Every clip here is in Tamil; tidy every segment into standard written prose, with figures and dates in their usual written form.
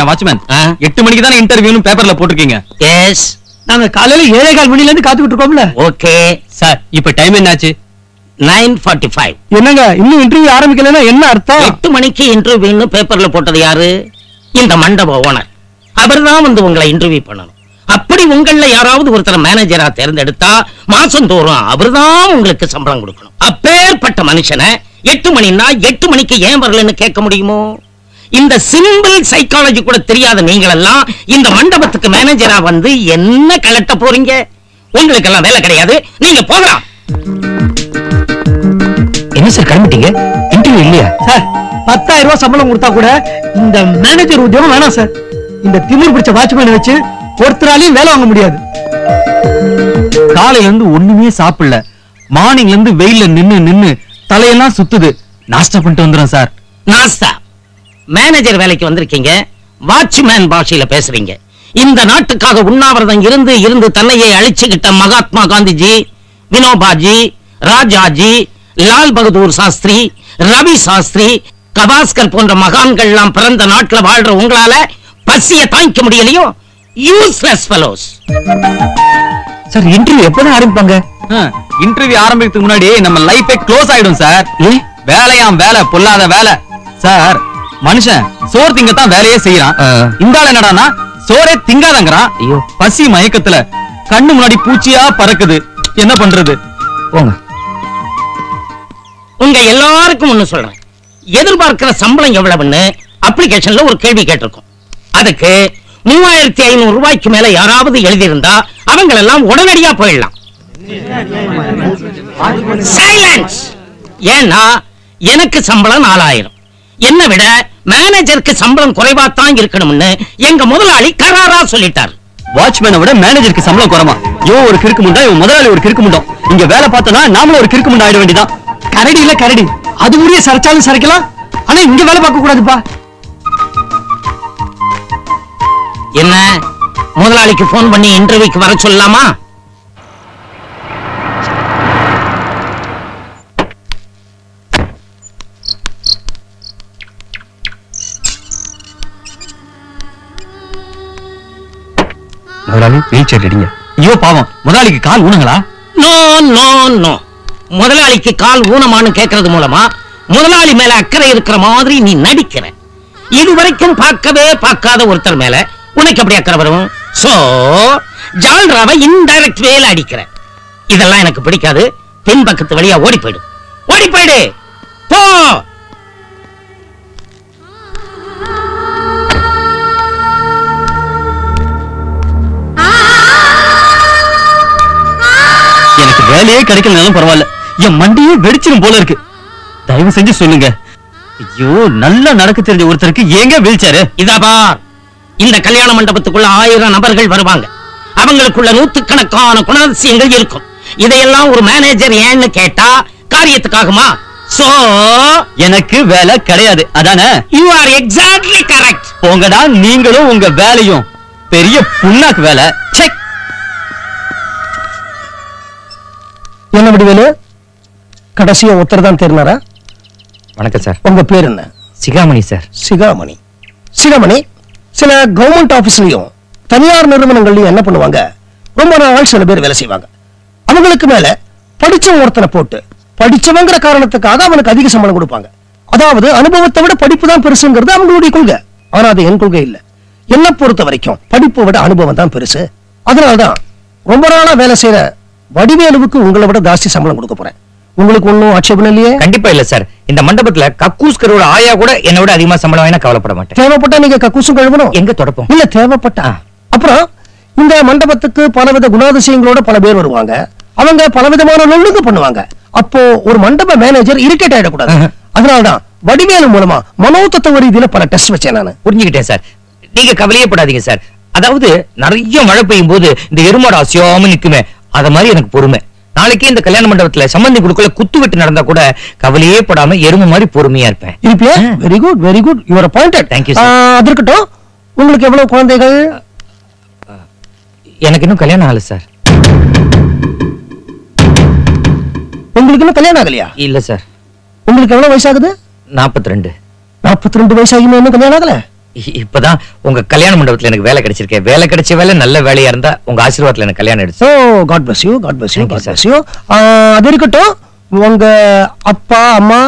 வாட்ச்மேன் 8 மணிக்கு தானே இன்டர்வியூன்னு பேப்பர்ல போட்டுருக்கீங்க. எஸ், நாங்க காலையில 7:15 மணில இருந்து காத்துக்கிட்டு இருக்கோம்ல. ஓகே சார், இப்ப டைம் என்னாச்சு? 9:45. என்னங்க இன்னும் இன்டர்வியூ ஆரம்பிக்கலன்னா என்ன அர்த்தம்? 8 மணிக்கு இன்டர்வியூன்னு பேப்பர்ல போட்டது யாரு? இந்த மண்டப ஓனர். அவர்தான் வந்து உங்களை இன்டர்வியூ பண்ணணும். அப்படி உங்கள யாராவது ஒருத்தர் மேனேஜரா தேர்ந்தெடுத்தா மாசம் தோறும் அவர்தான் உங்களுக்கு சம்பளம் கொடுக்கணும். அப்பேற்பட்ட மனுஷனை 8 மணின்னா 8 மணிக்கு ஏன் வரலன்னு கேட்க முடியுமோ? இந்த சிம்பிள் சைக்காலஜி கூட தெரியாத நீங்களெல்லாம் இந்த மண்டபத்துக்கு மேனேஜரா வந்து என்ன கலட்ட போறீங்க? உங்களுக்கு எல்லாம் வேலை கிடையாது, நீங்க போகலாம். என்ன சார் கிளம்பிட்டீங்க? இன்டர்வியூ இல்லையா சார்? 10,000 ரூபாய் சம்பளம் கொடுத்தா கூட இந்த மேனேஜர் உத்தியோகம் வேணாம் சார். இந்த திமிர் பிடிச்ச வாட்ச்மேனை வச்சு ஒருத்தராலையும் வேலை வாங்க முடியாது. காலையில இருந்து ஒண்ணுமே சாப்பிடல. மார்னிங்ல இருந்து வெயில்ல நின்னு தலையெல்லாம் சுத்துது. நாஸ்டா பண்ணிட்டு வந்துறேன் சார். நாஸ்தா? மேனேஜர் வேலைக்கு வந்திருக்கீங்க, வாட்ச்மேன் பாஷையில பேசுறீங்க. இந்த நாட்டுக்காக உண்ணாவிரதம் இருந்து தன்னையே அழிச்சுக்கிட்ட மகாத்மா காந்திஜி, வினோபாஜி, ராஜாஜி, லால் பகதூர் சாஸ்திரி, ரவி சாஸ்திரி, கவாஸ்கர் போன்ற மகான்கள் எல்லாம் பிறந்த நாட்டுல வாழ்ற உங்களால பசிய தாங்கிக்க முடியலையோ? Useless fellows. சார், இன்டர்வியூ எப்பதான் ஆரம்பிப்பாங்க? இன்டர்வியூ ஆரம்பிக்கிறதுக்கு முன்னாடி நம்ம லைஃபே க்ளோஸ் ஆயிடும் சார். வேலையாம் வேலை, பொல்லாத வேலை சார். மனுஷன் சோறு திங்கத்தான் வேலையே செய்யறான். இந்த ஆள் என்னடானா சோறே திங்காதங்கிறான். ஐயோ, பசி மயக்கத்துல கண்ணு முன்னாடி பூச்சியா பறக்குது. என்ன பண்றது? போங்க. உங்க எல்லாருக்கும் ஒண்ணு சொல்றேன். எதிர்பார்க்கிற சம்பளம் எவ்வளவுன்னு அப்ளிகேஷன்ல ஒரு கேள்வி கேட்டிருக்கோம். அதுக்கு 3500 ரூபாய்க்கு மேல யாராவது எழுதியிருந்தா அவங்க எல்லாம் உடனடியா போயிடலாம். சைலன்ஸ். ஏன்னா எனக்கு சம்பளம் 4000. என்னை விட மேனேஜருக்கு சம்பளம் குறைவாத்தான் இருக்கணும்னு எங்க முதலாளி கராரா சொல்லிட்டார். வாட்ச்மேனை விட மேனேஜருக்கு சம்பளம் குறைமா? இவன் ஒரு கிறுக்கு முண்டா, இவன் முதலாளி ஒரு கிறுக்கு முண்டம். இங்க வேலை பார்த்தனா நாமளும் ஒரு கிறுக்கு முண்டா ஆயிட வேண்டியதான். கரடி இல்ல கரடி, அது ஊரே சரைச்சாலும் சரைக்கலாம். ஆனா இங்க வேலை பார்க்க கூடாதுப்பா. என்ன, முதலாளிக்கு போன் பண்ணி இன்டர்வியூக்கு வர சொல்லலாமா? முதலாளி வீல் சேர் அடிங்க. ஐயோ பாவம், முதலாளிக்கு கால் ஊனங்களா? No no no. முதலாளிக்கு கால் ஊனமானு கேட்கறது மூலமா முதலாளி மேல அக்கறை இருக்கிற மாதிரி நீ நடிக்கிற. இதுவரைக்கும் பார்க்கவே பார்க்காத ஒருத்தர் மேல உனக்கு அப்படி அக்கறை வரும். சோ ஜால்ராவை இன்டைரக்ட் வேல அடிக்கிற. இதெல்லாம் எனக்கு பிடிக்காது. பின்பக்கத்து வழியா ஓடி போயிடு, ஓடி போயிடு, போ. எனக்கு வேலையே கிடைக்கலனாலும் பரவாயில்ல, என் மண்டியே வெடிச்சிரும் போல இருக்கு. தயவு செஞ்சு சொல்லுங்க. ஐயோ, நல்லா நடக்க தெரிஞ்ச ஒருத்தருக்கு ஏங்க வீல் சேர்? இதா பார், இந்த கல்யாண மண்டபத்துக்குள்ள 1000 நபர்கள் வருவாங்க. அவங்களுக்குள்ள நூற்றுக்கணக்கான குணாதிசயங்கள் இருக்கும். இதையெல்லாம் ஒரு மேனேஜர் ஏன்னு கேட்டா காரியத்துக்காகுமா? சோ எனக்கு வேலை கிடையாது, அதானே? You are exactly correct. போங்கடா, நீங்களும் உங்க வேலையும். பெரிய புண்ணாக்கு வேலை. செக். என்ன முடிவேலு, கடைசியா ஒருத்தர் தான் தேர்னாரா? வணக்கம் சார். உங்க பேர் என்ன? சிகாமணி சார். சிகாமணி. சிகாமணி, சில கவர்மெண்ட் ஆபீஸ்லயும் தனியார் நிறுவனங்கள்லயும் என்ன பண்ணுவாங்க, ரொம்ப நாள் சில பேர் வேலை செய்வாங்க. அவங்களுக்கு மேல படிச்ச ஒருத்தனை போட்டு படிச்சவங்கிற காரணத்துக்காக அவனுக்கு அதிக சம்பளம் கொடுப்பாங்க. அதாவது அனுபவத்தை விட படிப்பு தான் பெருசுங்கிறது அவங்களுடைய கொள்கை. ஆனா அது என் கொள்கை இல்ல. என்ன பொறுத்த வரைக்கும் படிப்பை விட அனுபவம் தான் பெருசு. அதனாலதான் ரொம்ப நாளா வேலை செய்யற வடிவேலுவுக்கு உங்களை விட ஜாஸ்தி சம்பளம் கொடுக்க போறேன். உங்களுக்கு ஒன்னும் ஆட்சேபம் இல்லையே? கண்டிப்பா இல்ல சார். இந்த மண்டபத்துல கக்கூஸ்கரோட ஆயா கூட என்னை விட அதிகமா சம்பளம் வேணா கவலைப்பட மாட்டேன். தேவைப்பட்டா நீங்க கக்கூசும் கழுவணும். எங்க தொடப்போம்? இல்ல தேவைப்பட்டா. அப்புறம் இந்த மண்டபத்துக்கு பலவித குணாதிசயங்களோட பல பேர் வருவாங்க. அவங்க பலவிதமான நல்லது பண்ணுவாங்க. அப்போ ஒரு மண்டப மேனேஜர் இரிட்டேட் ஆயிடக்கூடாது. அதனாலதான் வடிவேலு மூலமா மனோதத்துவ ரீதியில பல டெஸ்ட் வச்சேன் நான். புரிஞ்சுக்கிட்டேன் சார். நீங்க கவலையே படாதீங்க சார். அதாவது நிறைய மழை பெய்யும் போது இந்த எருமாடு அசியாம நிக்குமே, அத மாதிரி எனக்கு பொறுமை. நாளைக்கே இந்த கல்யாண மண்டபத்துல சம்பந்தி குடுக்கல குத்து வெட்டு நடந்தா கூட கவலையே படாம எருமை மாதிரி பொறுமையா இருப்பேன். இருப்பியா? Very good, very good. You are appointed. Thank you, sir. அது இருக்கட்டும். உங்களுக்கு எவ்வளவு குழந்தைகள்? எனக்கு இன்னும் கல்யாணம் ஆகல சார். உங்களுக்கு இன்னும் கல்யாணம் ஆகலையா? இல்ல சார். உங்களுக்கு எவ்வளவு வயசாகுது? 42. 42 வயசாகியுமே இன்னும் கல்யாணம் ஆகல? இப்பதான் உங்க கல்யாண மண்டபத்துல எனக்கு வேலை கிடைச்சிருக்கேன். வேலை கிடைச்ச வேலை நல்ல வேலையா இருந்தா உங்க ஆசீர்வாதத்துல எனக்கு கல்யாணம் ஆயிடுச்சு. Oh God bless you, God bless you, God bless you. அது இருக்கட்டும், உங்க அப்பா அம்மா?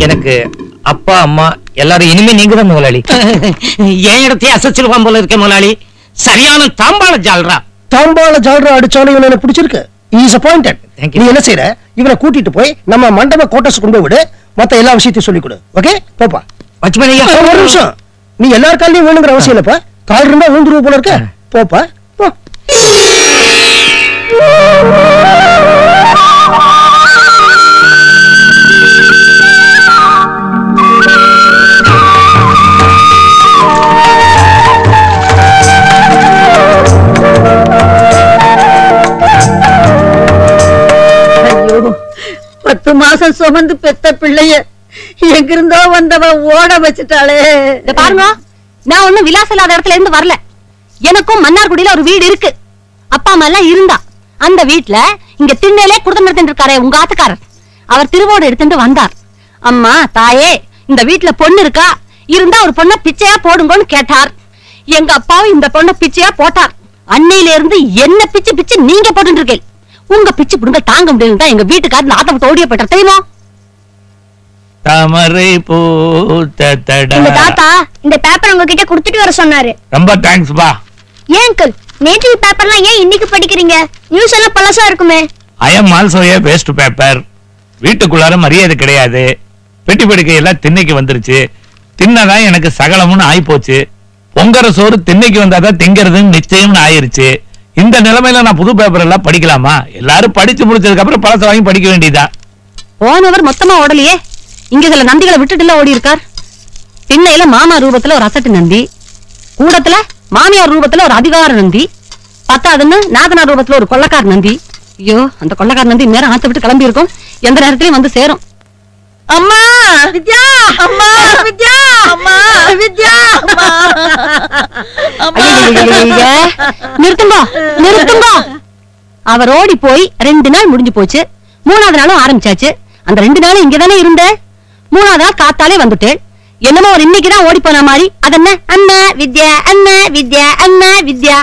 எனக்கு அப்பா அம்மா எல்லாரும் இனிமே நீங்க தான் முதலாளி. என் இடத்தையே அசைச்சிருவான் போல இருக்க முதலாளி. சரியான தாம்பாள ஜால்ரா. தாம்பாள ஜால்ரா அடிச்சாலும் இவனை எனக்கு பிடிச்சிருக்கு. Is appointed. Thank you. நீ என்ன செய்யற? இவனை கூட்டிட்டு போய் நம்ம மண்டப கோட்டர்ஸ் கொண்டு போய் விடு. மத்த எல்லா விஷயத்தையும் சொல்லிக் கொடு. ஓகே போப்பா. வச்சுமணியா ஒரு நிமிஷம், நீ எல்லார் காலையும் வேணுங்கிற அவசியம் இல்லப்பா. கால் இருந்தா விழுந்துருவ போல இருக்க. போப்பா போ. ஐயோ, 10 மாசம் சுமந்து பெத்த பிள்ளைய எங்கிருந்தோ வந்தவ ஓட வச்சுட்டாளே. இத பாருங்க, நான் ஒண்ணும் விலாசம் இல்லாத இடத்துல இருந்து வரல. எனக்கும் மன்னார்குடியில ஒரு வீடு இருக்கு. அப்பா அம்மா எல்லாம் இருந்தா அந்த வீட்டுல இங்க திண்ணையிலே குடுத்தம் நடத்திட்டு இருக்காரே உங்க ஆத்துக்காரர், அவர் திருவோடு எடுத்துட்டு வந்தார். அம்மா தாயே, இந்த வீட்டுல பொண்ணு இருக்கா, இருந்தா ஒரு பொண்ணை பிச்சையா போடுங்கன்னு கேட்டார். எங்க அப்பாவும் இந்த பொண்ணை பிச்சையா போட்டார். அன்னையில இருந்து என்ன பிச்சு பிச்சு நீங்க போட்டு இருக்கீங்க. உங்க பிச்சு புடுங்க தாங்க முடியல எங்க வீட்டுக்காரர் ஆட்ட விட்டு ஓடிய போயிட்டார் தெரியுமா? தாமரை பூத்தடா. இந்த தாத்தா இந்த பேப்பர் உங்ககிட்ட கொடுத்துட்டு வர சொன்னாரு. ரொம்ப தேங்க்ஸ் பா. ஏன் அங்கிள், நேற்று பேப்பர்லாம் ஏன் இன்னைக்கு படிக்கிறீங்க? நியூஸ் எல்லாம் பழசா இருக்குமே. I am also a waste paper. வீட்டுக்குள்ளார மரியாதை கிடையாது. பெட்டி படுக்கை எல்லாம் திண்ணைக்கு வந்துருச்சு. தின்னதான் எனக்கு சகலம்னு ஆயி போச்சு. பொங்கற சோறு திண்ணைக்கு வந்தாதான் திங்கிறதுன்னு நிச்சயம்னு ஆயிருச்சு. இந்த நிலைமையில நான் புது பேப்பர் எல்லாம் படிக்கலாமா? எல்லாரும் படிச்சு முடிச்சதுக்கு அப்புறம் பழச வாங்கி படிக்க வேண்டியதா. போனவர் மொத்தமா ஓடலையே. இங்க சில நந்திகளை விட்டுட்டுல ஓடி இருக்கார். திண்ணையில மாமா ரூபத்துல ஒரு அசட்டு நந்தி, கூடத்துல மாமியார் ரூபத்துல ஒரு அதிகார நந்தி, பத்தாதுன்னு நாதனார் ரூபத்துல ஒரு கொள்ளக்கார நந்தி. ஐயோ, அந்த கொள்ளக்கார நந்தி நேரம் ஆத்த விட்டு கிளம்பி இருக்கும். எந்த நேரத்திலயும் வந்து சேரும். அம்மா வித்யா, அம்மா வித்யா, அம்மா வித்யா, அம்மா. ஐயையையையைய, நிறுத்துங்க நிறுத்துங்க. அவர் ஓடி போய் 2 நாள் முடிஞ்சு போச்சு. 3வது நாளும் ஆரம்பிச்சாச்சு. அந்த 2 நாளும் இங்கதானே இருந்தேன். 3வது நாள் காத்தாலே வந்துட்டேன். என்னமோ ஒரு இன்னைக்குதான் ஓடி போன மாதிரி. அதென்ன அண்ணா வித்யா, அண்ணா வித்யா, அண்ணா வித்யா.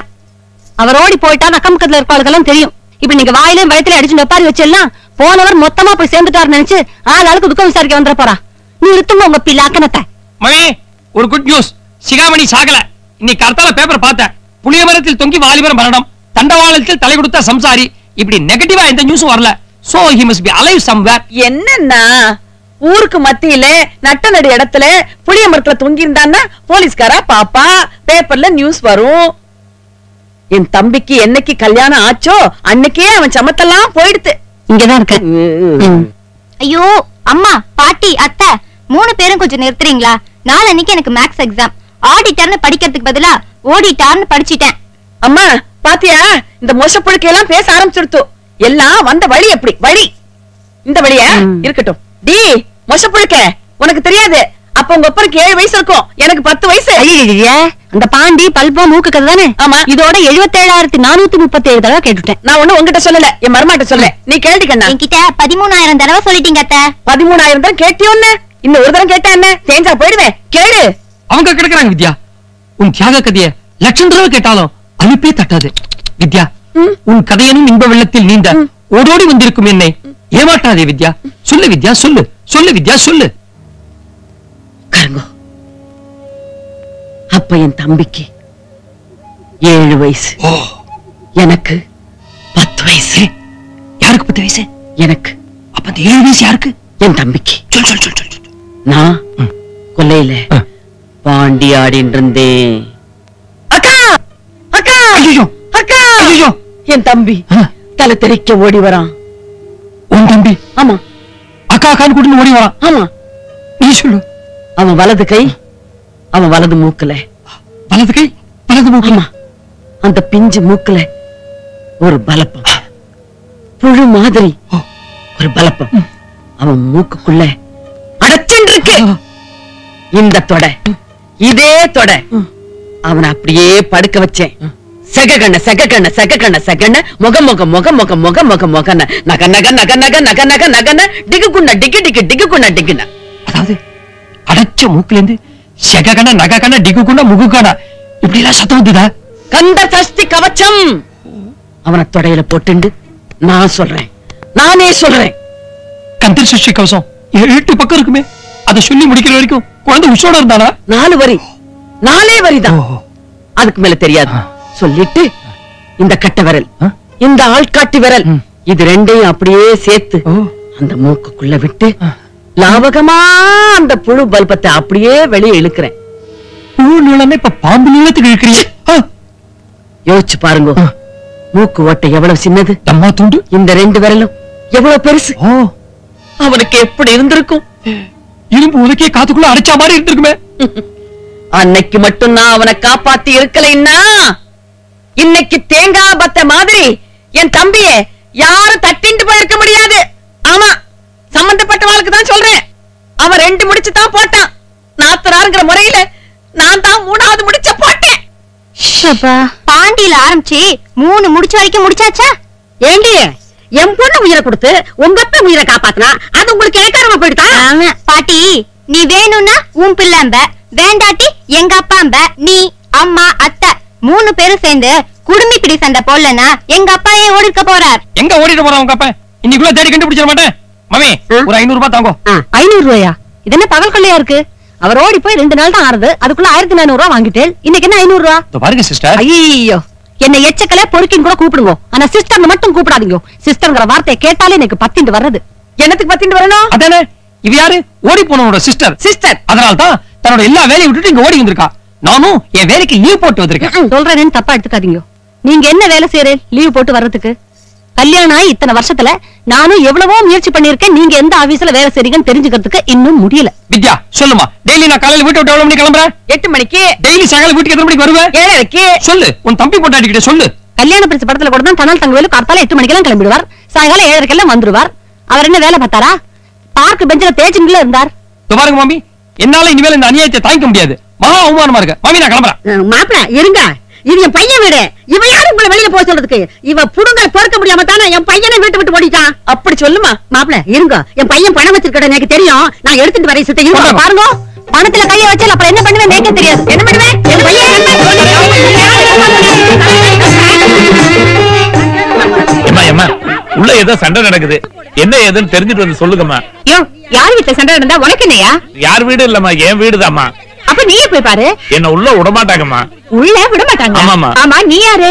அவர் ஓடி போயிட்டா அக்கம் பக்கத்துல இருப்பாளுக்கெல்லாம் தெரியும். இப்ப நீங்க வாயிலையும் வயத்திலே அடிச்சு வெப்பாரி வச்செல்லாம் போனவர் மொத்தமா போய் சேர்ந்துட்டாரு நினைச்சு ஆளுக்கு துக்கம் விசாரிக்க வந்துட போறா. நீ இருத்துங்க உங்க பிள்ளாக்கனத்தை. மணி, ஒரு குட் நியூஸ். சிகாமணி சாகல. இன்னைக்கு கர்த்தால பேப்பர் பார்த்தேன். புளிய மரத்தில் தொங்கி வாலிபர் மரணம், தண்டவாளத்தில் தலை கொடுத்த சம்சாரி. இப்படி நெகட்டிவா எந்த நியூஸும் வரல. So he must be alive somewhere. என்னன்னா ஊருக்கு மத்தியில நட்ட நடு இடத்துல புளிய மரத்துல தொங்கி இருந்தான்னா போலீஸ்காரா பாப்பா, பேப்பர்ல நியூஸ் வரும். என் தம்பிக்கு என்னைக்கு கல்யாணம் ஆச்சோ அன்னைக்கே அவன் சமத்தெல்லாம் போயிடுத்து. இங்கதான் இருக்க. ஐயோ அம்மா, பாட்டி, அத்தை 3 பேரும் கொஞ்சம் நிறுத்துறீங்களா? நாளைக்கு எனக்கு மேக்ஸ் எக்ஸாம். ஆடிட்டர்னு படிக்கிறதுக்கு பதிலா ஓடிட்டார்னு படிச்சிட்டேன். அம்மா பாத்தியா, இந்த மோசப்புழுக்கை எல்லாம் பேச ஆரம்பிச்சிருத்து. எல்லாம் வந்த வழி எப்படி வழி? இந்த வழியா இருக்கட்டும். டி மோசப்புழுக்க, உனக்கு தெரியாது. அப்ப உங்க அப்பருக்கு 7 வயசு இருக்கும், எனக்கு 10 வயசு. ஐயா, அந்த பாண்டி பல்போ மூக்கு கதை தானே? ஆமா. இதோட 77,437 தடவை கேட்டுட்டேன். நான் ஒண்ணு உங்ககிட்ட சொல்லல, என் மருமாட்ட சொல்ல. நீ கேட்டுக்கண்ணா. என்கிட்ட 13,000 தடவை சொல்லிட்டீங்க அத்தை. 13,000 தடவை கேட்டியோன்னு இன்னும் ஒரு தடவை கேட்டா என்ன? தேஞ்சா போயிடுவேன். கேளு. அவங்க கிடக்குறாங்க வித்யா. உன் தியாக கதைய லட்சம் தடவை கேட்டாலும் அனுப்பே தட்டாது. வித்யா, உன் கதையனும் இன்ப வெள்ளத்தில் நீந்த ஓடோடி வந்திருக்கும் என்னை ஏமாட்டாதே வித்யா. சொல்லு வித்யா, சொல்லு சொல்லு வித்யா, சொல்லு. கருங்கோ, அப்ப என் தம்பிக்கு 7 வயசு, எனக்கு 10 வயசு. யாருக்கு 10 வயசு? எனக்கு. அப்ப அந்த 7 வயசு யாருக்கு? என் தம்பிக்கு. சொல் சொல் சொல் சொல். நான் கொல்லையில பாண்டி ஆடின்னு இருந்தேன். அக்கா அக்கா ஐயோ அக்கா, ஐயோ, என் தம்பி தலை தெறிக்க ஓடி வரான். உன் தம்பி? ஆமா அக்கா அக்கான்னு கூட்டிட்டு ஓடி வரான். ஆமா. நீ சொல்லு. அவன் வலது கை, அவன் வலது மூக்குல. வலது கை வலது மூக்கு. ஆமா, அந்த பிஞ்சு மூக்குல ஒரு பலப்பம், புழு மாதிரி ஒரு பலப்பம் அவன் மூக்குக்குள்ள அடைச்சுட்டு இருக்கு. இந்த தொடை, இதே தொடை அவனை அப்படியே படுக்க வச்சேன். செகண்ண முக நக டிகுக்குண்ண அதாவது அடைச்ச மூக்குல இருந்து செககன நககன டிகுகுன முகுகன இப்படி எல்லாம் சத்தம் வந்ததா? கந்த சஷ்டி கவச்சம் அவனை தொடையில போட்டுண்டு நானே சொல்றேன். கந்தர் சஷ்டி கவசம் 8 பக்கம் இருக்குமே, அதை சொல்லி முடிக்கிற வரைக்கும் குழந்தை உஷோட இருந்தானா? 4 வரிதான், அதுக்கு மேல தெரியாது. சொல்லிட்டு இந்த கட்டை விரல், இந்த ஆள்காட்டி விரல், இது ரெண்டையும் அப்படியே சேர்த்து அந்த மூக்குக்குள்ள விட்டு லாவகமா அந்த புழு பல்பத்தை அப்படியே வெளியே இழுக்கிறேன். புழு நீளமே இப்ப பாம்பு நீளத்துக்கு இழுக்கிறீங்க. யோசிச்சு பாருங்க, மூக்கு ஓட்டை எவ்வளவு சின்னது, தம்மா துண்டு. இந்த 2 விரலும் எவ்வளவு பெருசு. அவனுக்கு எப்படி இருந்திருக்கும்? இரும்பு உலக்கே காத்துக்குள்ள அடைச்சா மாதிரி இருந்திருக்குமே. அன்னைக்கு மட்டும் நான் அவனை காப்பாத்தி இருக்கலைன்னா இன்னைக்கு தேங்காய் பத்த மாதிரி என் தம்பிய யாரும் தட்டிண்டு போயிருக்க முடியாது. ஆமா, சம்பந்தப்பட்டவளுக்கு தான் சொல்றேன். அவன் 2 முடிச்சு தான் போட்டான். நாத்தனாருங்கிற முறையில நான் தான் 3வது முடிச்ச போட்டேன். பாண்டியில ஆரம்பிச்சு 3 முடிச்ச வரைக்கும் முடிச்சாச்சா? ஏண்டி என் பொண்ணு உயிரை கொடுத்து உங்க அப்பா உயிரை காப்பாத்தினா அது உங்களுக்கு கேட்காம போயிட்டா? பாட்டி, நீ வேணும்னா உன் பிள்ளைம்ப, வேண்டாட்டி எங்க அப்பாம்ப, நீ அம்மா அத்தை 3 பேரும் சேர்ந்து குடுமி பிடி சண்டை போடலன்னா எங்க அப்பா ஏன் ஓடிக்க போறார்? எங்க ஓடிட்டு போறான் உங்க அப்பா? இன்னைக்குள்ள தேடி கண்டுபிடிச்சிட மாட்டேன். மாமி, ஒரு 500 ரூபாய் தாங்கோ. 500 ரூபாயா? இது என்ன பகல் கொள்ளையா இருக்கு? அவர் ஓடி போய் 2 நாள் தான் ஆறுது, அதுக்குள்ள 1400 ரூபாய் வாங்கிட்டேன். இன்னைக்கு என்ன 500 ரூபாய்? இதோ பாருங்க சிஸ்டர். ஐயோ, என்ன எச்சக்கல பொறுக்கின்னு கூட கூப்பிடுங்க, ஆனா சிஸ்டர்னு மட்டும் கூப்பிடாதீங்க. சிஸ்டர்ங்கிற வார்த்தையை கேட்டாலே எனக்கு பத்திண்டு வர்றது. என்னத்துக்கு பத்திண்டு வரணும்? அதானே, இது யாரு? ஓடி போனவனோட சிஸ்டர். அதனால தான் தன்னோட எல்லா வேலையை விட்டுட்டு இங்க ஓடி வந்திருக்கா. நானும் என் வேலைக்கு லீவ் போட்டு வந்திருக்கேன். சொல்றேன்னு தப்பா எடுத்துக்காதீங்க. நீங்க என்ன வேலை செய்யறேன் லீவ் போட்டு வர்றதுக்கு? கல்யாணம் ஆகி இத்தனை வருஷத்துல நானும் எவ்வளவோ முயற்சி பண்ணிருக்கேன். நீங்க எந்த ஆபீஸ்ல வேலை செய்றீங்கன்னு தெரிஞ்சுக்கிறதுக்கு இன்னும் முடியல. வித்யா, சொல்லுமா, டெய்லி நான் காலையில வீட்டை விட்டு எவ்வளவு மணிக்கு கிளம்புறேன்? 8 மணிக்கு. டெய்லி சாயங்காலம் வீட்டுக்கு எத்தனை மணிக்கு வருவேன்? 7:30க்கு. சொல்லு, உன் தம்பி பொண்டாட்டிக்கிட்ட சொல்லு. கல்யாண பிரிச்சு படத்துல கூட தான் தனால் தங்கவேலு காத்தால 8 மணிக்கெல்லாம் கிளம்பிடுவார், சாயங்காலம் 7:30 வந்துருவார். அவர் என்ன வேலை பார்த்தாரா? பார்க் பெஞ்சில பேச்சுல இருந்தார். பாருங்க மாமி, என்னால இனிமேல் இந்த அநியாயத்தை தாங்கிக்க முடியாது. மகா அவமானமா இருக்கு. மாமி, நான் கிளம்புறேன். மாப்பிள இருங்க, இது என் பையன் வீடு. இவன் யாரு உங்களை வெளியில போக சொல்றதுக்கு? இவ புடுங்கல் பொறுக்க முடியாம தானே என் பையனை வீட்டு விட்டு ஓடிட்டான். அப்படி சொல்லுமா? மாப்பிள இருங்க, என் பையன் பணம் வச்சிருக்கட எனக்கு தெரியும். நான் எடுத்துட்டு வரேன். சித்த இருங்க, பாருங்க. பணத்துல கைய வச்சால அப்புறம் என்ன பண்ணுவேன் மேக்க தெரியாது. என்ன பண்ணுவேன்? என் பையன் உள்ள ஏதோ சண்டை நடக்குது, என்ன ஏதுன்னு தெரிஞ்சுட்டு வந்து சொல்லுங்கம்மா. யார் வீட்டுல சண்டை நடந்தா உனக்கு என்னையா? யார் வீடு இல்லம்மா, என் வீடுதாம்மா. அப்ப நீயே போய் பாரு. என்ன உள்ள விட மாட்டாங்கம்மா. உள்ள விட மாட்டாங்க? ஆமாமா. ஆமா, நீ யாரு?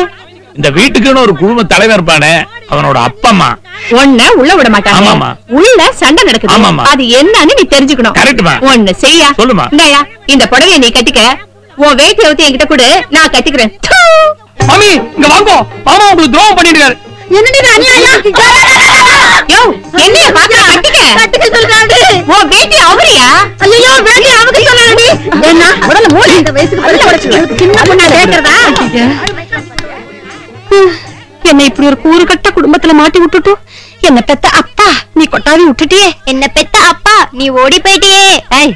இந்த வீட்டுக்குன்னு ஒரு குடும்ப தலைவர் இருப்பானே, அவனோட அப்பம்மா. உன்ன உள்ள விட மாட்டாங்க. ஆமாமா. உள்ள சண்டை நடக்குது. ஆமாமா. அது என்னன்னு நீ தெரிஞ்சுக்கணும். கரெக்ட்மா. ஒண்ணு செய்யா. சொல்லுமா. இந்தயா, இந்த புடவையை நீ கட்டிக்க. உன் வேட்டியை ஊத்தி என்கிட்ட கொடு, நான் கட்டிக்கிறேன். மாமி, இங்க வாங்கோ. மாமா உங்களுக்கு துரோகம் பண்ணிடுறாரு. என்னடி அநியாயம்? யோ, என்னைய பாத்தா கட்டிக்க சொல்றாரு. உன் வேட்டி அவரியா? ஐயோ, வேட்டி அவங்க சொல்றாடி. என்ன உடல மூடி இந்த வயசுக்கு பல்ல உடைச்சு சின்ன பொண்ணா கேக்குறதா? என்ன இப்படி ஒரு கூறு கட்ட குடும்பத்துல மாட்டி விட்டுட்டு என்ன பெத்த அப்பா நீ கொட்டாவி விட்டுட்டியே. என்ன பெத்த அப்பா நீ ஓடி போயிட்டியே. ஏய்,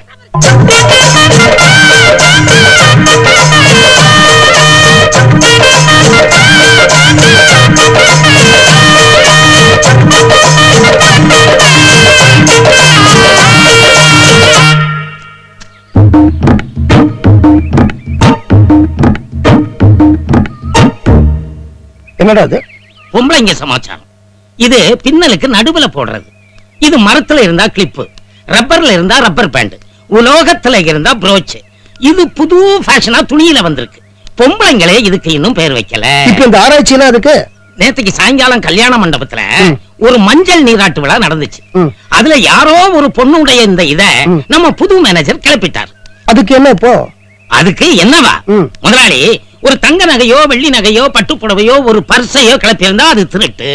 என்னடா அது? பொம்பளைங்க சமாச்சாரம். இது பின்னலுக்கு நடுவுல போடுறது. இது மரத்துல இருந்தா கிளிப்பு, ரப்பர்ல இருந்தா ரப்பர் பேண்ட், உலோகத்துல இருந்தா ப்ரோச். இது புது ஃபேஷனா துணியில வந்திருக்கு. பொம்பளைங்களே இதுக்கு இன்னும் பேர் வைக்கல. இப்ப இந்த ஆராய்ச்சியில அதுக்கு நேத்துக்கு சாயங்காலம் கல்யாண மண்டபத்துல ஒரு மஞ்சள் நீராட்டு விழா நடந்துச்சு. அதுல யாரோ ஒரு பொண்ணுடைய இந்த இத நம்ம புது மேனேஜர் கிளப்பிட்டார். அதுக்கு என்ன இப்போ? அதுக்கு என்னவா, முதலாளி ஒரு தங்க நகையோ வெள்ளி நகையோ பட்டு புடவையோ ஒரு பர்சையோ கிளப்பியிருந்தா அது திருட்டு,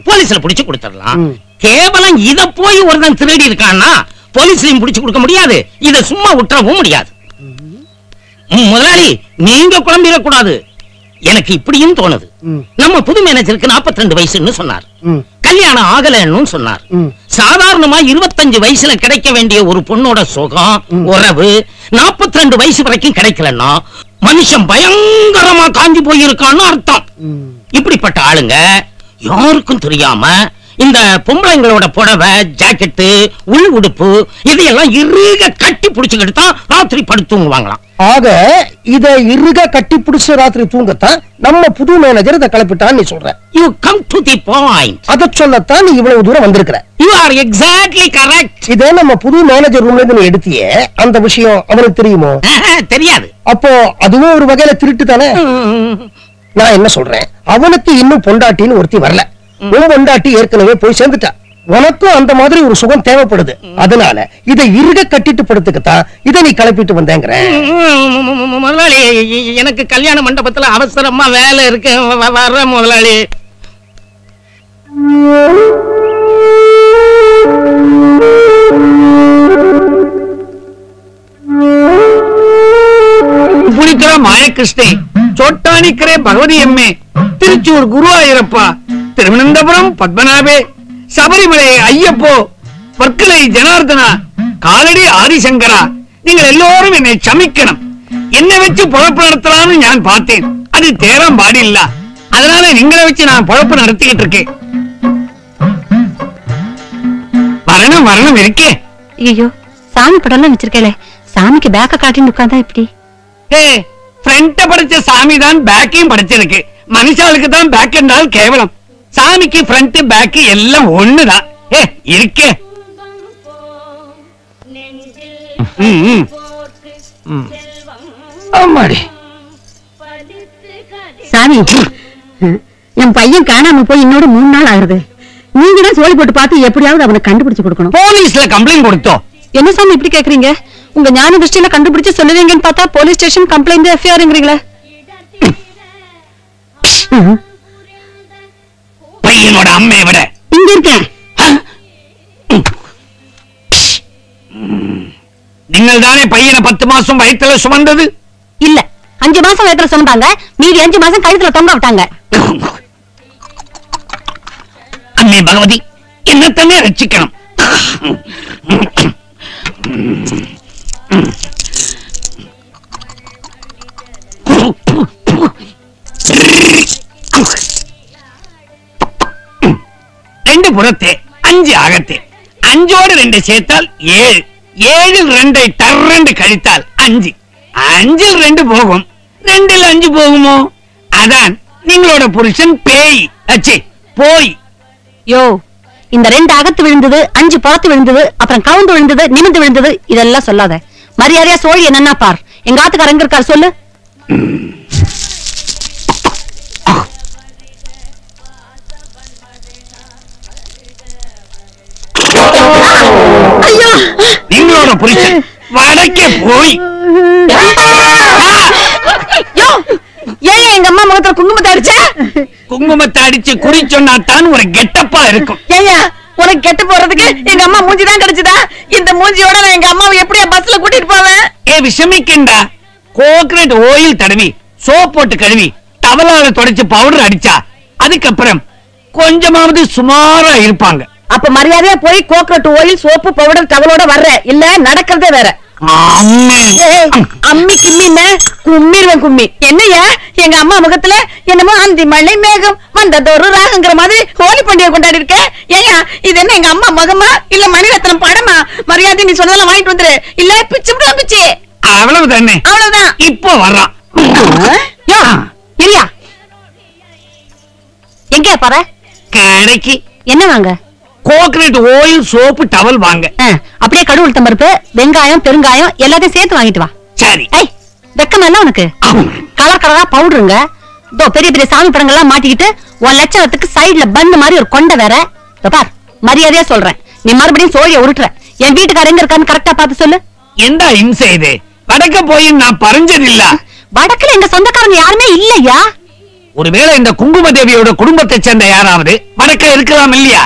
போலீஸ்ல புடிச்சு கொடுத்துடலாம். கேவலம் இத போய் ஒருத்தன் திருடி இருக்கான்னா போலீஸ்லயும் புடிச்சு கொடுக்க முடியாது, இத சும்மா விட்டுறவும் முடியாது. முதலாளி நீங்க குழம்பிடக்கூடாது. எனக்கு இப்படியும் தோணுது. நம்ம புது மேனேஜருக்கு 42 வயசுன்னு சொன்னார். கல்யாணம் ஆகலன்னு சொன்னார். சாதாரணமா 25 வயசுல கிடைக்க வேண்டிய ஒரு பொண்ணோட சுகம் உறவு 42 வயசு வரைக்கும் கிடைக்கலன்னா மனுஷன் பயங்கரமா காஞ்சி போயிருக்கான்னு அர்த்தம். இப்படிப்பட்ட ஆளுங்க யாருக்கும் தெரியாம இந்த பொம்பளைங்களோட புடவை, ஜாக்கெட்டு, உள் உடுப்பு இதையெல்லாம் இறுக கட்டி புடிச்சுக்கிட்டு தான் ராத்திரி படுத்து தூங்குவாங்களாம். ஆக இத இறுக கட்டி பிடிச்ச ராத்திரி தூங்கத்தான் நம்ம புது மேனேஜர் இதை கிளப்பிட்டான்னு நீ சொல்ற. You come to the point. அத சொல்லத்தான் நீ இவ்வளவு தூரம் வந்திருக்கிற. You are exactly correct. இதே நம்ம புது மேனேஜர் ரூம்ல இருந்து நீ எடுத்தியே, அந்த விஷயம் அவனுக்கு தெரியுமோ? தெரியாது. அப்போ அதுவும் ஒரு வகையில திருட்டு தானே. நான் என்ன சொல்றேன், அவனுக்கு இன்னும் பொண்டாட்டின்னு ஒருத்தி வரல. உன் பொண்டாட்டி ஏற்கனவே போய் சேர்ந்துட்டா. உனக்கும் அந்த மாதிரி ஒரு சுகம் தேவைப்படுது. அதனால இதை இறுக கட்டிட்டு படுத்துக்கத்தான் இதை நீ கிளப்பிட்டு வந்தேங்கிற. முதலாளி, எனக்கு கல்யாண மண்டபத்துல அவசரமா வேலை இருக்கு, வர்ற முதலாளி. புனிக்கிற மாயகிருஷ்ணே, சோட்டானிக்கரே பகவதி அம்மே, திருச்சூர் குருவாயூரப்பா, திருவனந்தபுரம் பத்மநாபே, சபரிமலை ஐயப்போ, வர்க்கலை ஜனார்தனா, காலடி ஆதிசங்கரா, நீங்கள் எல்லோரும் என்னை சமிக்கணும். என்ன வச்சு பொழப்பு நடத்தலாம்னு நான் பார்த்தேன். அது தேரம் பாடில்ல. அதனால நீங்களை வச்சு நான் பொழப்பு நடத்திக்கிட்டு இருக்கேன். மரணம் இருக்கே. ஐயோ, சாமி படம் வச்சிருக்கேன். சாமிக்கு பேக்க காட்டின்னு உட்கார்ந்தா இப்படி. ஃப்ரண்ட படிச்ச சாமி தான் பேக்கையும் படிச்சிருக்கு. மனுஷாளுக்கு தான் பேக் என்றால் கேவலம். சாமிக்கு ஃப்ரண்ட் பேக் எல்லாம் ஒண்ணுதான். இருக்கே. சாமி, என் பையன் காணாம போய் இன்னொரு 3 நாள் ஆகுது. நீங்க தான் சோழி போட்டு பார்த்து எப்படியாவது அவனை கண்டுபிடிச்சு கொடுக்கணும். போலீஸ்ல கம்ப்ளைண்ட் கொடுத்தோம். என்ன சாமி இப்படி கேக்குறீங்க? உங்க ஞான திருஷ்டியில கண்டுபிடிச்சு சொல்லுவீங்கன்னு பார்த்தா போலீஸ் ஸ்டேஷன் கம்ப்ளைண்ட் எஃப்ஐஆர்ங்கறீங்களா? பையனோட அம்மையை விட இங்க இருக்கேன். நீங்கள் தானே பையனை 10 மாசம் வயிற்றுல சுமந்தது? இல்ல, 5 மாசம் வயிற்றுல சுமந்தாங்க. மீதி 5 மாசம் கழுத்துல தொங்க விட்டாங்க. அம்மே பகவதி, என்னத்தமே ரட்சிக்கணும். ரெண்டு புறத்தே 5 அகத்தே, 5ஓடு 2 சேர்த்தால் 7, 7இல் 2 டர்ரெண்டு கழித்தால் 5, 5இல் 2 போகும், 2இல் 5 போகுமோ? அதான் நீங்களோட புருஷன் பேய் அச்சி போய். யோ, இந்த 2 அகத்து விழுந்தது, 5 புறத்து விழுந்தது, அப்புறம் கவுந்து விழுந்தது, நிமிந்து விழுந்தது, இதெல்லாம் சொல்லாத. மரியாதையா சோழி என்னன்னா பார். எங்க ஆத்துக்காரங்க எங்க இருக்கார் சொல்லு. நீங்களோட புருஷன் வடக்கே போய். ஏன் எங்க அம்மா முகத்துல குங்குமத்தை அடிச்ச? குங்குமத்தை அடிச்சு குறி சொன்னாத்தான் ஒரு கெட்டப்பா இருக்கும். ஏயா, உனக்கு கெட்டு போறதுக்கு எங்க அம்மா மூஞ்சிதான் கிடைச்சதா? இந்த மூஞ்சியோட நான் எங்க அம்மாவை எப்படியா பஸ்ல கூட்டிட்டு போவேன்? விஷமிக்கண்டா. கோகனட் ஆயில் தடவி, சோப் போட்டு கழுவி, டவலால தொடச்சு பவுடர் அடிச்சா அதுக்கப்புறம் கொஞ்சமாவது சுமாரா இருப்பாங்க. அப்ப மரியாதையா போய் கோகனட் ஆயில், சோப்பு, பவுடர், டவலோட வர்ற. இல்ல நடக்கிறதே வேற. அம்மி கிம்மின்னு கும்மிடுவேன் கும்மி. என்னையா எங்க அம்மா முகத்துல என்னமோ அந்தி மழை மேகம் வந்ததொரு ராகங்கிற மாதிரி ஹோலி பண்டிகை கொண்டாடி இருக்க. ஏயா, இது என்ன எங்க அம்மா முகமா இல்ல மணிரத்னம் படமா? மரியாதை நீ சொன்னதெல்லாம் வாங்கிட்டு வந்துரு, இல்ல பிச்சு பிச்சு. அவ்வளவு தானே, அவ்வளவுதான். இப்போ வர்றான். இல்லையா? எங்கயா பாரு கடைக்கு. என்ன வாங்க? கோகனட் ஆயில், சோப்பு, டவல் வாங்க. அப்படியே கடுகு உளுத்தம் பருப்பு, வெங்காயம், பெருங்காயம் எல்லாத்தையும் சேர்த்து வாங்கிட்டு வா. சரி. வெக்கமா இல்ல உனக்கு? கலர் கலரா பவுடருங்க. இதோ பெரிய பெரிய சாமி படங்கள்லாம் மாட்டிக்கிட்டு உன் லட்சணத்துக்கு சைடுல பந்து மாதிரி ஒரு கொண்டை வேற. பார், மரியாதையா சொல்றேன், நீ மறுபடியும் சோழிய உருட்டுற. என் வீட்டுக்கார எங்க இருக்கான்னு கரெக்டா பார்த்து சொல்லு. எந்த இன்சை இது? வடக்க போய் நான் பறிஞ்சதில்ல. வடக்குல எங்க சொந்தக்காரங்க யாருமே இல்லையா? ஒருவேளை இந்த குங்குமதேவியோட குடும்பத்தை சேர்ந்த யாராவது வடக்க இருக்கலாம் இல்லையா?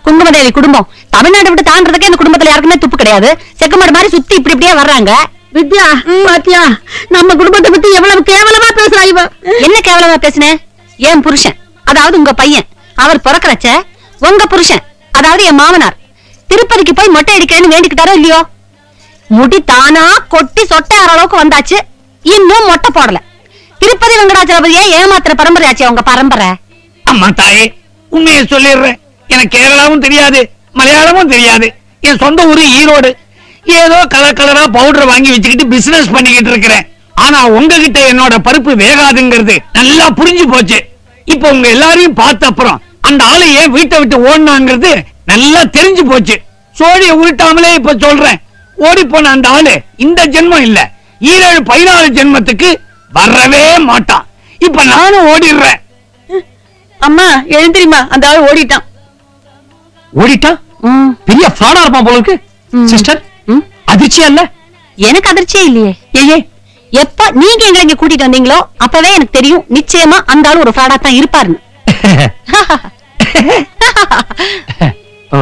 குங்குமதேவி குடும்பம் தமிழ்நாடு விட்டு தாண்டறதுக்கு இந்த குடும்பத்துல யாருக்குமே துப்பு கிடையாது. செக்கமாடு மாதிரி சுத்தி இப்படி இப்படியே வர்றாங்க. வித்யா, பாத்தியா நம்ம குடும்பத்தை பத்தி எவ்வளவு கேவலமா பேசுறா இவ. என்ன கேவலமா பேசுனே? என் புருஷன், அதாவது உங்க பையன், அவர் பிறக்கறச்ச உங்க புருஷன், அதாவது என் மாமனார், திருப்பதிக்கு போய் மொட்டை அடிக்கிறேன்னு வேண்டிக்கிட்டாரோ இல்லையோ? முடி தானா கொட்டி சொட்டை ஆற அளவுக்கு வந்தாச்சு. இன்னும் மொட்டை போடல. திருப்பதி வெங்கடாச்சலபதியே ஏமாத்துற பரம்பரையாச்சே உங்க பரம்பரை. அம்மா தாயே, உண்மையை சொல்லிடுறேன். எனக்கு கேரளாவும் தெரியாது, மலையாளமும் தெரியாது. என் சொந்த ஊரு ஈரோடு. ஏதோ கலர் கலரா பவுடர் வாங்கி வச்சுக்கிட்டு பிசினஸ் பண்ணிக்கிட்டு இருக்கிறேன். ஆனா உங்ககிட்ட என்னோட பருப்பு வேகாதுங்கிறது நல்லா புரிஞ்சு போச்சு. இப்ப உங்க எல்லாரையும் பார்த்த அப்புறம் அந்த ஆளு ஏன் வீட்டை விட்டு ஓடினாங்கிறது நல்லா தெரிஞ்சு போச்சு. சோழிய உருட்டாமலே இப்ப சொல்றேன், ஓடி போன அந்த ஆளு இந்த ஜென்மம் இல்ல, 14 ஜென்மத்துக்கு வரவே மாட்டான். இப்ப நானும் ஓடிடுறேன். அம்மா எழுந்திரிமா, அந்த ஆள் ஓடிட்டான். ஓடிட்டான்? பெரிய ஃப்ராடா இருப்பான் போல இருக்கு. சிஸ்டர், அதிர்ச்சியா இல்ல? எனக்கு அதிர்ச்சியே இல்லையே. ஏயே, எப்ப நீங்க எங்களை இங்க கூட்டிட்டு வந்தீங்களோ அப்பவே எனக்கு தெரியும் நிச்சயமா அந்த ஆளு ஒரு ஃப்ராடா தான் இருப்பாருன்னு. ஓ,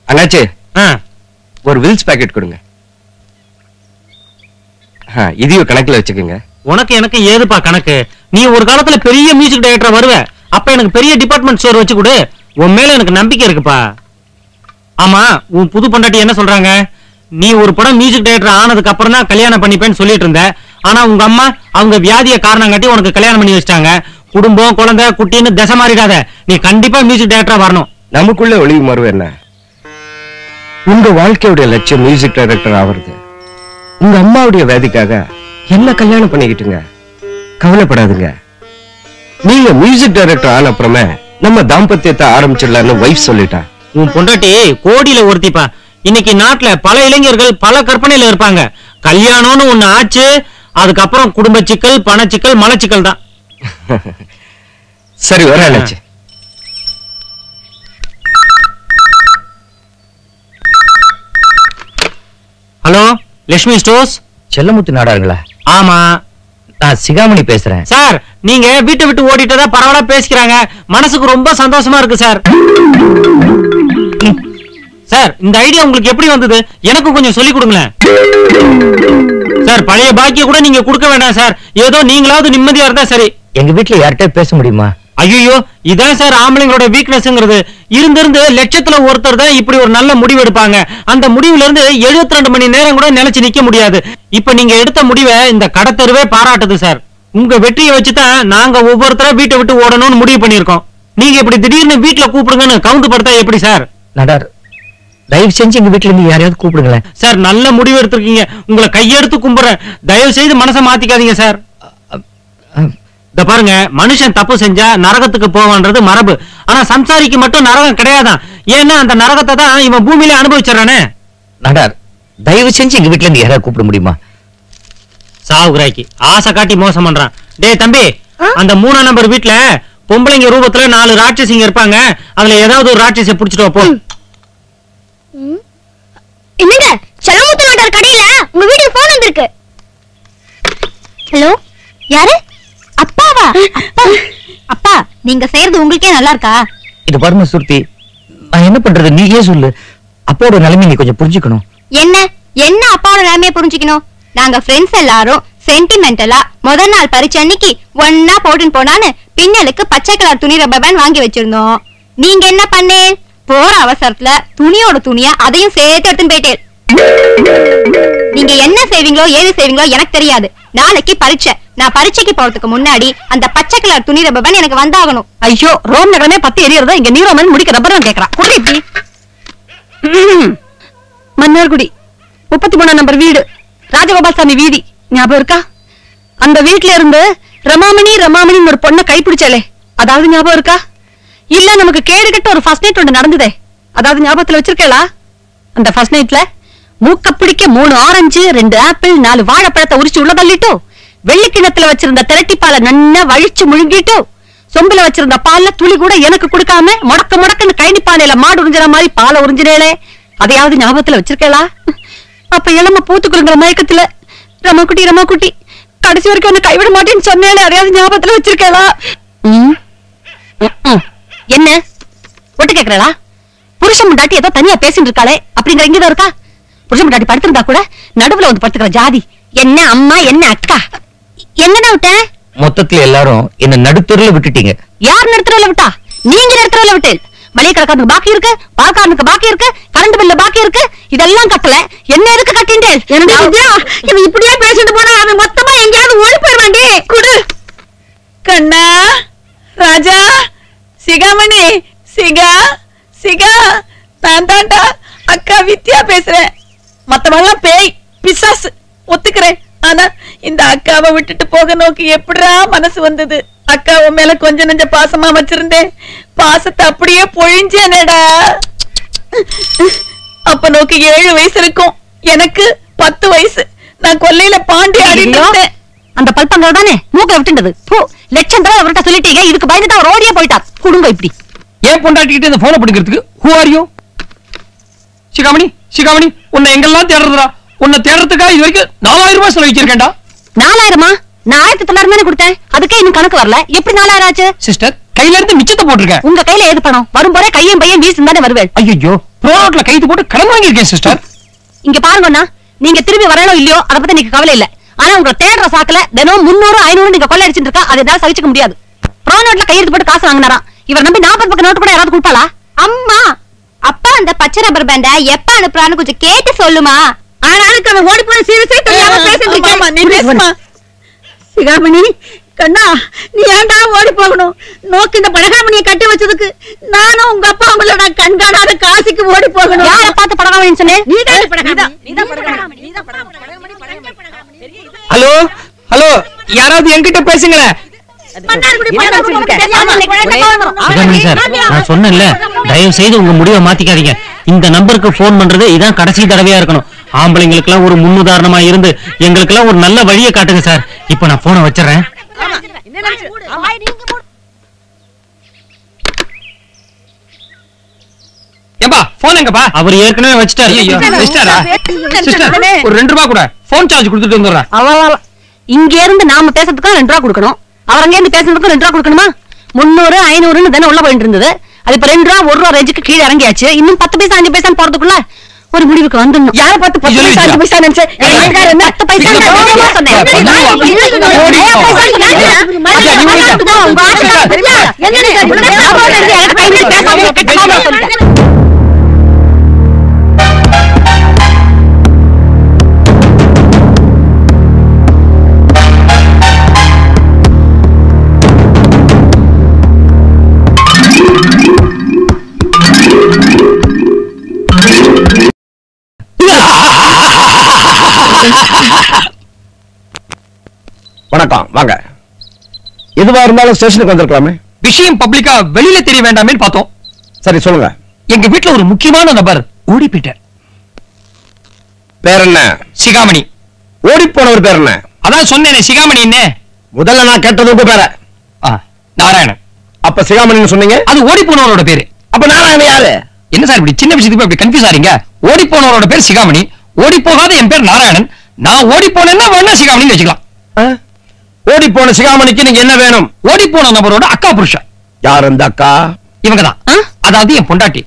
அண்ணாச்சி, ஒரு வில்ஸ் பாக்கெட் கொடுங்க. இதையும் கணக்குல வச்சுக்கோங்க. உனக்கு எனக்கு ஏதுப்பா கணக்கு? நீ ஒரு காலத்துல பெரிய மியூசிக் டைரக்டர் வருவ, அப்ப எனக்கு பெரிய டிபார்ட்மெண்ட் ஸ்டோர் வச்சு கொடு. உன் மேல எனக்கு நம்பிக்கை இருக்குப்பா. ஆமா, உன் புது பொண்டாட்டி என்ன சொல்றாங்க? நீ ஒரு படம் மியூசிக் டைரக்டர் ஆனதுக்கு அப்புறம் தான் கல்யாணம் பண்ணிப்பேன்னு சொல்லிட்டு இருந்த. ஆனா உங்க அம்மா அவங்க வியாதிய காரணம் காட்டி உனக்கு கல்யாணம் பண்ணி வச்சிட்டாங்க. குடும்பம் குழந்தை குட்டின்னு தசை மாறிடாத. நீ கண்டிப்பா மியூசிக் டைரக்டரா வரணும். நமக்குள்ள ஒளிவு மறுவு என்ன? உங்க வாழ்க்கையுடைய லட்சியம் மியூசிக் டைரக்டர் ஆவறது. உங்க அம்மாவுடைய வேதிக்காக என்ன கல்யாணம் பண்ணிக்கிட்டுங்க. கவலைப்படாதுங்க. நீங்க மியூசிக் டைரக்டர் ஆன அப்புறமே நம்ம தாம்பத்தியத்தை ஆரம்பிச்சிடலாம்னு வைஃப் சொல்லிட்டா. உன் பொண்டாட்டி கோடியில ஒருத்திப்பா. இன்னைக்கு நாட்டுல பல இளைஞர்கள் பல கற்பனையில இருப்பாங்க. கல்யாணம்னு ஒண்ணு ஆச்சு, அதுக்கப்புறம் குடும்ப சிக்கல், பணச்சிக்கல், மலச்சிக்கல் தான். சரி, வர அண்ணாச்சி. Hello, Lakshmi stores? செல்லமுத்து நாடாருங்களா? ஆமா, நான் சிகாமணி பேசுறேன். சார் நீங்க வீட்டை விட்டு ஓடிட்டதா பரவாயில்ல பேசிக்கிறாங்க. மனசுக்கு ரொம்ப சந்தோஷமா இருக்கு சார். சார் இந்த ஐடியா உங்களுக்கு எப்படி வந்தது? எனக்கு கொஞ்சம் சொல்லி கொடுங்களேன் சார். பழைய பாக்கிய கூட நீங்க கொடுக்க வேண்டாம் சார். ஏதோ நீங்களாவது நிம்மதியா இருந்தா சரி. எங்க வீட்டுல யார்கிட்ட பேச முடியுமா? ஐயோ, இதான் சார் ஆம்பளைங்களோட வீக்னஸ்ங்கிறது. இருந்திருந்து லட்சத்துல ஒருத்தர் தான் இப்படி ஒரு நல்ல முடிவு எடுப்பாங்க. அந்த முடிவுல இருந்து 72 மணி நேரம் கூட நிலைச்சு நிக்க முடியாது. இப்ப நீங்க எடுத்த முடிவை இந்த கடத்தருவே பாராட்டுது சார். உங்க வெற்றியை வச்சுதான் நாங்க ஒவ்வொருத்தர வீட்டை விட்டு ஓடணும்னு முடிவு பண்ணிருக்கோம். நீங்க இப்படி திடீர்னு வீட்டுல கூப்பிடுங்கன்னு கவுந்து படுத்தா எப்படி சார்? நடார், தயவு செஞ்சு எங்க வீட்டுல இருந்து யாரையாவது கூப்பிடுங்களேன் சார். நல்ல முடிவு எடுத்திருக்கீங்க. உங்களை கையெடுத்து கும்புறேன். தயவு செய்து மனசை மாத்திக்காதீங்க சார். இத பாருங்க, மனுஷன் தப்பு செஞ்சா நரகத்துக்கு போவான்றது மரபு. ஆனா சம்சாரிக்கு மட்டும் நரகம் கிடையாதான். ஏன்னா அந்த நரகத்தை தான் இவன் பூமியில அனுபவிச்சானே. நடார், தயவு செஞ்சு எங்க வீட்டுல இருந்து யாராவது கூப்பிட முடியுமா? சாவுராய்க்கு ஆசை காட்டி மோசம் பண்றான். டேய் தம்பி, அந்த 3ஆம் நம்பர் வீட்டுல பொம்பளைங்க ரூபத்துல 4 ராட்சசிங்க இருப்பாங்க. அதுல ஏதாவது ஒரு ராட்சசிய புடிச்சிட்டு போ. என்னங்க, செல்லமுத்து நாட்டார் கடையில உங்க வீட்டுக்கு போன் வந்திருக்கு. ஹலோ, யாரு? அப்பாவா? அப்பா, நீங்க செய்யறது உங்களுக்கே நல்லா இருக்கா? இது பாருங்க சுருதி, நான் என்ன பண்றது நீயே சொல்லு. அப்போட நிலைமை நீ கொஞ்சம் புரிஞ்சுக்கணும். என்ன அப்பாவோட நிலைமையை புரிஞ்சுக்கணும்? நாங்க ஃப்ரெண்ட்ஸ் எல்லாரும் சென்டிமெண்டலா முதல் நாள் பரிச்சை அன்னைக்கு ஒன்னா போட்டுன்னு போனான்னு பின்னலுக்கு பச்சை கலர் துணி ரப்பர் பேண்ட் வாங்கி வச்சிருந்தோம். நீங்க என்ன பண்ணே? போற அவசரத்துல துணியோட துணியா அதையும் சேர்த்து எடுத்துன்னு போயிட்டே. நீங்க என்ன செய்வீங்களோ ஏது செய்வீங்களோ எனக்கு தெரியாது. நாளைக்கு பரீட்சை. நான் பரீட்சைக்கு போறதுக்கு முன்னாடி அந்த பச்சை கலர் துணி ரப்பர் பேண்ட் எனக்கு வந்தாகணும். ஐயோ, ரோம் நகரமே 10 எரியறதா இங்க நீரோ மாதிரி முடிக்க ரப்பர் தான் கேக்குறா. குடி இப்படி. மன்னார்குடி 33ஆம் நம்பர் வீடு, ராஜகோபால்சாமி வீதி ஞாபகம் இருக்கா? அந்த வீட்ல இருந்து ரமாமணி ஒரு பொண்ணை கைப்பிடிச்சாலே, அதாவது ஞாபகம் இருக்கா? இல்ல நமக்கு கேடு கட்ட ஒரு ஃபர்ஸ்ட் நைட் ஒன்று நடந்ததே, அதாவது ஞாபகத்துல வச்சிருக்கேளா? அந்த ஃபர்ஸ்ட் நைட்ல மூக்க பிடிக்க 3 ஆரஞ்சு 2 ஆப்பிள் 4 வாழைப்பழத்தை உரிச்சு உள்ள தள்ளிட்டு, வெள்ளிக்கிணத்துல வச்சிருந்த திரட்டிப்பாலை நன்னா வழிச்சு முழுங்கிட்டு, சொம்புல வச்சிருந்த பால்ல துளி கூட எனக்கு கொடுக்காம முடக்குன்னு கைனிப்பானையில மாடு உறிஞ்சின மாதிரி பாலை உறிஞ்சினேளே, அதையாவது ஞாபகத்துல வச்சிருக்கேளா? அப்ப இளம பூத்துக்குறங்கிற மயக்கத்துல ரமாக்குட்டி கடைசி வரைக்கும் என்ன கைவிட மாட்டேன்னு சொன்னேன். அதையாவது ஞாபகத்துல வச்சிருக்கேளா? என்ன ஒட்டு கேக்குறா? புருஷன் முண்டாட்டி ஏதோ தனியா பேசிட்டு இருக்காளே அப்படிங்கிற இங்கதான் இருக்கா? புருஷன் முன்னாடி படுத்திருந்தா கூட நடுவுல வந்து படுத்துக்கிற ஜாதி. என்ன அம்மா என்ன அக்கா என்னடா விட்ட? மொத்தத்துல எல்லாரும் என்ன நடுத்தருல விட்டுட்டீங்க. யார் நடுத்தருல விட்டா? நீங்க நடுத்தருல விட்டு. மளிகை கடைக்காரனுக்கு பாக்கி இருக்கு, பால்காரனுக்கு பாக்கி இருக்கு, கரண்ட் பில்ல பாக்கி இருக்கு, இதெல்லாம் கட்டல. என்ன எதுக்கு கட்டிண்டேன்? இவன் இப்படியே பேசிட்டு போனா அவன் மொத்தமா எங்கேயாவது ஓடி போயிடுவாண்டி. குடு கண்ணா ராஜா சிகாமணி சிகா சிகா நான் தாண்டா அக்கா வித்யா பேசுறேன். மத்தவெல்லாம் பேய் பிசாசு ஒத்துக்கிறேன். ஆனா இந்த அக்காவை விட்டுட்டு போக நோக்கி எப்படிடா மனசு வந்தது? அக்காவை மேல கொஞ்சம் நெஞ்ச பாசமா வச்சிருந்தேன். பாசத்தை அப்படியே பொழிஞ்சேனேடா. அப்ப நோக்கி 7 வயசு இருக்கும், எனக்கு 10 வயசு. நான் கொல்லையில பாண்டி ஆடிட்டு இருந்தேன். அந்த பல்பங்க தானே மூக்க விட்டுண்டது. லட்சம் தடவை அவர்கிட்ட சொல்லிட்டீங்க, இதுக்கு பயந்துட்டு அவர் ஓடியே போயிட்டார். குடும்பம் இப்படி ஏன் பொண்டாட்டிக்கிட்டு இந்த போனை பிடிக்கிறதுக்கு who are you? சிகாமணி சிகாமணி உன்னை எங்கெல்லாம் தேடுறதுடா? உன்னை தேடுறதுக்காக இது வரைக்கும் 4000 ரூபாய் செலவு வச்சிருக்கேன்டா. 4000மா? நான் 1900 கொடுத்தேன். அதுக்கே இன்னும் கணக்கு வரல. எப்படி 4000 ஆச்சு? சிஸ்டர் கையில இருந்து மிச்சத்தை போட்டிருக்கேன். உங்க கையில ஏது பணம்? வரும்போதே கையும் பையன் வீசி தானே வருவேன். ஐயோ ப்ரோனோட்ல கைது போட்டு கடன் வாங்கியிருக்கேன் சிஸ்டர். இங்க பாருங்கண்ணா, நீங்க திரும்பி வரணும் இல்லையோ அதை பத்தி எனக்கு கவலை இல்ல. ஆனா உங்களை தேடுற சாக்குல தினம் 300 500 நீங்க கொள்ளை அடிச்சுட்டு இருக்கா. அதை ஏதாவது சகிச்சுக்க முடியாது. ப்ரோனோட்ல கையெழுத்து போட்டு காசு வாங்கினாராம். இவர் நம்பி 40 பக்கம் நோட்டு கூட யாராவது கொடுப்பாளா? அம்மா அப்பா அந்த பச்சை ரப்பர் பேண்ட எப்ப அனுப்புறான்னு கொஞ்சம் கேட்டு சொல்லுமா. ஆனாலும் அவன் ஓடி போய் சீரியஸே தெரியாம பேசிட்டு ஆமா, நீ பேசுமா. சிகாமணி கண்ணா, நீ ஏன்டா ஓடி போகணும்? நோக்கு இந்த படகாமணியை கட்டி வச்சதுக்கு நானும் உங்க அப்பா உங்களோட கண்காணாத காசிக்கு ஓடி போகணும். யாரை பார்த்து படகாமணின்னு சொன்னேன்? நீதான் படகாமணி. ஹலோ ஹலோ யாராவது என்கிட்ட பேசுங்களேன். சிகாமணி சார், நான் சொன்னேன்ல, தயவு செய்து உங்க முடிவை மாத்திக்காதீங்க. இந்த நம்பருக்கு போன் பண்றது இதான் கடைசி தடவையா இருக்கணும். ஆம்பளைங்களுக்கு எல்லாம் ஒரு முன்னுதாரணமா இருந்து எங்களுக்கு எல்லாம் ஒரு நல்ல வழியை காட்டுங்க சார். இப்ப நான் போனை வச்சிடறேன். ஏம்பா போன் எங்கப்பா? அவர் ஏற்கனவே வச்சிட்டாரு. ஐயோ சிஸ்டரா, சிஸ்டர் ஒரு 2 ரூபாய் கூட போன் சார்ஜ் கொடுத்துட்டு வந்துடுறேன். அவ இங்க இருந்து நாம பேசுறதுக்கு 2 ரூபா கொடுக்கணும். அவர் அங்க இருந்து பேசுறதுக்கு 2 ரூபா கொடுக்கணுமா? 300 500 தானே உள்ள போயிட்டு இருந்தது. அது இப்ப 2 ரூபா 1 ரூபா ரேஞ்சுக்கு கீழே இறங்கியாச்சு. இன்னும் 10 பைசா 5 பைசா போறதுக்குள்ள ஒரு முடிவுக்கு வந்துடணும். யார பார்த்து 10 பைசா 5 பைசா நினைச்சேன்? 10 பைசா வணக்கம், வாங்க. எதுவா இருந்தாலும் ஸ்டேஷனுக்கு வந்திருக்கலாமே. விஷயம் பப்ளிக்கா வெளியில தெரிய வேண்டாமே பார்த்தோம். சரி சொல்லுங்க. எங்க வீட்டுல ஒரு முக்கியமான நபர் ஓடி போயிட்டார். பேர் என்ன? சிகாமணி. ஓடி போனவர் பேர் என்ன? அதான் சொன்னேனே சிகாமணி. என்ன முதல்ல நான் கேட்டது உங்க பேர. நாராயணன். அப்ப சிகாமணின்னு சொன்னீங்க. அது ஓடி போனவரோட பேரு. அப்ப நாராயணன் யாரு? என்ன சார் இப்படி சின்ன விஷயத்துக்கு அப்படி கன்ஃபியூஸ் ஆறீங்க? ஓடி போனவரோட பேர் சிகாமணி, ஓடி போகாத என் பேர் நாராயணன். நான் ஓடி போனேன்னா வேணா சிகாமணின்னு வச்சுக்கலாம். ஓடி போன சிகாமணிக்கு நீங்க என்ன வேணும்? ஓடி போன நபரோட அக்கா புருஷன். யார் அந்த அக்கா? இவங்கதான், அதாவது என் பொண்டாட்டி.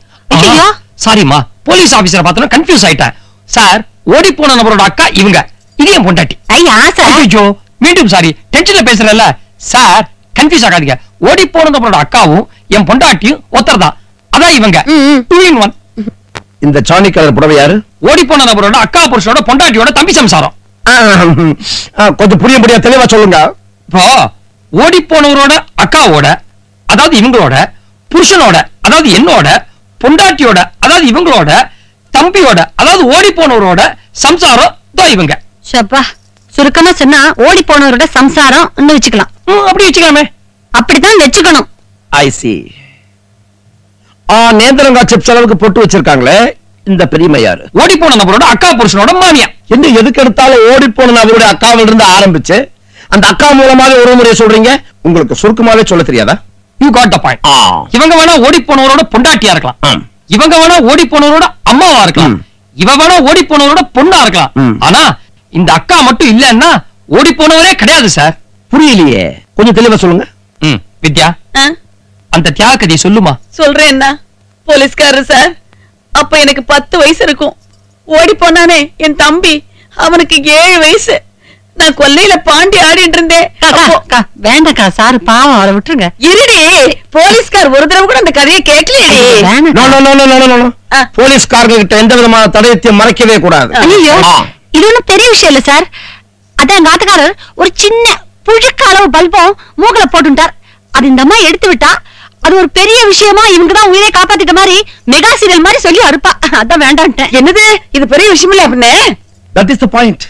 சாரிமா, போலீஸ் ஆபீசரை பார்த்தா கன்ஃபியூஸ் ஆயிட்டேன். சார், ஓடி போன நபரோட அக்கா இவங்க, இது என் பொண்டாட்டி. ஐயோ மீண்டும் சாரி, டென்ஷன்ல பேசுறேன்ல சார், கன்ஃபியூஸ் ஆகாதீங்க. ஓடி போன நபரோட அக்காவும் என் பொண்டாட்டியும் ஒருத்தர் தான், அதான் இவங்க. 2 in 1. இந்த சாணி கலர் புடவை யாரு? ஓடி போன நபரோட அக்கா புருஷனோட பொண்டாட்டியோட தம்பி சம்சாரம். கொஞ்சம் புரியும்படியா தெளிவா சொல்லுங்க. இப்போ ஓடி போனவரோட அக்காவோட, அதாவது இவங்களோட புருஷனோட, அதாவது என்னோட பொண்டாட்டியோட, அதாவது இவங்களோட தம்பியோட, அதாவது ஓடி போனவரோட சம்சாரம் தான் இவங்க. சப்பா, சுருக்கமா சொன்னா ஓடி போனவரோட சம்சாரம் வச்சுக்கலாம். அப்படி வச்சுக்கலாமே. அப்படித்தான் வச்சுக்கணும். ஐ சி. நேந்திரங்கா சிப்ஸ் அளவுக்கு போட்டு வச்சிருக்காங்களே, இந்த பெரியம்மா யாரு? ஓடி போன நபரோட அக்கா புருஷனோட மாமியா. என்ன எதுக்கு எடுத்தாலும் ஓடி போன அவருடைய அக்காவில் இருந்து ஆரம்பிச்சு அந்த அக்கா மூலமாவே ஒரு முறையை சொல்றீங்க. உங்களுக்கு சுருக்கமாவே சொல்ல தெரியாதா? You got the point. இவங்க வேணா ஓடி போனவரோட பொண்டாட்டியா இருக்கலாம், இவங்க வேணா ஓடி போனவரோட அம்மாவா இருக்கலாம், இவ வேணா ஓடி போனவரோட பொண்ணா இருக்கலாம். ஆனா இந்த அக்கா மட்டும் இல்லன்னா ஓடி போனவரே கிடையாது சார். புரியலையே, கொஞ்சம் தெளிவா சொல்லுங்க. வித்யா, அந்த தியாக கதையை சொல்லுமா. சொல்றேன். என்ன போலீஸ்காரர் சார், அப்ப எனக்கு 10 வயசு இருக்கும். ஓடி போனானே என் தம்பி, அவனுக்கு 7 வயசு. நான் கொல்லையில பாண்டி ஆடிட்டு இருந்தேன். வேண்டக்கா, சாரு பாவம், அவரை விட்டுருங்க. இருடி, போலீஸ்கார் ஒரு தடவை கூட அந்த கதையை கேட்கலையே. போலீஸ்காரங்க கிட்ட எந்த விதமான தடயத்தையும் மறைக்கவே கூடாது. ஐயோ, இது ஒண்ணும் பெரிய விஷயம் இல்ல சார். அதான் எங்க ஆத்துக்காரர் ஒரு சின்ன புழுக்க அளவு பல்பம் மூக்கல போட்டுட்டார். அது இந்த அம்மா எடுத்து விட்டா அது ஒரு பெரிய விஷயமா இவங்கதான் உயிரை காப்பாத்திட்ட மாதிரி மெகா சீரியல் மாதிரி சொல்லி அறுப்பா. அதான் வேண்டான்ட்டேன். என்னது, இது பெரிய விஷயம் இல்ல அப்படின்னு? That is the point.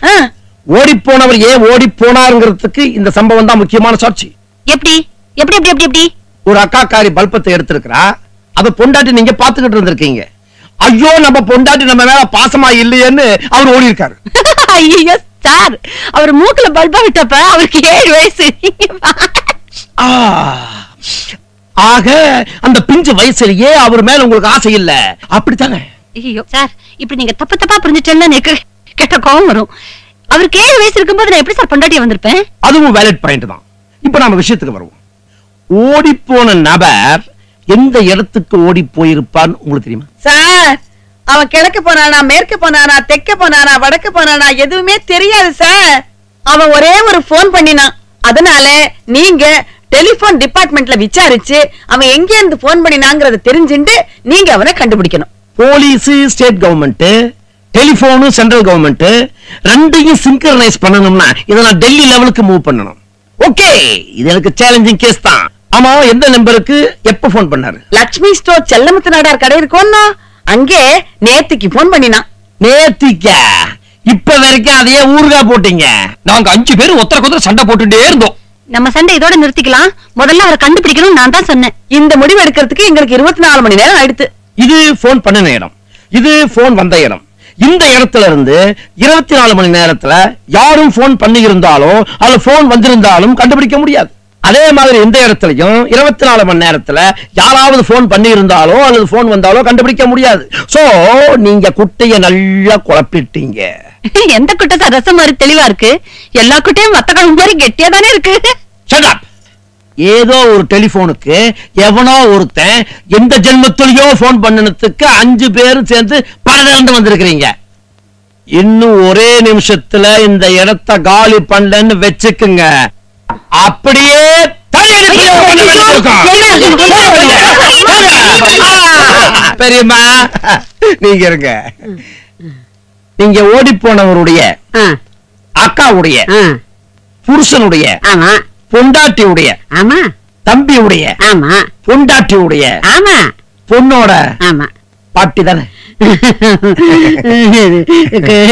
ஓடி போனவர் ஏன் ஓடி போனாருங்கிறதுக்கு இந்த சம்பவம் தான் முக்கியமான சாட்சி. எப்படி எப்படி எப்படி எப்படி எப்படி ஒரு அக்காக்காரி பல்பத்தை எடுத்திருக்கிறா, அத பொண்டாட்டி நீங்க பாத்துக்கிட்டு இருந்திருக்கீங்க. ஐயோ, நம்ம பொண்டாட்டி நம்ம மேல பாசமா இல்லையேன்னு அவர் ஓடி இருக்காரு. ஐயோ சார், அவர் மூக்குல பல்பா விட்டப்ப அவருக்கு 7 வயசு. ஆக அந்த பிஞ்சு வயசுலயே அவர் மேல உங்களுக்கு ஆசை இல்ல, அப்படித்தானே? ஐயோ சார், இப்படி நீங்க தப்பு தப்பா புரிஞ்சுட்டேன்னா எனக்கு கெட்ட கோவம் வரும். அவருக்கு 7 வயசு இருக்கும்போது நான் எப்படி சார் பொண்டாட்டியா வந்திருப்பேன்? அதுவும் வேலிட் பாயிண்ட் தான். இப்ப நாம விஷயத்துக்கு வருவோம். ஓடி போன நபர் எந்த இடத்துக்கு ஓடி போயிருப்பான்னு உங்களுக்கு தெரியுமா? சார், அவன் கிழக்கு போனானா, மேற்கு போனானா, தெற்க போனானா, வடக்கு போனானா எதுவுமே தெரியாது சார். அவன் ஒரே ஒரு போன் பண்ணினான். அதனால நீங்க டெலிபோன் டிபார்ட்மெண்ட்ல விசாரிச்சு அவன் எங்க இருந்து போன் பண்ணினாங்கறத தெரிஞ்சுட்டு நீங்க அவனை கண்டுபிடிக்கணும். Police state government, telephone central government ரெண்டையும் சிங்க்ரனைஸ் பண்ணணும்னா இத நான் டெல்லி லெவலுக்கு மூவ் பண்ணணும். ஓகே, இது எனக்கு சேலஞ்சிங் கேஸ் தான். ஆமா, எந்த நம்பருக்கு எப்ப போன் பண்ணாரு? லட்சுமி ஸ்டோர் செல்லமுத்து நாடார் கடை இருக்கும்னா அங்கே நேத்திக்கு போன் பண்ணினான். நேத்திக்கா? இப்ப வரைக்கும் அதையே ஊர்கா போட்டீங்க. நாங்க 5 பேர் ஒத்தர சண்டை போட்டுட்டே இருந்தோம். நம்ம சண்டை இதோட நிறுத்திக்கலாம். முதல்ல அவரை கண்டுபிடிக்கணும் நான் தான் சொன்னேன். இந்த முடிவு எடுக்கிறதுக்கு எங்களுக்கு 24 மணி நேரம் ஆயிடுத்து. இது போன் பண்ணின இடம், இது போன் வந்த இடம். இந்த இடத்துல இருந்து 24 மணி நேரத்துல யாரும் போன் பண்ணி இருந்தாலும் அல்ல போன் வந்திருந்தாலும் கண்டுபிடிக்க முடியாது. அதே மாதிரி இந்த இடத்துலயும் 24 மணி நேரத்துல யாராவது போன் பண்ணி இருந்தாலோ அல்லது போன் வந்தாலோ கண்டுபிடிக்க முடியாது. சோ நீங்க குட்டைய நல்லா குழப்பிட்டீங்க. எந்த குட்டை சார் ரசம் மாதிரி தெளிவா இருக்கு? எல்லா குட்டையும் மத்த குழம்பு மாதிரி கெட்டியா தானே இருக்கு. Shut up. ஏதோ ஒரு டெலிபோனுக்கு எவனோ ஒருத்தன் எந்த ஜென்மத்திலயோ போன் பண்ணனதுக்கு 5 பேரும் சேர்ந்து பரதேர்ந்து வந்திருக்கிறீங்க. இன்னும் ஒரே நிமிஷத்துல இந்த இடத்தை காலி பண்ணலன்னு வெச்சுக்குங்க, அப்படியே பெரியம்மா நீங்க இருங்க. நீங்க ஓடி போனவருடைய அக்காவுடைய புருஷனுடைய பொண்டாட்டியுடைய தம்பியுடைய பொண்டாட்டியுடைய பொண்ணோட பாட்டி தானே?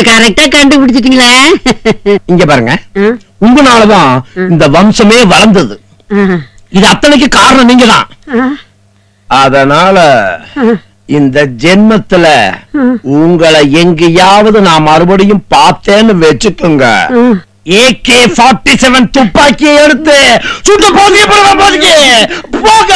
கரெக்டா கண்டுபிடிச்சிட்டீங்களே. இங்க பாருங்க, உங்களாலதான் இந்த வம்சமே வளர்ந்தது. இது அத்தனைக்கு காரணம் நீங்க தான். அதனால இந்த ஜென்மத்துல உங்களை எங்கேயாவது நான் மறுபடியும் பார்த்தேன்னு வச்சுக்கோங்க, AK-47 துப்பாக்கியை எடுத்து சுட்டு போங்க போங்க போங்க.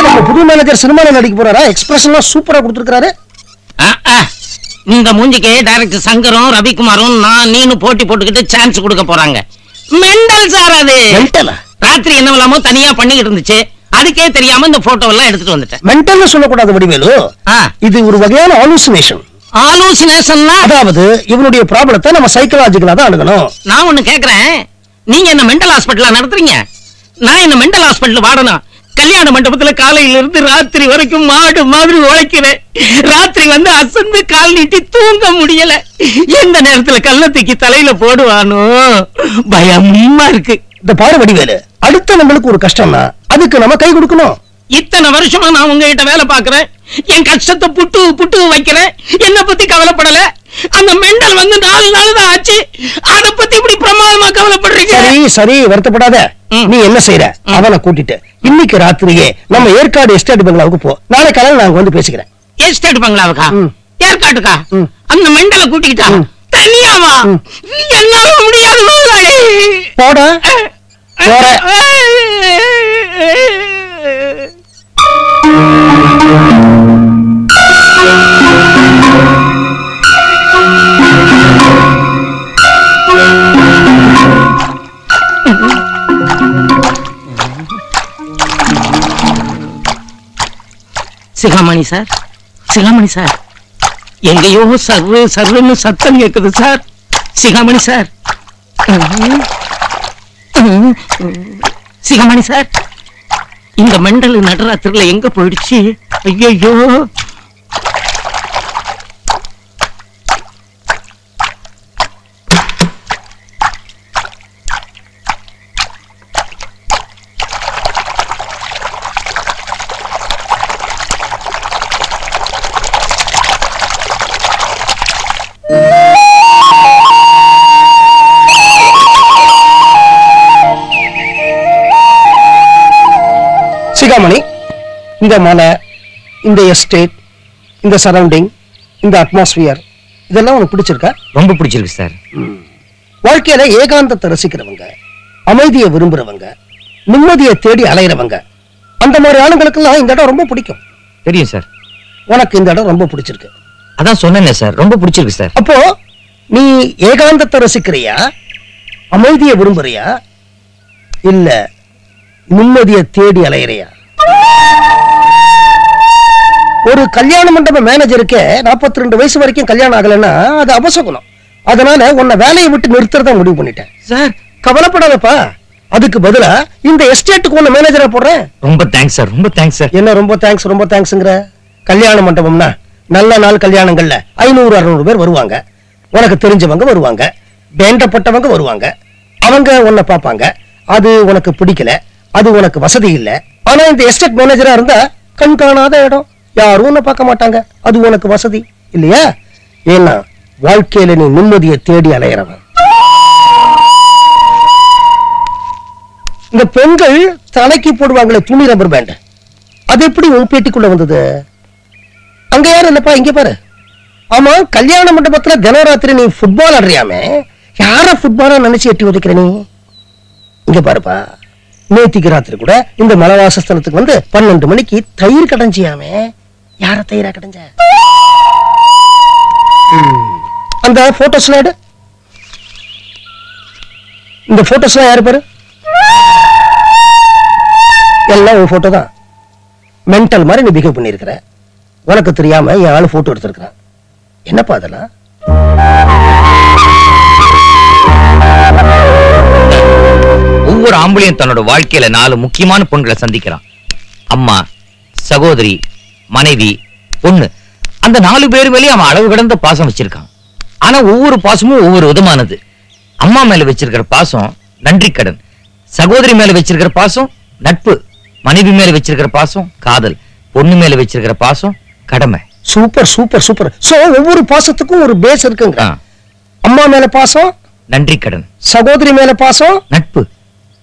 நம்ம புது மேனேஜர் சினிமால நடிக்க போறாரா? எக்ஸ்பிரஷன்லாம் சூப்பரா கொடுத்திருக்காரு. இந்த மூஞ்சிக்கு டைரக்டர் சங்கரும் ரவிக்குமாரும் நான் நீனு போட்டி போட்டுக்கிட்டு சான்ஸ் கொடுக்க போறாங்க. மெண்டல் சார் அது. ராத்திரி என்னவெல்லாமோ தனியா பண்ணிக்கிட்டு இருந்துச்சு, அதுக்கே தெரியாம இந்த போட்டோ எல்லாம் எடுத்துட்டு வந்துட்டேன். மெண்டல் சொல்லக்கூடாது வடிவேலு, இது ஒரு வகையான ஆலூசினேஷன். ஆலூசினேஷன் அதாவது இவனுடைய ப்ராப்ளத்தை நம்ம சைக்காலஜிக்கலா தான் அணுகணும். நான் ஒண்ணு கேக்குறேன், நீங்க என்ன மெண்டல் ஹாஸ்பிட்டலா நடத்துறீங்க? நான் என்ன மெண்டல் ஹாஸ்பிட்டல் வாடனா? கல்யாண மண்டபத்துல காலையில இருந்து ராத்திரி வரைக்கும் மாடு மாதிரி உழைக்கிறேன். ராத்திரி வந்து அசந்து கால் நீட்டி தூங்க முடியல. எந்த நேரத்துல கள்ளத்துக்கு தலையில போடுவானோ பயமா இருக்கு. இந்த பாரு வடிவேலு, அடுத்த நம்மளுக்கு ஒரு கஷ்டம்னா அதுக்கு நம்ம கை கொடுக்கணும். இத்தனை வருஷமா நான் உங்ககிட்ட வேலை பாக்குறேன், என் கஷ்டத்தை புட்டு புட்டு வைக்கிறேன், என்ன பத்தி கவலைப்படல. அந்த மெண்டல் வந்து 4 நாள் தான் ஆச்சு, அத பத்தி இப்படி பிரமாதமா கவலைப்படுறீங்க. சரி சரி, வருத்தப்படாத. நீ என்ன செய்யற, அவனை கூட்டிட்டு இன்னைக்கு ராத்திரியே நம்ம ஏற்காடு எஸ்டேட் பங்களாவுக்கு போ. நாளை காலையில நான் வந்து பேசிக்கிறேன். எஸ்டேட் பங்களாவுக்கா? ஏற்காட்டுக்கா? அந்த மெண்டலை கூட்டிக்கிட்டா தனியாவா? என்னால முடியாது முதலாளி. போடா போற. சிகாமணி சார், சிகாமணி சார், எங்கேயோ சர்ரு சர்ருன்னு சத்தம் கேக்குது சார். சிகாமணி சார், சிகாமணி சார், இந்த மெண்டல் நடராத்திரில எங்க போயிடுச்சு? ஐயோ, சிகாமணி, இந்த மலை, இந்த எஸ்டேட், இந்த சரௌண்டிங், இந்த அட்மாஸ்பியர் இதெல்லாம் உனக்கு பிடிச்சிருக்கா? ரொம்ப பிடிச்சிருக்கு சார். வாழ்க்கையில ஏகாந்தத்தை ரசிக்கிறவங்க, அமைதியை விரும்புறவங்க, நிம்மதியை தேடி அலையிறவங்க, அந்த மாதிரி ஆளுங்களுக்கெல்லாம் இந்த இடம் ரொம்ப பிடிக்கும். தெரியும் சார். உனக்கு இந்த இடம் ரொம்ப பிடிச்சிருக்கு. அதான் சொன்னேன் சார், ரொம்ப பிடிச்சிருக்கு சார். அப்போ நீ ஏகாந்தத்தை ரசிக்கிறியா, அமைதியை விரும்புறியா, இல்ல நிம்மதியை தேடி அலையிறியா? ஒரு கல்யாண மண்டப மேனேஜருக்கு 42 வயசு வரைக்கும் கல்யாணம் ஆகலைன்னா அது அபசகுணம். அதனால உன்னை வேலையை விட்டு நிறுத்துறதா முடிவு பண்ணிட்டேன். சார் கவலைப்படாதப்பா, அதுக்கு பதிலா இந்த எஸ்டேட்டுக்கு உன்னை மேனேஜரா போடுறேன். ரொம்ப தேங்க்ஸ் சார், ரொம்ப தேங்க்ஸ் சார். என்ன ரொம்ப தேங்க்ஸ் ரொம்ப தேங்க்ஸ்ங்கிற? கல்யாண மண்டபம்னா நல்ல நாள் கல்யாணங்கள்ல 500-600 பேர் வருவாங்க. உனக்கு தெரிஞ்சவங்க வருவாங்க, வேண்டப்பட்டவங்க வருவாங்க. அவங்க உன்னை பார்ப்பாங்க. அது உனக்கு பிடிக்கல, அது உனக்கு வசதி இல்ல. ஆனா இந்த எஸ்டேட் மேனேஜரா இருந்தா கண் காணாத இடம், யாரும் உன்னை பார்க்க மாட்டாங்க. அது உனக்கு வசதி இல்லையா? ஏன்னா வாழ்க்கையில நீ நிம்மதியை தேடி அலையிறவன். இந்த பெண்கள் தலைக்கு போடுவாங்களே துணி ரப்பர் பேண்ட், அது எப்படி உன் பேட்டிக்குள்ள வந்தது? அங்க யாரும் இல்லப்பா, இங்க பாரு. ஆமா, கல்யாண மண்டபத்துல தினராத்திரி நீ ஃபுட்பால் ஆடுறியாமே, யார ஃபுட்பாலா நினைச்சு எட்டி உதைக்கிற நீ? இங்க பாருப்பா, நேத்திக்கு ராத்திரி கூட இந்த மலவாசஸ்தலத்துக்கு வந்து 12 மணிக்கு தயிர் கடைஞ்சியாமே, யார தயிரா கடைஞ்ச? அந்த போட்டோஸ்லாம் எடு. இந்த போட்டோஸ்லாம் யாரு பாரு, எல்லாம் ஒரு போட்டோ தான். மென்டல் மாதிரி நீ பிஹேவ் பண்ணிருக்கிற. உனக்கு தெரியாம என் ஆளு போட்டோ எடுத்திருக்கிறான். என்னப்பா அதெல்லாம்? ஒவ்வொரு ஆம்பளையும் தன்னோட வாழ்க்கையில 4 முக்கியமான பொண்களை சந்திக்கிறான். அம்மா, சகோதரி, மனைவி, பொண்ணு. அந்த 4 பேர் மேலேயும் அவன் அளவு கடந்த பாசம் வச்சிருக்கான். ஆனா ஒவ்வொரு பாசமும் ஒவ்வொரு விதமானது. அம்மா மேல வச்சிருக்கிற பாசம் நன்றி கடன், சகோதரி மேல வச்சிருக்கிற பாசம் நட்பு, மனைவி மேல வச்சிருக்கிற பாசம் காதல், பொண்ணு மேல வச்சிருக்கிற பாசம் கடமை. Super super super. சோ ஒவ்வொரு பாசத்துக்கும் ஒரு பேஸ் இருக்குங்க. அம்மா மேல பாசம் நன்றி கடன், சகோதரி மேல பாசம் நட்பு,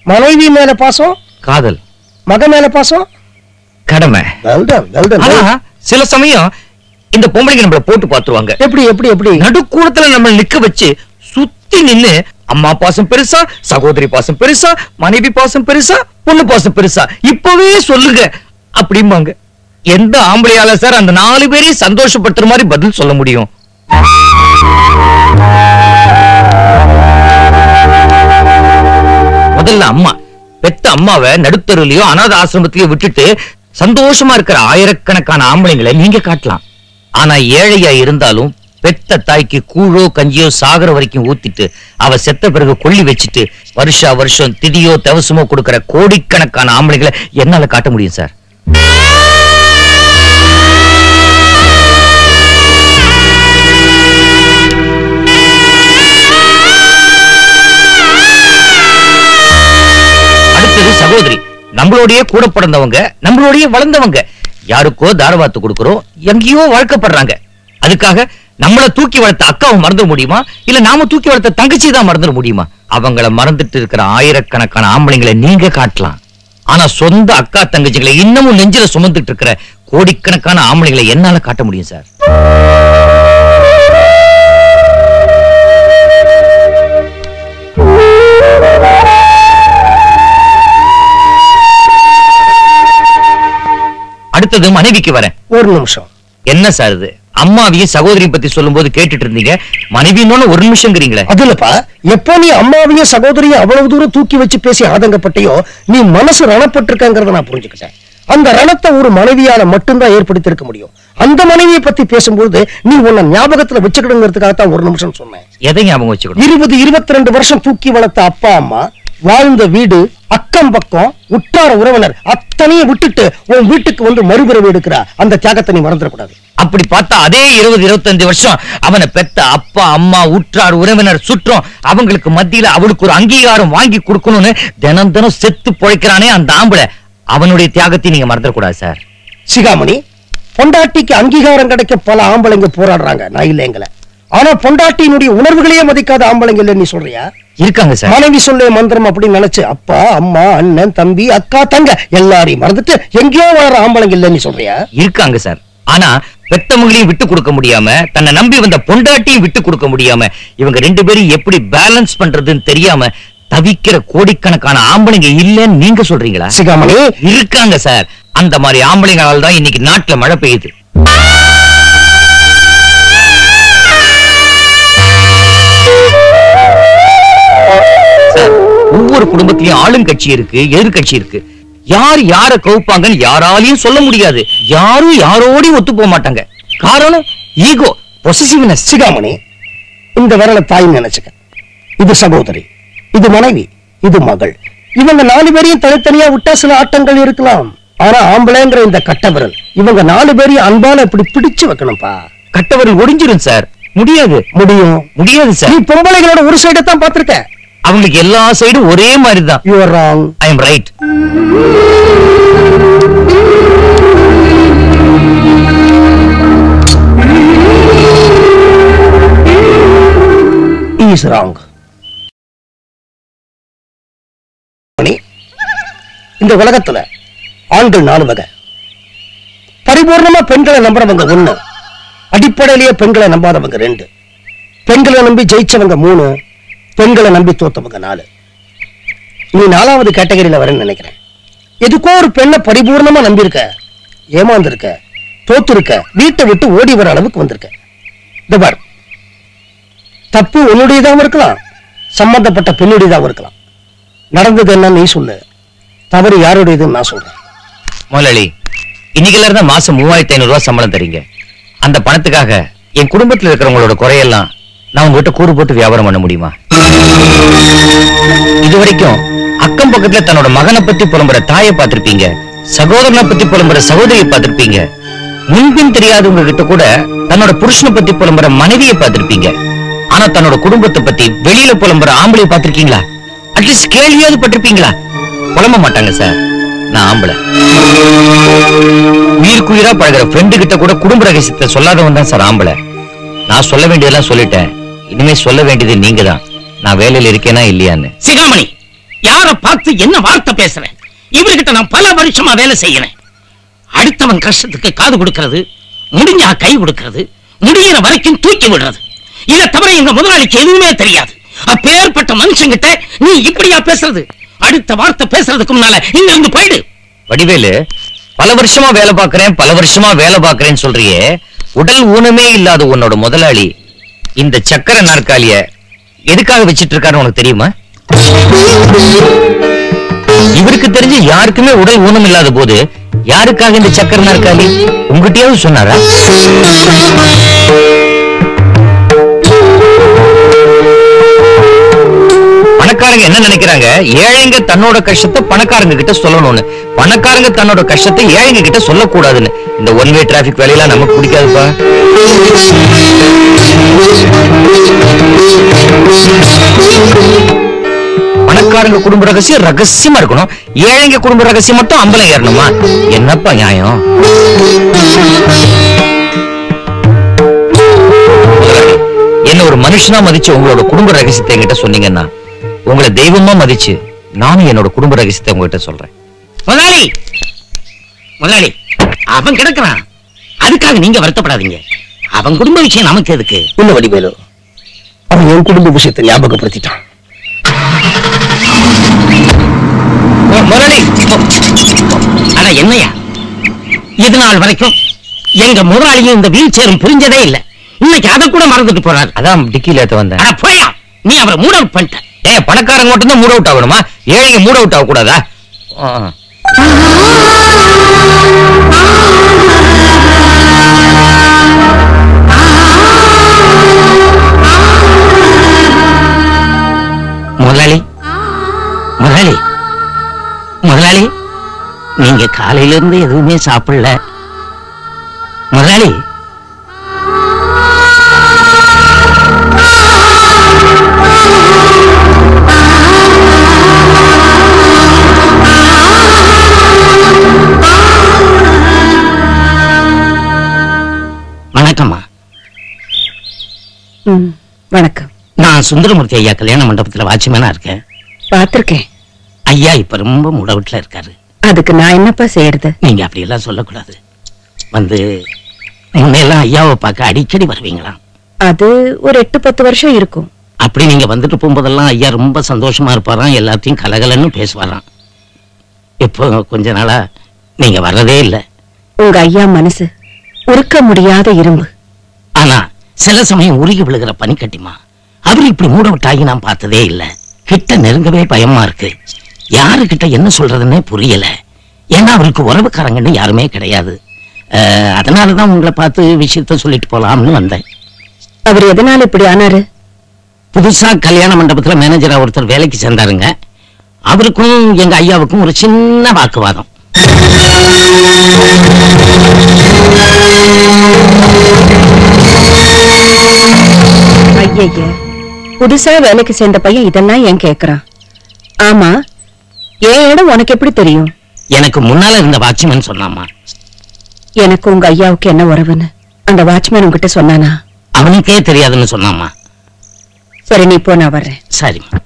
மனைவி மேல பாசம் காதல், மக மேல பாசம் கடமை. ஆனா சில சமயம் இந்த பொம்பளைங்க நம்மள போட்டு பாத்துருவாங்க. எப்படி எப்படி எப்படி? நடுக்கூடத்துல நம்ம நிக்க வச்சு சுத்தி நின்னு அம்மா பாசம் பெருசா, சகோதரி பாசம் பெருசா, மனைவி பாசம் பெருசா, பொண்ணு பாசம் பெருசா, இப்பவே சொல்லுங்க அப்படிம்பாங்க. எந்த ஆம்பளையால சார் அந்த 4 பேரையும் சந்தோஷப்படுத்துற மாதிரி பதில் சொல்ல முடியும்? முதல்ல அம்மா. பெத்த அம்மாவை நடுத்தருலயோ அநாத ஆசிரமத்திலயோ விட்டுட்டு சந்தோஷமா இருக்கிற ஆயிரக்கணக்கான ஆம்பளைங்களை நீங்க காட்டலாம். ஆனா ஏழையா இருந்தாலும் பெத்த தாய்க்கு கூழோ கஞ்சியோ சாகர வரைக்கும் ஊத்திட்டு அவ செத்த பிறகு கொள்ளி வச்சுட்டு வருஷா வருஷம் திதியோ தவசமோ கொடுக்கிற கோடிக்கணக்கான ஆம்பளைங்களை என்னால காட்ட முடியும் சார். அடுத்தது சகோதரி. நம்மளோடய கூட பிறந்தவங்க, நம்மளோடய வளர்ந்தவங்க. யாருக்கோ தாரவாத்து கொடுக்கிறோம், எங்கேயோ வாழ்க்கப்படுறாங்க. அதுக்காக நம்மள தூக்கி வளர்த்த அக்காவை மறந்துட முடியுமா? இல்ல நாம தூக்கி வளர்த்த தங்கச்சி தான் மறந்துட முடியுமா? அவங்கள மறந்துட்டு இருக்கிற ஆயிரக்கணக்கான ஆம்பளைங்களை நீங்க காட்டலாம். ஆனா சொந்த அக்கா தங்கச்சிகளை இன்னமும் நெஞ்சில சுமந்துட்டு இருக்கிற கோடிக்கணக்கான ஆம்பளைங்களை என்னால காட்ட முடியும் சார். அடுத்தது மனைவிக்கு வரேன். ஒரு நிமிஷம். என்ன சார் இது? அம்மாவையும் சகோதரியும் பத்தி சொல்லும் போது கேட்டுட்டு இருந்தீங்க, மனைவின்னு ஒரு நிமிஷம்ங்கிறீங்களே. அது இல்லப்பா, எப்போ நீ அம்மாவையும் சகோதரியும் அவ்வளவு தூரம் தூக்கி வச்சு பேசி ஆதங்கப்பட்டையோ, நீ மனசு ரணப்பட்டிருக்கங்கிறத நான் புரிஞ்சுக்கிட்டேன். அந்த ரணத்தை ஒரு மனைவியால மட்டும்தான் ஏற்படுத்தி இருக்க முடியும். அந்த மனைவியை பத்தி பேசும்போது நீ உன்னை ஞாபகத்துல வச்சுக்கிடுங்கிறதுக்காகத்தான் ஒரு நிமிஷம் சொன்னேன். எதை ஞாபகம் வச்சுக்கணும்? 20-22 வருஷம் தூக்கி வளர்த்த அப்பா அம்மா, வாழ்ந்த வீடு, அக்கம் பக்கம், உற்றார உறவினர் அத்தனையும் விட்டுட்டு உன் வீட்டுக்கு வந்து மறுபிறவி எடுக்கிற அந்த தியாகத்தை நீ மறந்துடக்கூடாது. அப்படி பார்த்தா அதே 20-25 வருஷம் அவனை பெத்த அப்பா அம்மா உற்றார் உறவினர் சுற்றம் அவங்களுக்கு மத்தியில அவளுக்கு ஒரு அங்கீகாரம் வாங்கி கொடுக்கணும்னு தினம் தினம் செத்து பொழைக்கிறானே அந்த ஆம்பளை, அவனுடைய தியாகத்தை நீங்க மறந்துடக்கூடாது சார். சிகாமணி, பொண்டாட்டிக்கு அங்கீகாரம் கிடைக்க பல ஆம்பளைங்க போராடுறாங்க, நான் இல்லைங்கள. ஆனா பொண்டாட்டியினுடைய உணர்வுகளையே மதிக்காத ஆம்பளைங்க இல்ல நீ சொல்றியா? இருக்காங்க சார். மனைவி சொல்ல மந்திரம் அப்படின்னு நினைச்சு அப்பா அம்மா அண்ணன் தம்பி அக்கா தங்க எல்லாரையும் மறந்துட்டு எங்கேயோ வர ஆம்பளைங்க இல்ல நீ சொல்றியா? இருக்காங்க சார். ஆனா பெத்தவங்களையும் விட்டு கொடுக்க முடியாம, தன்னை நம்பி வந்த பொண்டாட்டியும் விட்டு கொடுக்க முடியாம, இவங்க 2 பேரும் எப்படி பேலன்ஸ் பண்றதுன்னு தெரியாம தவிக்கிற கோடிக்கணக்கான ஆம்பளைங்க இல்லன்னு நீங்க சொல்றீங்களா? சிகாமணி, இருக்காங்க சார். அந்த மாதிரி ஆம்பளைங்களால தான் இன்னைக்கு நாட்டுல மழை பெய்யுது. ஒவ்வொரு குடும்பத்திலயும் ஆளுங்கட்சி இருக்கு, எதிர்கட்சி இருக்கு. யார் யார கவுப்பாங்கன்னு யாராலையும் சொல்ல முடியாது. யாரும் யாரோடையும் ஒத்து போக மாட்டாங்க. காரணம் ஈகோ, பொசசிவ்னஸ். சிகாமணி, இந்த விரல தாய் நினைச்சுக்க. இது சகோதரி, இது மனைவி, இது மகள். இவங்க 4 பேரையும் தனித்தனியா விட்டா சில ஆட்டங்கள் இருக்கலாம். ஆனா ஆம்பளைங்கிற இந்த கட்ட விரல் இவங்க 4 பேரையும் அன்பால இப்படி பிடிச்சு வைக்கணும்பா. கட்ட விரல் ஒடிஞ்சிரும் சார். முடியாது. முடியாது சார். நீ பொம்பளைகளோட ஒரு சைடை தான் பார்த்திருக்க. அவங்களுக்கு எல்லா சைடும் ஒரே மாதிரி தான். You are wrong. I am right. He is wrong. இந்த உலகத்துல ஆண்கள் 4 வகை. பரிபூர்ணமா பெண்களை நம்புறவங்க 1, அடிப்படையிலேயே பெண்களை நம்பாதவங்க 2, பெண்களை நம்பி ஜெயிச்சவங்க 3, பெண்களை நம்பி தோத்தவங்க 4. நீ 4வது கேட்டகரியில வரேன்னு நினைக்கிறேன். எதுக்கோ ஒரு பெண்ணை பரிபூர்ணமா நம்பியிருக்க, ஏமாந்திருக்க, தோத்துருக்க, வீட்டை விட்டு ஓடி வர அளவுக்கு வந்திருக்க. இந்த பார், தப்பு உன்னுடையதாகவும் இருக்கலாம், சம்பந்தப்பட்ட பெண்ணுடையதாகவும் இருக்கலாம். நடந்தது என்ன நீ சொல்லு, தவறு யாருடையதுன்னு நான் சொல்றேன். முதலாளி, இன்னைக்குல இருந்தா மாசம் 3500 ரூபாய் சம்பளம் தரீங்க. அந்த பணத்துக்காக என் குடும்பத்துல இருக்கிறவங்களோட குறையெல்லாம் நான் உங்ககிட்ட கூறு போட்டு வியாபாரம் பண்ண முடியுமா? இதுவரைக்கும் அக்கம் பக்கத்துல தன்னோட மகனை பத்தி புலம்புற தாயை பார்த்திருப்பீங்க, சகோதரனை பத்தி புலம்புற சகோதரியை பார்த்திருப்பீங்க. முன்பின் தெரியாதவங்க கிட்ட கூட தன்னோட புருஷனை பத்தி புலம்புற மனைவியை பார்த்திருப்பீங்க. ஆனா தன்னோட குடும்பத்தை பத்தி வெளியில புலம்புற ஆம்பளையை பார்த்திருக்கீங்களா? அட்லீஸ்ட் கேள்வியாவது பட்டிருப்பீங்களா? புலம்ப மாட்டாங்க சார். நான் ஆம்பளை. உயிருக்குயிரா பழகிற ஃப்ரெண்டு கிட்ட கூட குடும்ப ரகசியத்தை சொல்லாதவன் தான் சார் ஆம்பளை. நான் சொல்ல வேண்டியதெல்லாம் சொல்லிட்டேன். இனிமே சொல்ல வேண்டியது நீங்க தான். நான் வேலையில இருக்கேனா இல்லையான்னு. சிகாமணி, யார பார்த்து என்ன வார்த்தை பேசுறேன்? இவர்கிட்ட நான் பல வருஷமா வேலை செய்யறேன். அடுத்தவன் கஷ்டத்துக்கு காது கொடுக்கிறது, முடிஞ்சா கை கொடுக்கிறது, முடிகிற வரைக்கும் தூக்கி விடுறது. இதை தவிர எங்க முதலாளிக்கு எதுவுமே தெரியாது. அப்பேற்பட்ட மனுஷங்கிட்ட நீ இப்படியா பேசுறது? அடுத்த வார்த்தை பேசுறதுக்கு முன்னால இங்க இருந்து போயிடு. வடிவேலு, பல வருஷமா வேலை பார்க்கறேன்னு சொல்றியே, உடல் ஊனமே இல்லாத உன்னோட முதலாளி இந்த சக்கர நாற்காலிய எதுக்காக வச்சிட்டு இருக்காரு உனக்கு தெரியுமா? இவருக்கு தெரிஞ்சு யாருக்குமே உடல் ஊனம் இல்லாத போது யாருக்காக இந்த சக்கர நாற்காலி உங்ககிட்டயாவது சொன்னாரா? பணக்காரங்க என்ன நினைக்கிறாங்க, ஏழைங்க தன்னோட கஷ்டத்தை பணக்காரங்க கிட்ட சொல்லணும்னு. பணக்காரங்க தன்னோட கஷ்டத்தை ஏழைங்க கிட்ட சொல்லக்கூடாதுன்னு. இந்த ஒன் வே டிராபிக் வேலையெல்லாம் நமக்கு பிடிக்காதுப்பா. பணக்காரங்க குடும்ப ரகசியம் ரகசியமா இருக்கணும், ஏழைங்க குடும்ப ரகசியம் மட்டும் அம்பலம் ஏறணுமா? என்னப்பா நியாயம்? என்ன ஒரு மனுஷனா மதிச்சு உங்களோட குடும்ப ரகசியத்தை என்கிட்ட சொன்னீங்கன்னா, உங்களை தெய்வமா மதிச்சு நானும் என்னோட குடும்ப ரகசியத்தை உங்ககிட்ட சொல்றேன். முதலாளி, முதலாளி, அவன் கிடக்குறான், அதுக்காக நீங்க வருத்தப்படாதீங்க. அவன் குடும்ப விஷயம் நமக்கு எதுக்கு? இல்ல வடிவேலு, அவன் என் குடும்ப விஷயத்தை ஞாபகப்படுத்திட்டான். முதலாளி, ஆனா என்னையா இது நாள் வரைக்கும் எங்க முதலாளியும் இந்த வீல் சேரும் புரிஞ்சதே இல்ல. இன்னைக்கு அதை கூட மறந்துட்டு போறாரு. அதான் டிக்கில ஏத்த வந்தேன். ஆனா போயா, நீ அவரை மூட் அவுட் பண்ணிட்ட. பணக்காரங்க மட்டும் தான் மூட் அவுட் ஆகணுமா? ஏழைங்க மூட் அவுட் ஆக கூடாதா? முதலாளி முதலாளி முதலாளி, நீங்க காலையில இருந்து எதுவுமே சாப்பிடல. முதலாளி, வணக்கம்மா. வணக்கம். நான் சுந்தரமூர்த்தி ஐயா கல்யாண மண்டபத்துல வாட்ச்மேனா இருக்கேன். பாத்திருக்கேன். ஐயா இப்ப ரொம்ப முடவுட்ல இருக்காரு. அதுக்கு நான் என்னப்பா செய்யறது? நீங்க அப்படி எல்லாம் சொல்லக்கூடாது. வந்து முன்னையெல்லாம் ஐயாவை பார்க்க அடிக்கடி வருவீங்களாம். அது ஒரு 8-10 வருஷம் இருக்கும். அப்படி நீங்க வந்துட்டு போகும்போதெல்லாம் ஐயா ரொம்ப சந்தோஷமா இருப்பாராம், எல்லாத்தையும் கலகலன்னு பேசுவாராம். இப்போ கொஞ்ச நாளா நீங்க வர்றதே இல்ல. உங்க ஐயா மனசு உருக்க முடியாத இரும்பு. ஆனா சில சமயம் உருகி விழுகிற பனிக்கட்டிமா, அவரு இப்படி மூட விட்டாகி நான் பார்த்ததே இல்ல. கிட்ட நெருங்கவே பயமா இருக்கு. யாருக்கிட்ட என்ன சொல்றதுன்னே புரியல. ஏன்னா அவருக்கு உறவுக்காரங்கன்னு யாருமே கிடையாது. அதனாலதான் உங்களை பார்த்து விஷயத்த சொல்லிட்டு போலாம்னு வந்தேன். அவர் எதனால இப்படி ஆனாரு? புதுசா கல்யாண மண்டபத்துல மேனேஜரா ஒருத்தர் வேலைக்கு சேர்ந்தாருங்க. அவருக்கும் எங்க ஐயாவுக்கும் ஒரு சின்ன வாக்குவாதம். ஐய, புதுசா வேலைக்கு சேர்ந்த பையன் இதெல்லாம் ஏன் கேக்குறான்? ஆமா, என் இடம் உனக்கு எப்படி தெரியும்? எனக்கு முன்னால இருந்த வாட்ச்மேன் சொன்னாமா. எனக்கு உங்க ஐயாவுக்கு என்ன உறவுன்னு அந்த வாட்ச்மேன் உங்ககிட்ட சொன்னானா? அவனுக்கே தெரியாதுன்னு சொன்னாமா. சரி, நீ போ, நான் வர்றேன். சரிம்மா.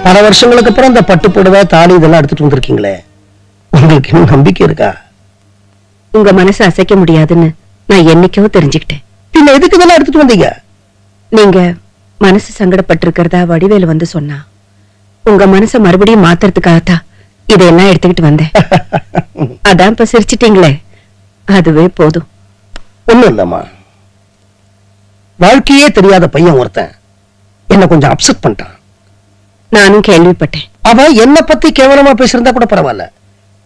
பல வருஷங்களுக்கு அப்புறம் இந்த பட்டு புடவை தாலி இதெல்லாம் எடுத்துட்டு வந்திருக்கீங்களே, உங்களுக்கு இன்னும் நம்பிக்கை இருக்கா? உங்க மனசு அசைக்க முடியாதுன்னு நான் என்னைக்கோ தெரிஞ்சுக்கிட்டேன். பின்ன எதுக்கு இதெல்லாம் எடுத்துட்டு வந்தீங்க? நீங்க மனசு சங்கடப்பட்டிருக்கிறதா வடிவேலு வந்து சொன்னா, உங்க மனசை மறுபடியும் மாத்துறதுக்காகத்தான் இதெல்லாம் எடுத்துக்கிட்டு வந்தேன். அதான் இப்ப சிரிச்சிட்டீங்களே, அதுவே போதும். ஒண்ணும் இல்லம்மா, வாழ்க்கையே தெரியாத பையன் ஒருத்தன் என்ன கொஞ்சம் அப்செட் பண்ணிட்டான். நானும் கேள்விப்பட்டேன். அவன் என்ன பத்தி கேவலமா பேசிருந்தா கூட பரவாயில்ல,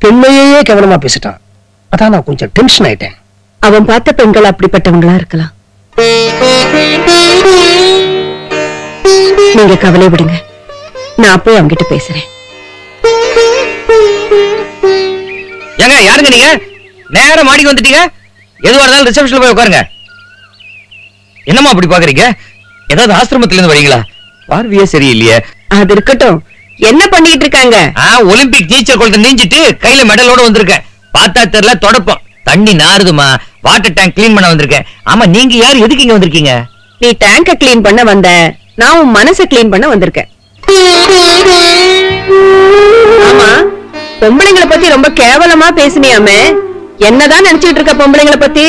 பெண்மையே கேவலமா பேசிட்டான். அதான் நான் கொஞ்சம் டென்ஷன் ஆயிட்டேன். அவன் பார்த்த பெண்கள் அப்படிப்பட்டவங்களா இருக்கலாம். நீங்க கவலை விடுங்க, நான் போய் அவங்கிட்ட பேசுறேன். ஏங்க, யாருங்க நீங்க? நேரா மாடிக்கு வந்துட்டீங்க. எதுவா இருந்தாலும் ரிசப்ஷன்ல போய் உட்காருங்க. என்னமா அப்படி பாக்குறீங்க? ஏதாவது ஆசிரமத்துல இருந்து வரீங்களா? பார்வையே சரியில்லையே. அது இருக்கட்டும், என்ன பண்ணிட்டு இருக்காங்க? ஒலிம்பிக் நீச்சல் குளத்தை நீஞ்சிட்டு கையில மெடலோட வந்திருக்கேன். பார்த்தா தெரியல, தொடப்பம் தண்ணி நாறுதுமா. வாட்டர் டேங்க் கிளீன் பண்ண வந்திருக்கேன். ஆமா, நீங்க யாரு, எதுக்கு இங்க வந்திருக்கீங்க? நீ டேங்க கிளீன் பண்ண வந்த, நான் உன் மனசை கிளீன் பண்ண வந்திருக்கேன். ஆமா, பொம்பளைங்களை பத்தி ரொம்ப கேவலமா பேசினியாமே, என்னதான் நினைச்சிட்டு இருக்க பொம்பளைங்களை பத்தி?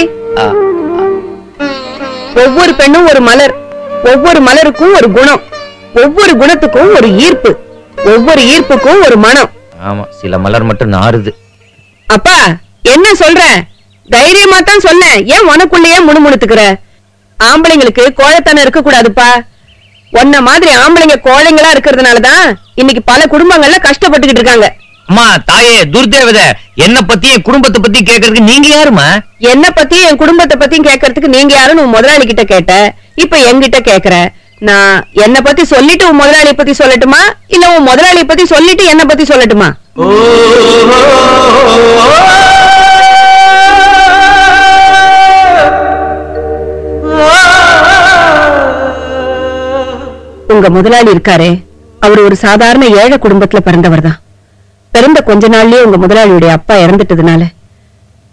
ஒவ்வொரு பெண்ணும் ஒரு மலர், ஒவ்வொரு மலருக்கும் ஒரு குணம், ஒவ்வொரு குணத்துக்கும் ஒரு ஈர்ப்பு, ஒவ்வொரு ஈர்ப்புக்கும் ஒரு மனம். ஆமா, சில மலர் மட்டும் நாறுது. அப்பா, என்ன சொல்ற? தைரியமா தான் சொல்ல, ஏன் உனக்குள்ளேயே முணுமுணுத்துக்கிற? ஆம்பளைங்களுக்கு கோழைத்தனம் இருக்க கூடாதுப்பா. உன்ன மாதிரி ஆம்பளைங்க கோழைங்களா இருக்கிறதுனாலதான் இன்னைக்கு பல குடும்பங்கள்ல கஷ்டப்பட்டுக்கிட்டு இருக்காங்க. அம்மா தாயே துர்தேவதை, என்ன பத்தி என் குடும்பத்தை பத்தி கேட்கறதுக்கு நீங்க யாருமா? என்ன பத்தி என் குடும்பத்தை பத்தியும் கேட்கறதுக்கு நீங்க யாருன்னு உன் முதலாளி கிட்ட கேட்ட, இப்ப என்கிட்ட கேக்குற. நான் என்ன பத்தி சொல்லிட்டு உன் முதலாளியை பத்தி சொல்லட்டுமா, இல்ல உன் முதலாளியை பத்தி சொல்லிட்டு என்ன பத்தி சொல்லட்டுமா? உங்க முதலாளி இருக்காரே, அவர் ஒரு சாதாரண ஏழை குடும்பத்துல பிறந்தவர் தான். பிறந்த கொஞ்ச நாள்லயே உங்க முதலாளியுடைய அப்பா இறந்துட்டதுனால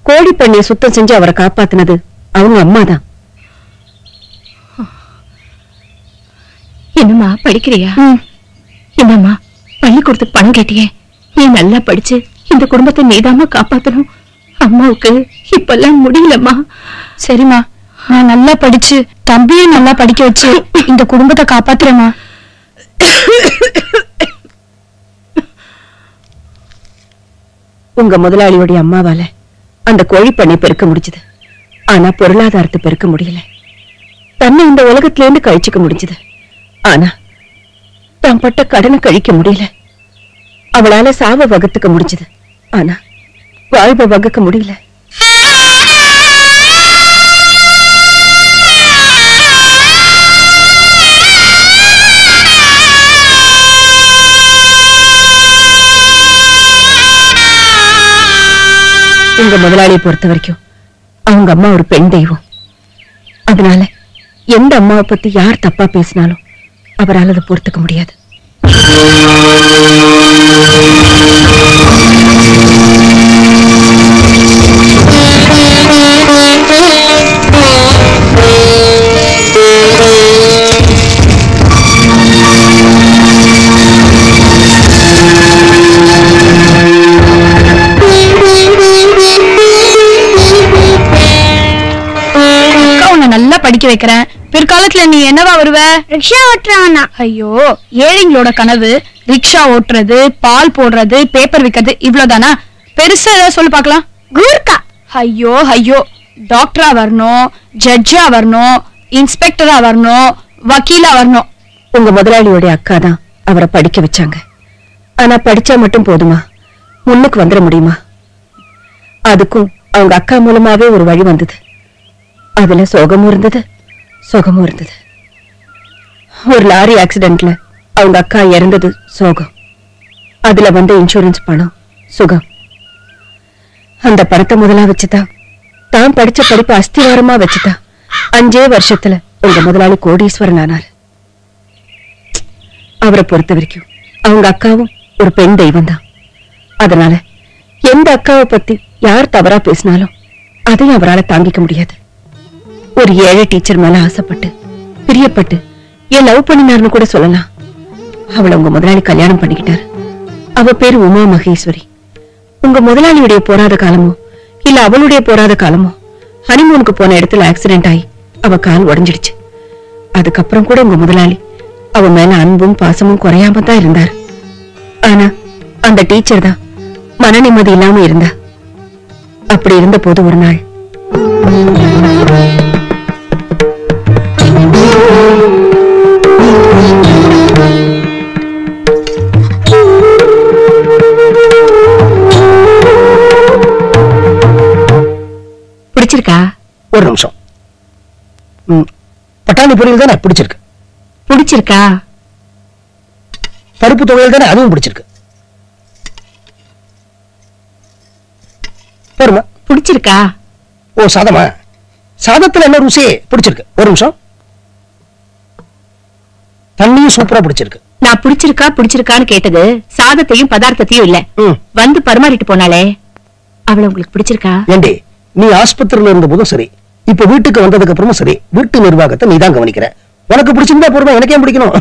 கோழி பண்ணைய சுத்தம் செஞ்சு அவரை காப்பாத்தினது அவங்க அம்மாதான். என்னம்மா படிக்கிறியா? என்னம்மா பள்ளிக்கூடத்துக்கு பணம் கேட்டியே, நீ நல்லா படிச்சு இந்த குடும்பத்தை நீதாமா காப்பாத்தணும். அம்மாவுக்கு இப்பெல்லாம் முடியலம்மா. சரிம்மா, நான் நல்லா படிச்சு தம்பியும் நல்லா படிக்க வச்சு இந்த குடும்பத்தை காப்பாத்துறேம்மா. உங்க முதலாளியுடைய அம்மாவால அந்த கோழி பண்ணை பெருக்க முடிஞ்சது. ஆனா பொருளாதாரத்தை பெருக்க முடியல. தன்னை இந்த உலகத்துல இருந்து கழிச்சுக்க முடிஞ்சது. ஆனா தான் பட்ட கடனை கழிக்க முடியல. அவளால சாவ வகுத்துக்க முடிஞ்சது. ஆனா வாழ்வை வகுக்க முடியல. உங்க முதலாளியை பொறுத்த வரைக்கும் அவங்க அம்மா ஒரு பெண் தெய்வம். அதனால எந்த அம்மாவை பத்தி யார் தப்பா பேசினாலும் அவரால் அதை பொறுத்துக்க முடியாது. நல்லா படிக்க வைக்கிறேன். பிற்காலத்துல நீ என்னவா வருவ? ரிக்ஷா ஓட்டுறானா? ஐயோ, ஏழைங்களோட கனவு ரிக்ஷா ஓட்டுறது, பால் போடுறது, பேப்பர் விக்கிறது, இவ்வளவுதானா? பெருசா ஏதாவது சொல்லு பாக்கலாம். கூர்க்கா. ஐயோ ஐயோ, டாக்டரா வரணும், ஜட்ஜா வரணும், இன்ஸ்பெக்டரா வரணும், வக்கீலா வரணும். உங்க முதலாளியோட அக்கா தான் அவரை படிக்க வச்சாங்க. ஆனா படிச்சா மட்டும் போதுமா? முன்னுக்கு வந்துட முடியுமா? அதுக்கும் அவங்க அக்கா மூலமாவே ஒரு வழி வந்தது. அதுல சோகமும் இருந்தது, சோகமும் இருந்தது. ஒரு லாரி ஆக்சிடென்ட்ல அவங்க அக்கா இறந்தது சோகம். அதுல வந்த இன்சூரன்ஸ் பணம் சுகம். அந்த பணத்தை முதலா வச்சுதான் தான் படிச்ச படிப்பு அஸ்திவாரமா வச்சுதான் 5 வருஷத்துல உங்க முதலாளி கோடீஸ்வரன் ஆனார். அவரை பொறுத்த வரைக்கும் அவங்க அக்காவும் ஒரு பெண் தெய்வம் தான். அதனால எந்த அக்காவை பத்தி யார் தவறா பேசினாலும் அதையும் அவரால் தாங்கிக்க முடியாது. ஒரு ஏழை டீச்சர் மேல ஆசைப்பட்டு பிரியப்பட்டு ஏன் லவ் பண்ணினார்னு கூட சொல்லலாம். அவளை உங்க முதலாளி கல்யாணம் பண்ணிக்கிட்டாரு. அவ பேரு உமா மகேஸ்வரி. உங்க முதலாளியுடைய போராத காலமோ இல்ல அவளுடைய போராத காலமோ ஹனிமூனுக்கு போன இடத்துல ஆக்சிடென்ட் ஆகி அவ கால் உடைஞ்சிடுச்சு. அதுக்கப்புறம் கூட உங்க முதலாளி அவ மேல அன்பும் பாசமும் குறையாம தான் இருந்தார். ஆனா அந்த டீச்சர் தான் மன நிம்மதி இல்லாம இருந்தா. அப்படி இருந்த போது ஒரு நாள் பிடிச்சிருக்கா? ஒரு நிமிஷம். பட்டாணி பொரியல் தானே பிடிச்சிருக்கு? பிடிச்சிருக்கா? பருப்பு துவையல் தானே அதுவும் பிடிச்சிருக்கு? பொறுமா பிடிச்சிருக்கா? ஓ சாதமா? சாதத்துல என்ன ருசி பிடிச்சிருக்கு? ஒரு நிமிஷம். தண்ணியும் சூப்பரா பிடிச்சிருக்கு. நான் பிடிச்சிருக்கா பிடிச்சிருக்கான்னு கேட்டது சாதத்தையும் பதார்த்தத்தையும் இல்ல. வந்து பரிமாறிட்டு போனாலே அவளை உங்களுக்கு பிடிச்சிருக்கா? ஏண்டி, நீ ஆஸ்பத்திரியில இருந்த போதும் சரி, இப்ப வீட்டுக்கு வந்ததுக்கு அப்புறமும் சரி, வீட்டு நிர்வாகத்தை நீ தான் கவனிக்கிற. உனக்கு பிடிச்சிருந்தா பொறுமை, எனக்கு ஏன் பிடிக்கணும்?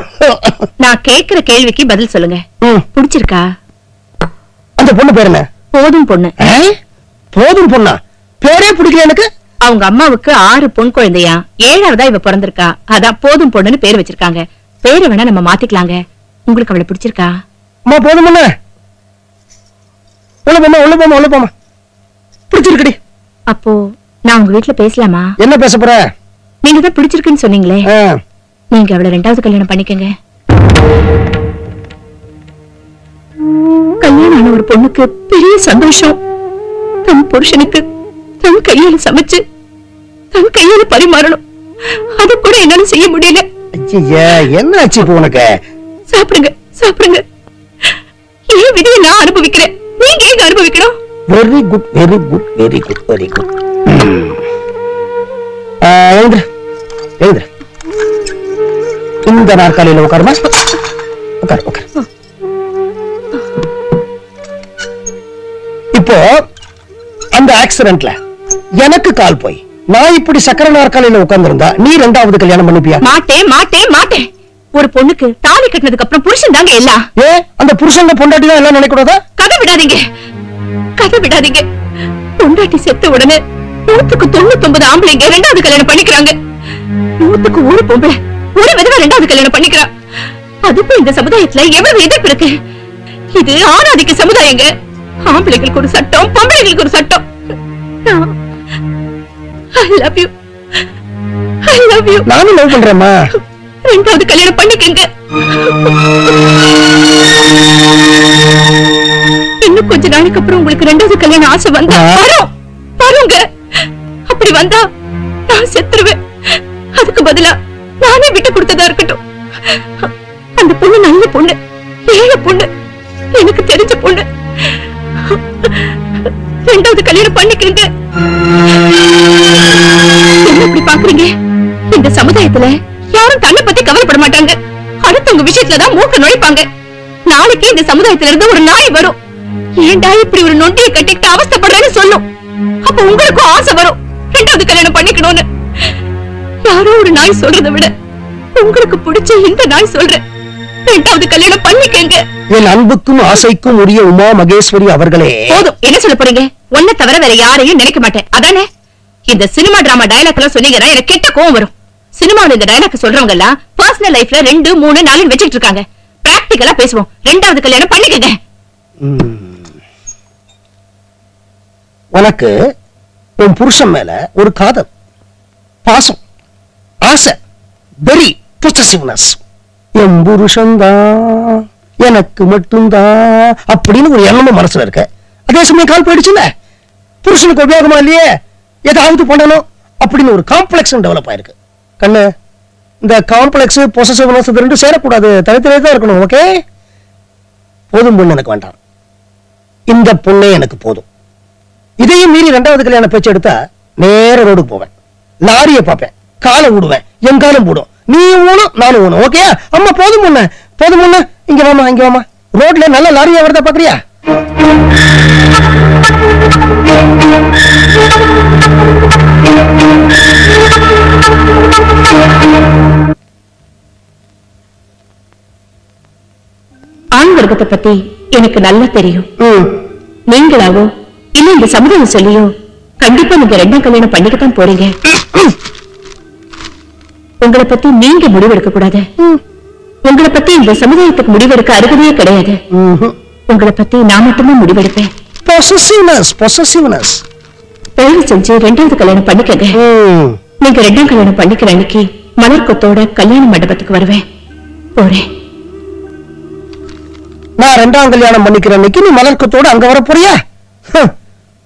நான் கேட்கிற கேள்விக்கு பதில் சொல்லுங்க. பிடிச்சிருக்கா? அந்த பொண்ணு பேர் என்ன? போதும் பொண்ணு. போதும் பொண்ணா? பேரே பிடிக்கல எனக்கு. அவங்க அம்மாவுக்கு 6 பொன் குழந்தையா, 7வதா இவ பிறந்திருக்கா. அதான் போதும் பொண்ணுன்னு பேர் வச்சிருக்காங்க. பேரை வேணா நம்ம மாத்திக்கலாங்க. உங்களுக்கு அவளை பிடிச்சிருக்கா? அம்மா போதும் பொண்ணு. உள்ள போமா, உள்ள போமா, உள்ள போமா. பிடிச்சிருக்கடி. அப்போ நான் உங்க வீட்டுல பேசலாமா? என்ன பேச போற? நீங்க தான் பிடிச்சிருக்குன்னு சொன்னீங்களே, நீங்க அவளை 2வது கல்யாணம் பண்ணிக்கங்க. கல்யாணம் ஆன ஒரு பொண்ணுக்கு பெரிய சந்தோஷம் தன் புருஷனுக்கு தன் கையால சமைச்சு தன் கையால பரிமாறணும். அது கூட என்னால செய்ய முடியல. என்ன ஆச்சு இப்போ உனக்கு? சாப்பிடுங்க சாப்பிடுங்க. ஏன் விதியை நான் அனுபவிக்கிறேன், நீங்க எங்க அனுபவிக்கணும்? Very good, very good, very good, very good. எழுந்துரு, எழுந்துரு. இந்த நாற்காலியில உட்காருமா. உட்காரு, உட்காரு. இப்போ அந்த ஆக்சிடென்ட்ல எனக்கு கால் போய் நான் இப்படி சக்கர நாற்காலியில உட்கார்ந்திருந்தா நீ ரெண்டாவது கல்யாணம் பண்ணிப்பியா? மாட்டேன் மாட்டேன் மாட்டேன். ஒரு பொண்ணுக்கு தாலி கட்டினதுக்கு அப்புறம் புருஷன் தாங்க எல்லாம். அந்த புருஷன் பொண்டாட்டி தான் எல்லாம் நினைக்கூடாதா? கதை விடாதீங்க, கதை விடாதீங்க. பொண்டாட்டி செத்த உடனே 199 ஆம்பளைங்க ரெண்டாவது கல்யாணம் பண்ணிக்கிறாங்க. 100க்கு ஒரு பொம்பளை ஒரு விதவை ரெண்டாவது கல்யாணம் பண்ணிக்கிறா. அதுக்கும் இந்த சமுதாயத்துல எவ்வளவு எதிர்ப்பு இருக்கு. இது ஆணாதிக்க சமுதாயங்க. ஆம்பளைங்களுக்கு ஒரு சட்டம், பொம்பளைங்களுக்கு ஒரு சட்டம். I love you. I love you. நானும் லவ் பண்றேம்மா. ரெண்டாவது கல்யாணம் பண்ணிக்கங்க. இன்னும் கொஞ்ச நாளைக்கு அப்புறம் உங்களுக்கு ரெண்டாவது கல்யாணம் ஆசை வந்தா வருங்க. அப்படி வந்தா நான் செத்துருவேன். அதுக்கு பதிலா நானே விட்டு கொடுத்ததா இருக்கட்டும். அந்த பொண்ணு நல்ல பொண்ணு, ஏழை பொண்ணு, எனக்கு தெரிஞ்ச பொண்ணு. ரெண்டாவது கல்யாணம் பண்ணிக்கங்க. என்ன இப்படி பாக்குறீங்க? இந்த சமுதாயத்துல யாரும் தன்னை பத்தி கவலைப்பட மாட்டாங்க. அடுத்தவங்க விஷயத்துலதான் மூக்க நுழைப்பாங்க. நாளைக்கு இந்த சமுதாயத்துல இருந்து ஒரு நாய் வரும். ஏண்டா இப்படி ஒரு நொண்டியை கட்டிக்கிட்டு அவஸ்தைப்படுறேன்னு சொல்லும். அப்ப உங்களுக்கும் ஆசை வரும் ரெண்டாவது கல்யாணம் பண்ணிக்கணும்னு. யாரோ ஒரு நாய் சொல்றதை விட உங்களுக்கு பிடிச்ச இந்த நாய் சொல்றேன், ரெண்டாவது கல்யாணம் பண்ணிக்கங்க. என் அன்புக்கும் ஆசைக்கும் உரிய உமா மகேஸ்வரி அவர்களே. போதும், என்ன சொல்ல போறீங்க? ஒன்ன தவிர வேற யாரையும் நினைக்க மாட்டேன், அதானே? இந்த சினிமா டிராமா டயலாக் எல்லாம் சொன்னீங்கன்னா எனக்கு கெட்ட கோவம் வரும். சினிமாவில் இந்த டயலாக் சொல்றவங்க எல்லாம் பர்சனல் லைஃப்ல 2, 3, 4 வச்சுட்டு இருக்காங்க. பிராக்டிகலா பேசுவோம். ரெண்டாவது கல்யாணம் பண்ணிக்கங்க. உனக்கு உன் புருஷன் மேல ஒரு காதல், பாசம், ஆசை, வெரி பொசசிவ்னஸ். என் புருஷன்தான் எனக்கு மட்டும்தான் அப்படின்னு ஒரு எண்ணமும் மனசுல இருக்க. அதே சமயம் கால் போயிடுச்சுல்ல, புருஷனுக்கு உபயோகமா இல்லையே, ஏதாவது பண்ணணும் அப்படின்னு ஒரு காம்ப்ளெக்ஸ் டெவலப் ஆயிருக்கு. கண்ணு, இந்த காம்ப்ளெக்ஸ் பொசசிவ்னஸ் ரெண்டும் சேரக்கூடாது, தனித்தனியே தான் இருக்கணும். ஓகே? போதும் பொண்ணு எனக்கு வேண்டாம், இந்த பொண்ணே எனக்கு போதும். இதையும் மீறி ரெண்டாவது கல்யாண பேச்சு எடுத்தா நேர ரோடுக்கு போவேன், லாரியை பார்ப்பேன், காலை விடுவேன், என் காலம் போடும். நீ ஊனும் நானும் ஊனும். ஓகே? அம்மா போதும் பொண்ணு, போதும் பொண்ணு, இங்க வாமா, இங்க வாமா. ரோட்ல நல்ல லாரியா வருதா பாக்குறியா? ஆண் வர்க்கத்தை பத்தி எனக்கு நல்லா தெரியும். நீங்களாவோ இல்ல இந்த சமுதாயம் சொல்லியோ கண்டிப்பா நீங்க ரெண்டாம் கல்யாணம் பண்ணிக்கத்தான் போறீங்க. உங்களை பத்தி நீங்க முடிவெடுக்க கூடாது. உங்களை பத்தி இந்த சமுதாயத்துக்கு முடிவெடுக்க அருகதையே கிடையாது. உங்களை பத்தி நான் மட்டுமே முடிவெடுப்பேன். தயவு செஞ்சு ரெண்டாவது கல்யாணம் பண்ணிக்கங்க. நீங்க ரெண்டாம் கல்யாணம் பண்ணிக்கிற அன்னைக்கு மலர் கொத்தோட கல்யாண மண்டபத்துக்கு வருவேன். போறேன். நான் ரெண்டாம் கல்யாணம் பண்ணிக்கிற அன்னைக்கு நீ மலர் கொத்தோட அங்க வர போறியா?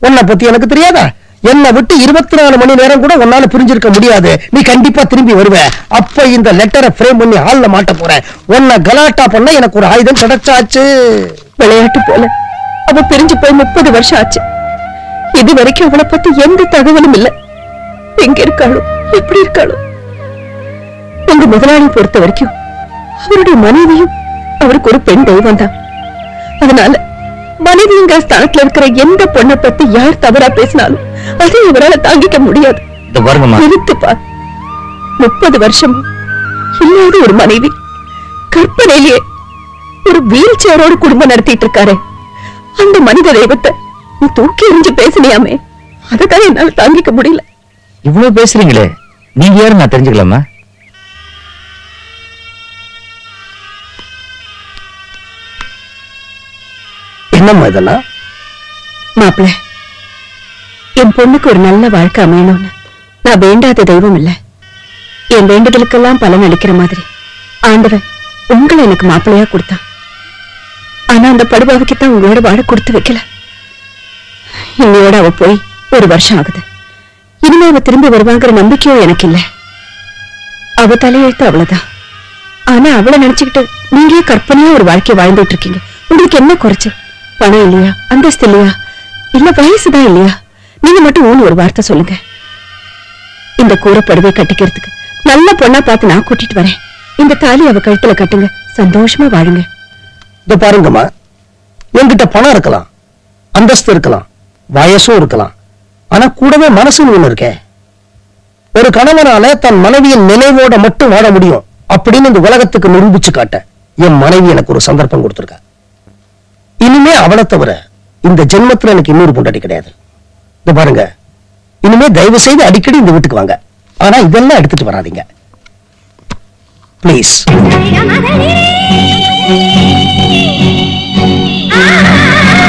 உன்னை பத்தி எனக்கு தெரியாதா? என்னை விட்டு 24 மணி நேரம் கூட உன்னால பிரிஞ்சிருக்க முடியாது. நீ கண்டிப்பா திரும்பி வருவ. அப்ப இந்த லெட்டரை ஃப்ரேம் பண்ணி ஹால்ல மாட்ட போறேன். உன்னை கலாட்டா பண்ண எனக்கு ஒரு ஆயுதம் கிடைச்சாச்சு. விளையாட்டு போல அவ பிரிஞ்சு போய் 30 வருஷம் ஆச்சு. இது வரைக்கும் அவளை பத்தி எந்த தகவலும் இல்ல. எங்க இருக்காளோ, எப்படி இருக்காளோ? உங்க முதலாளி பொறுத்த வரைக்கும் அவருடைய மனைவியும் அவருக்கு ஒரு பெண் தெய்வம் தான். அதனால மனைவிங்கிற ஸ்தானத்துல இருக்கிற எந்த பொண்ணை பத்தி யார் தவறா பேசினாலும் அதை இவரால தாங்கிக்க முடியாது. நிறுத்துப்பா. 30 வருஷம் இல்லாத ஒரு மனைவி கற்பனையிலேயே ஒரு வீல் சேரோடு குடும்பம் நடத்திட்டு இருக்காரு. அந்த மனித தெய்வத்தை நீ தூக்கி எறிஞ்சு பேசினியாமே, அதுதான் என்னால தாங்கிக்க முடியல. இவ்வளவு பேசுறீங்களே, நீங்க யாரு நான் தெரிஞ்சுக்கலாமா? என்னம்மா இதெல்லாம்? மாப்பிள்ள, என் பொண்ணுக்கு ஒரு நல்ல வாழ்க்கை அமையணும்னு நான் வேண்டாத தெய்வம் இல்ல. என் வேண்டுதலுக்கெல்லாம் பலன் அளிக்கிற மாதிரி ஆண்டவன் உங்களை எனக்கு மாப்பிள்ளையா கொடுத்தான். ஆனா அந்த படுபாவுக்குத்தான் உங்களோட வாழ கொடுத்து வைக்கல. இன்னையோட அவ போய் 1 வருஷம் ஆகுது. இனிமே அவ திரும்பி வருவாங்கிற நம்பிக்கையும் எனக்கு இல்ல. அவ தலையெழுத்து அவ்வளவுதான். ஆனா அவளை நினைச்சுக்கிட்டு நீங்களே கற்பனையா ஒரு வாழ்க்கையை வாழ்ந்துட்டு இருக்கீங்க. உங்களுக்கு என்ன குறைச்சு? பணம் இல்லையா, அந்தஸ்து இல்லையா, இல்ல வயசுதான் இல்லையா? நீங்க மட்டும் ஒரு வார்த்தை சொல்லுங்க. இந்த கூரைப்படுவை கட்டிக்கிறதுக்கு நல்ல பொண்ணா பார்த்து நான் கூட்டிட்டு வரேன். இந்த தாலி அவ கழுத்துல கட்டுங்க, சந்தோஷமா வாழுங்க. இத பாருங்கம்மா, என்கிட்ட பணம் இருக்கலாம், அந்தஸ்து இருக்கலாம், வயசும் இருக்கலாம், ஆனா கூடவே மனசுன்னு ஒண்ணு இருக்கே. ஒரு கணவனால தன் மனைவியின் நினைவோட மட்டும் வாழ முடியும் அப்படின்னு இந்த உலகத்துக்கு நிரூபிச்சு காட்ட என் மனைவி எனக்கு ஒரு சந்தர்ப்பம் கொடுத்திருக்கா. இனிமே அவளை தவிர இந்த ஜென்மத்துல எனக்கு இன்னொரு பொண்டாட்டி கிடையாது. இந்த பாருங்க, இனிமே தயவு செய்து அடிக்கடி இந்த வீட்டுக்கு வாங்க, ஆனா இதெல்லாம் எடுத்துட்டு வராதீங்க பிளீஸ்.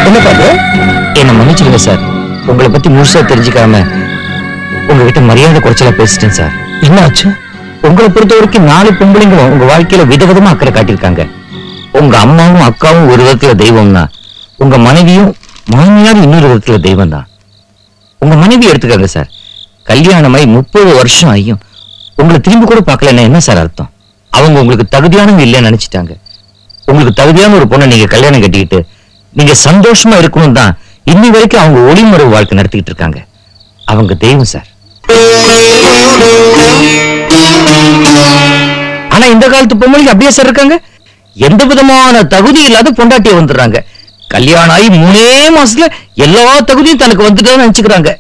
என்ன பாரு, என்ன மன்னிச்சிருங்க சார், உங்களை பத்தி முழுசா தெரிஞ்சுக்காம உங்ககிட்ட மரியாதை குறைச்சலா பேசிட்டேன் சார். என்னாச்சு? உங்களை பொறுத்த வரைக்கும் 4 பொம்பளைங்களும் உங்க வாழ்க்கையில விதவிதமா அக்கறை காட்டியிருக்காங்க. உங்க அம்மாவும் அக்காவும் ஒரு விதத்துல தெய்வம்னா, உங்க மனைவியும் மாமியாரும் இன்னொரு விதத்துல தெய்வம் தான். உங்க மனைவி எடுத்துக்காங்க சார், கல்யாணமாய் 30 வருஷம் ஆகியும் உங்களை திரும்பி கூட பார்க்கலன்னா என்ன சார் அர்த்தம்? அவங்க உங்களுக்கு தகுதியானவங்க இல்லைன்னு நினைச்சிட்டாங்க. உங்களுக்கு தகுதியான ஒரு பொண்ணை நீங்க கல்யாணம் கட்டிக்கிட்டு நீங்க சந்தோஷமா இருக்கணும் தான் இன்னி வரைக்கும் அவங்க ஒளிமுறை வாழ்க்கை நடத்திக்கிட்டு இருக்காங்க. அவங்க தெய்வம் சார். ஆனா இந்த காலத்து பொம்பளைக்கு அப்படியே சார் இருக்காங்க, எந்த விதமான தகுதி இல்லாத பொண்டாட்டிய வந்துடுறாங்க. கல்யாணம் ஆகி 3 மாசத்துல எல்லா தகுதியும் தனக்கு வந்துட்டு நினைச்சுக்கிறாங்க,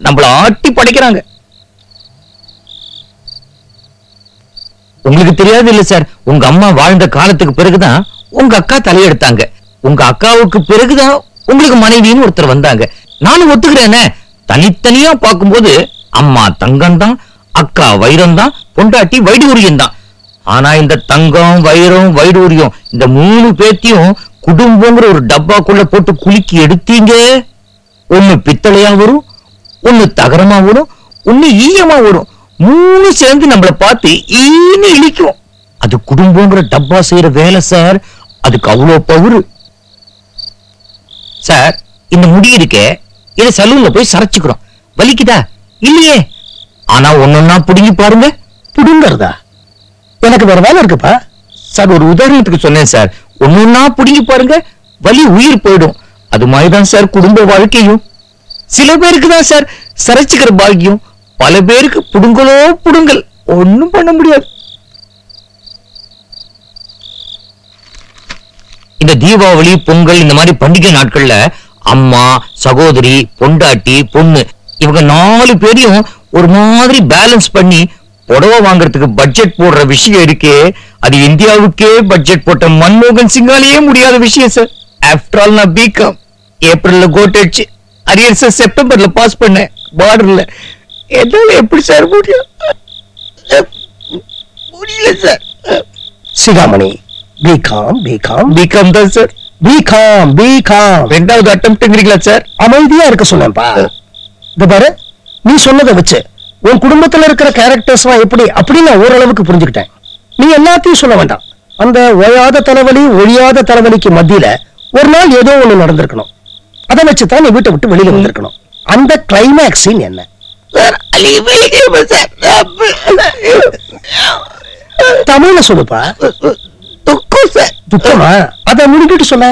நம்மள ஆட்டி படைக்கிறாங்க. உங்களுக்கு தெரியாது இல்ல சார், உங்க அம்மா வாழ்ந்த காலத்துக்கு பிறகுதான் உங்க அக்கா தலையெடுத்தாங்க. உங்க அக்காவுக்கு பிறகுதான் உங்களுக்கு மனைவின்னு ஒருத்தர் வந்தாங்க. நானும் ஒத்துக்கிறேனே, தனித்தனியா பார்க்கும்போது அம்மா தங்கம் தான், அக்கா வைரம் தான், பொண்டாட்டி வைடூரியம் தான். ஆனா இந்த தங்கம் வைரம் வைடூரியம் இந்த 3 பேத்தையும் குடும்பங்கிற ஒரு டப்பாக்குள்ள போட்டு குலுக்கி எடுத்தீங்க, ஒண்ணு பித்தளையா வரும், ஒண்ணு தகரமா வரும், ஒண்ணு ஈயமா வரும். 3 சேர்ந்து நம்மள பார்த்து ஈன்னு இழிக்கும். அது குடும்பங்கிற டப்பா செய்யற வேலை சார். அதுக்கு அவ்வளவு பவுரு சார். இந்த முடி இருக்கே, இதை சலூன்ல போய் சரைச்சுக்கிறோம், வலிக்குதா? இல்லையே. ஆனா ஒன்னொன்னா புடுங்கி பாருங்க. புடுங்கறதா? எனக்கு வேற வேலை இருக்குப்பா சார். ஒரு உதாரணத்துக்கு சொன்னேன் சார், ஒன்னொன்னா புடுங்கி பாருங்க, வலி உயிர் போயிடும். அது மாதிரிதான் சார் குடும்ப வாழ்க்கையும். சில பேருக்கு தான் சார் சரைச்சுக்கிற பாக்கியம், பல பேருக்கு புடுங்கலோ புடுங்கல், ஒண்ணும் பண்ண முடியாது. இந்த தீபாவளி பொங்கல் இந்த மாதிரி பண்டிகை நாட்கள்ல அம்மா சகோதரி பொண்டாட்டி பொண்ணு இவங்க 4 பேரையும் ஒரு மாதிரி பேலன்ஸ் பண்ணி புடவை வாங்குறதுக்கு பட்ஜெட் போடுற விஷயம் இருக்கே, அது இந்தியாவுக்கே பட்ஜெட் போட்ட மன்மோகன் சிங்காலேயே முடியாத விஷயம் சார். ஆஃப்டர் ஆல் நான் பிகாம் ஏப்ரல்ல கோட் அடிச்சு அரியர்ஸ் செப்டம்பர்ல பாஸ் பண்ணேன் பார்டர்ல. என்னால எப்படி சார் முடியும்? முடியல சார். சிகாமணி, பிகாம் தான் சார். பிகாம் 2வது அட்டெம்ப்ட்ங்கறீங்களா சார்? அமைதியா இருக்க சொன்னேன்ப்பா. இந்த பாரு, நீ சொன்னதை வச்சு உன் குடும்பத்துல இருக்கிற கேரக்டர்ஸ் எப்படி அப்படின்னு நான் ஓரளவுக்கு புரிஞ்சுக்கிட்டேன். நீ எல்லாத்தையும் சொல்ல வேண்டாம். அந்த ஓயாத தலைவலி ஒழியாத தலைவலிக்கு மத்தியில ஒரு நாள் ஏதோ ஒண்ணு நடந்திருக்கணும். அதை வச்சுதான் நீ வீட்டை விட்டு வெளியில வந்திருக்கணும். அந்த கிளைமேக்ஸ் சீன் என்ன? தமிழ்ல சொல்லுப்பா. துக்கமா? அதை முடிக்கிட்டு சொல்ல.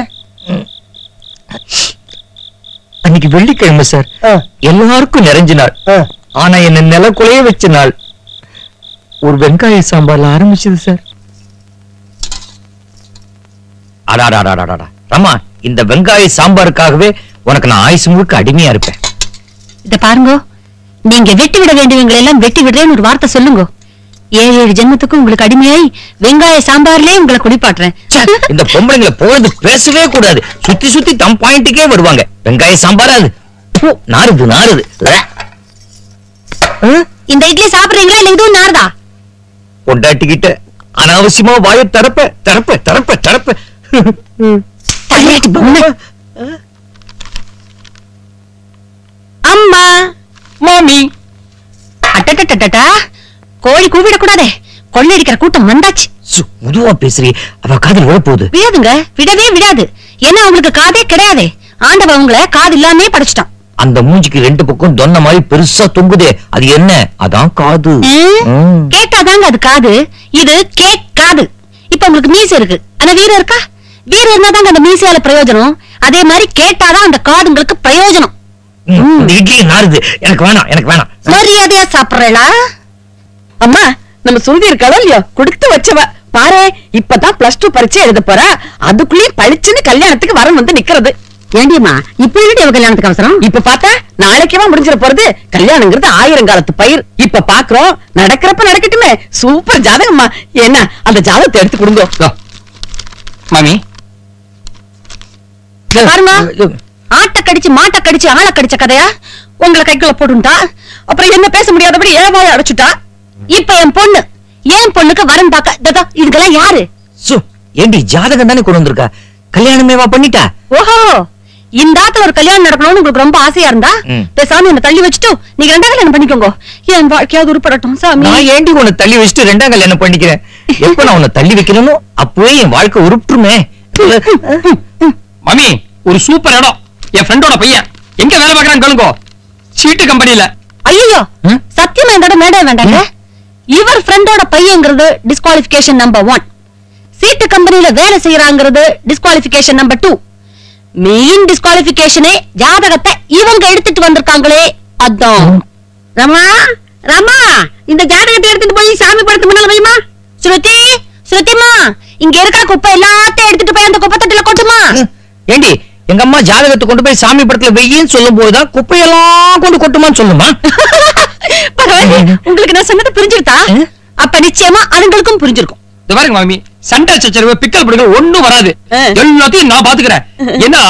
அன்னைக்கு வெள்ளிக்கிழமை சார், எல்லாருக்கும் நிறைஞ்ச நாள். ஆனா என்ன நிலக்குலைய வச்ச நாள். ஒரு வெங்காய சாம்பார்ல ஆரம்பிச்சது சார். அடாடாடாடாடா ரமா, இந்த வெங்காய சாம்பாருக்காகவே உனக்கு நான் ஆயுசு முழுக்க அடிமையா இருப்பேன். இத பாருங்க, நீங்க வெட்டி விட வேண்டியவங்களை எல்லாம் வெட்டி விடுறேன்னு ஒரு வார்த்தை சொல்லுங்க. 7 ஜென்மத்துக்கும் உங்களுக்கு அடிமையாய் வெங்காய சாம்பார்லயே உங்களை குடிப்பாட்டுறேன். இந்த பொம்பளைங்களை போறது பேசவே கூடாது. சுத்தி சுத்தி தம் பாயிண்ட்டுக்கே வருவாங்க. வெங்காய சாம்பார் அது நாறுது. இந்த இட்லி சாப்பிடுறீங்களா இல்ல இதுவும் நாறுதா? பொண்டாட்டிக்கிட்ட அனாவசியமா வாய தரப்ப அம்மா மாமி. அட்டட்டட்டட்டா, கோழி கூவிடக்கூடாதே, கொள்ளையடிக்கிற கூட்டம் வந்தாச்சு. முதுவா பேசுறீ, அவ காதல் விழப்போகுது. விடாதுங்க, விடவே விடாது. ஏன்னா அவங்களுக்கு காதே கிடையாதே. ஆண்டவன் உங்களை காது இல்லாமே படைச்சிட்டான். அந்த மூஞ்சிக்கு 2 பக்கம் தொன்ன மாதிரி பெருசா தொங்குதே, அது என்ன? அதான் காது. கேட்டாதாங்க அது காது. இது கேட்காது. இப்ப உங்களுக்கு மீசை இருக்கு, ஆனா வீரம் இருக்கா? வீரம் இருந்தாதாங்க அந்த மீசையால பிரயோஜனம். அதே மாதிரி கேட்டாதான் அந்த காது உங்களுக்கு பிரயோஜனம். இட்லி நாறுது, எனக்கு வேணாம். மரியாதையா சாப்பிடுறா? அம்மா, நம்ம சுருதி இருக்காளோ இல்லையோ, கொடுத்து வச்சவ பாரு. இப்பதான் +2 பரீட்சை எழுத போறா. அதுக்குள்ளேயே பழிச்சுன்னு கல்யாணத்துக்கு வரன் வந்து நிக்கிறது. ஏண்டியம்மா இப்ப இவ கல்யாணத்துக்கு அவசரம்? இப்ப பார்த்தா நாளைக்கேவா முடிஞ்சிட போறது. கல்யாணங்கிறது 1000 காலத்து பயிர். இப்ப பாக்குறோம், நடக்கிறப்ப நடக்கட்டுமே. சூப்பர் ஜாதகம்மா. என்ன அந்த ஜாதகத்தை எடுத்து கொடுங்க. மாமி பாருங்க, ஆட்ட கடிச்சு மாட்ட கடிச்சு ஆளை கடிச்ச கதையா உங்களை கைக்குள்ள போட்டுட்டா. அப்புறம் என்ன பேச முடியாதபடி ஏவாய அடைச்சுட்டா. இப்ப என் பொண்ணுக்கு வரன் பாக்க இதுக்கெல்லாம் யாரு? ஏண்டி ஜாதகம் தானே கொண்டு வந்திருக்கா, கல்யாணமேவா பண்ணிட்டா? ஓஹோ, இந்த ஆத்துல ஒரு கல்யாணம் நடக்கணும்னு உங்களுக்கு ரொம்ப ஆசையா இருந்தா பேசாம என்ன தள்ளி வச்சுட்டு நீங்க 2ஆம் கல்யாணம் பண்ணிக்கோங்க. என் வாழ்க்கையாவது உருப்படட்டும் சாமி. நான் ஏண்டி உன்னை தள்ளி வச்சுட்டு 2ஆம் கல்யாணம் பண்ணிக்கிறேன்? எப்ப நான் உன்னை தள்ளி வைக்கிறேனோ அப்பவே என் வாழ்க்கை உருப்பிட்டுமே. மாமி ஒரு சூப்பர் இடம். என் ஃப்ரெண்டோட பையன் எங்க வேலை பார்க்கறான்னு கேளுங்க. சீட்டு கம்பெனில. ஐயோ, சத்தியமா இந்த இடம் வேண்டாம் வேண்டாங்க. இவர் ஃப்ரெண்டோட பையங்கிறது டிஸ்குவாலிஃபிகேஷன் நம்பர் 1. சீட்டு கம்பெனில வேலை செய்யறாங்கிறது டிஸ்குவாலிஃபிகேஷன் நம்பர் 2. மெயின் டிஸ்குவாலிஃபிகேஷனே ஜாதகத்தை இவங்க எடுத்துட்டு வந்திருக்காங்களே அதான். ரமா ரமா, இந்த ஜாதகத்தை எடுத்துட்டு போய் சாமி படத்து முன்னால வைமா. ஸ்ருதிமா, இங்க இருக்கிற குப்பை எல்லாத்தையும் எடுத்துட்டு போய் அந்த குப்பை தொட்டில கொட்டுமா. ஏண்டி எங்க அம்மா ஜாதகத்தை கொண்டு போய் சாமி படத்துல வெய்யின்னு சொல்லும் போதுதான் குப்பையெல்லாம் கொண்டு கொட்டுமான்னு சொல்லுமா? பரவாயில்ல, உங்களுக்கு நான் சொன்னது புரிஞ்சுட்டா? அப்ப நிச்சயமா அதுங்களுக்கும் புரிஞ்சிருக்கும். இந்த பாருங்க மாமி, சண்டை சச்சரவு பிக்கல் படுகள் ஒண்ணும் வராது. எல்லாத்தையும் நான் பாத்துக்கிறேன். ஏன்னா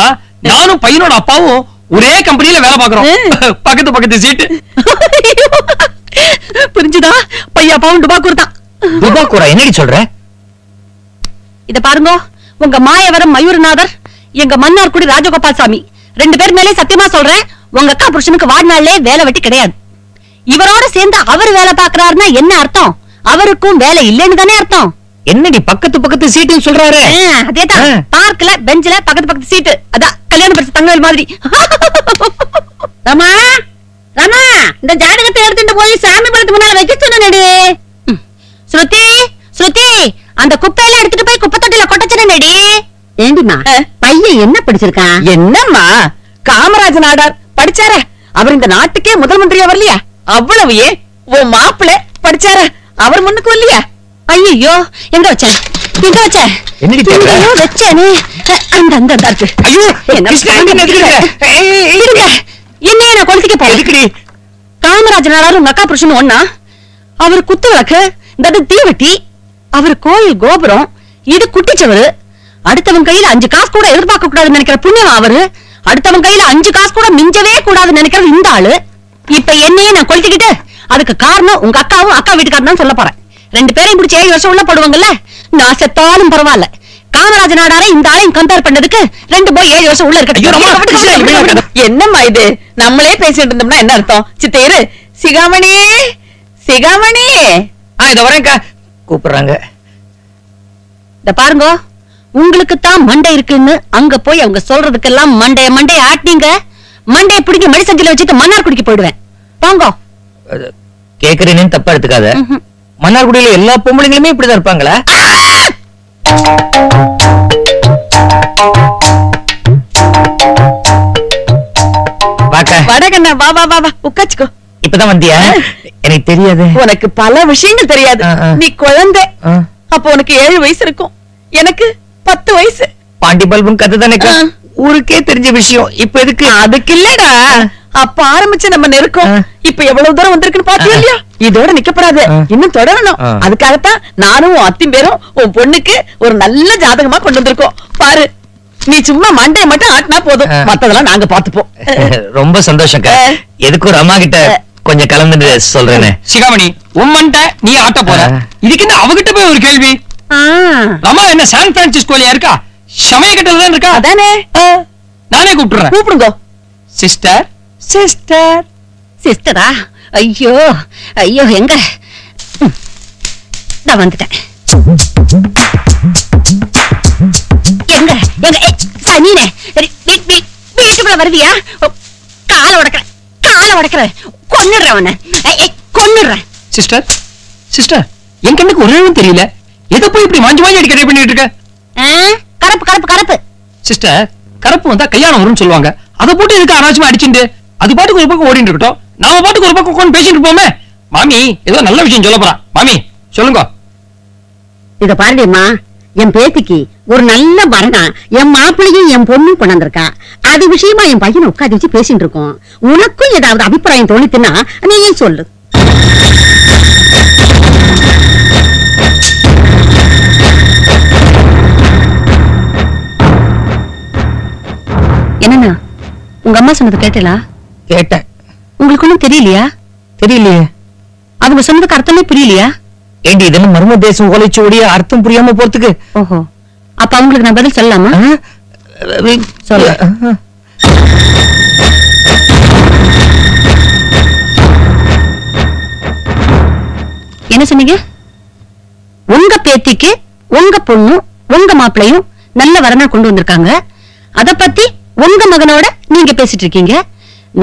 நானும் பையனோட அப்பாவும் ஒரே கம்பெனில வேலை பாக்குறோம். பக்கத்து சீட்டு. புரிஞ்சுதா? பையா அப்பாவும் டுபாக்கூர் தான். டுபாக்கூரா? என்னடி சொல்ற? இத பாருங்க, உங்க மாயவரம் மயூரநாதர், எங்க மன்னார்குடி ராஜகோபால் சாமி 2 பேர் மேலே சத்தியமா சொல்றேன், உங்க அக்கா புருஷனுக்கு வாழ்நாள்லே வேலை வெட்டி கிடையாது. இவரோட சேர்ந்து அவர் வேலை பாக்குறாருன்னா என்ன அர்த்தம்? அவருக்கும் வேலை இல்லைன்னு தானே அர்த்தம். என்னடி பக்கத்து சீட்டுன்னு சொல்றாரு? அதேதான், பார்க்ல பெஞ்சில பக்கத்து சீட்டு. அதான் கல்யாண பரிசு தங்கவேல் மாதிரி. ரமா ரமா, இந்த ஜாதகத்தை எடுத்துட்டு போய் சாமி படத்து முன்னால வைக்க சொன்னேடி. ஸ்ருதி, அந்த குப்பையெல்லாம் எடுத்துட்டு போய் குப்பை தொட்டில கொட்டச்சனேடி. ஏண்டிமா பையன் என்ன படிச்சிருக்கான்? என்னம்மா, காமராஜ நாடார் படிச்சாரா? அவர் இந்த நாட்டுக்கே முதல் மந்திரியா வரலையா? அவ்வளவு ஏன் உன் மாப்பிள்ள படிச்சாரா? அவர் முன்னுக்கு வரலையா? ஐயோ, எங்க வச்சேன்? என்னடி தேடுற? வச்சேனே அந்த இருக்கு. ஐயோ, என்னைய நான் கொளுத்திக்க போறேன். காமராஜ நாடார் உங்க அக்கா புருஷன் ஒண்ணா? அவர் குத்து விளக்கு, இந்த தீவெட்டி, அவர் கோயில் கோபுரம், இது குட்டிச்சவரு. அடுத்தவன் கையில 5 காசு கூட எதிர்பார்க்க கூடாதுன்னு நினைக்கிற புண்ணியம் அவரு. அடுத்தவன் கையில 5 காசு கூட மிஞ்சவே கூடாதுன்னு நினைக்கிறது இந்த ஆளு. இப்ப என்னையே நான் கொளுத்திக்கிட்டு அதுக்கு காரணம் உங்க அக்காவும் அக்கா வீட்டுக்காரன் தான் சொல்ல போறேன். 2 பேரையும் பிடிச்சி 7 வருஷம் உள்ள போடுவாங்கல்ல. நான் செத்தாலும் பரவாயில்ல, காமராஜ நாடார இந்த ஆளையும் கம்பேர் பண்ணதுக்கு 2 போய் 7 வருஷம் உள்ள இருக்கட்டும். என்னம்மா இது? நம்மளே பேசிட்டு இருந்தோம்னா என்ன அர்த்தம்? சித்தேரு, சிகாமணி இத வரேன்க்கா, கூப்பிடுறாங்க. இத பாருங்க, உங்களுக்கு தான் மண்டை இருக்குன்னு அங்க போய் அவங்க சொல்றதுக்கெல்லாம் மண்டைய ஆட்டினீங்க. மண்டைய பிடிக்க மெடிசஞ்சில வச்சுட்டு மன்னார்குடிக்கு போயிடுவேன். போங்க. கேக்குறேன்னு தப்பா எடுத்துக்காத. மன்னார்குடியில எல்லா பொம்பளைங்களுமே இப்படிதான் இருப்பாங்களா? வடகண்ணா, வா வா வா வா, உட்காச்சுக்கோ. இப்பதான் வந்தியா? எனக்கு தெரியாது. உனக்கு பல விஷயங்கள் தெரியாது. நீ குழந்தை. அப்ப உனக்கு 7 வயசு இருக்கும், எனக்கு 10 வயசு. பாண்டி பல்பும் கதை தானே, ஊருக்கே தெரிஞ்ச விஷயம். இப்ப எதுக்கு? அதுக்கு இல்லடா, அப்ப ஆரம்பிச்சு நம்ம நெருக்கம் இப்ப எவ்வளவு தூரம் வந்திருக்குன்னு பாத்தியா இல்லையா? இதோட நிக்கப்படாது, இன்னும் தொடரணும். அதுக்காகத்தான் நானும் உன் அத்தின் பேரும் உன் பொண்ணுக்கு ஒரு நல்ல ஜாதகமா கொண்டு வந்திருக்கோம். பாரு, நீ சும்மா மண்டைய மட்டும் ஆட்டினா போதும், மத்ததெல்லாம் நாங்க பாத்துப்போம். ரொம்ப சந்தோஷம். எதுக்கு ஒரு அம்மா கிட்ட கொஞ்சம் கலந்து சொல்றேன்னு. சிகாமணி, உம்மன்ட்ட நீ ஆட்ட போற, இதுக்கு என்ன அவகிட்ட போய் ஒரு கேள்வி? ரமா என்ன சான் பிரான்சிஸ்கோலயா இருக்கா? சமயக்கட்டல தான் இருக்கா? அதானே, நானே கூப்பிடுறேன். கூப்பிடுங்க. சிஸ்டர் சிஸ்டரா? ஐயோ ஐயோ, எங்க நான் வந்துட்டேன். எங்க எங்க சனினே, வீட்டுக்குள்ள வருவியா? காலை உடைக்கிறேன், கொன்னுடுறேன் அவனை, கொன்னுடுறேன். சிஸ்டர் என் கண்ணுக்கு ஒரு நாளும் தெரியல, எதை போய் இப்படி மாஞ்சி அடிக்க ட்ரை பண்ணிட்டு இருக்க? கருப்பு சிஸ்டர், கருப்பு வந்தா கல்யாணம் வரும்னு சொல்லுவாங்க, அதை போட்டு எதுக்கு அனாவசியமா அடிச்சுட்டு? அது பாட்டுக்கு ஒரு பக்கம் ஓடிட்டு இருக்கட்டும், நாம பாட்டுக்கு ஒரு பக்கம் உட்கார்ந்து பேசிட்டு இருப்போமே. மாமி ஏதோ நல்ல விஷயம் சொல்ல போறா. மாமி சொல்லுங்க. இத பாருடிமா, என் பேத்திக்கு ஒரு நல்ல வரனா என் மாப்பிள்ளையும் என் பொண்ணும் கொண்டு வந்திருக்கா. அது விஷயமா என் பையனை உட்காந்து வச்சு பேசிட்டு இருக்கோம். உனக்கும் ஏதாவது அபிப்பிராயம் தோணித்துன்னா நீயே சொல்லு. என்னண்ணா, உங்க அம்மா சொன்னது கேட்டலா? கேட்டேன். உங்களுக்கு ஒண்ணும் தெரியலையா? தெரியலையே. அவங்க சொன்னதுக்கு அர்த்தமே புரியலையா? ஏண்டி இதெல்லாம் மர்ம தேசம் ஓலைச்சோடிய அர்த்தம் புரியாம போறதுக்கு? ஓஹோ, அப்ப அவங்களுக்கு நான் பதில் சொல்லலாமா? சொல்ல. என்ன சொன்னீங்க? உங்க பேத்திக்கு உங்க பொண்ணும் உங்க மாப்பிளையும் நல்ல வரனா கொண்டு வந்திருக்காங்க. அத பத்தி உங்க மகனோட நீங்க பேசிட்டு இருக்கீங்க.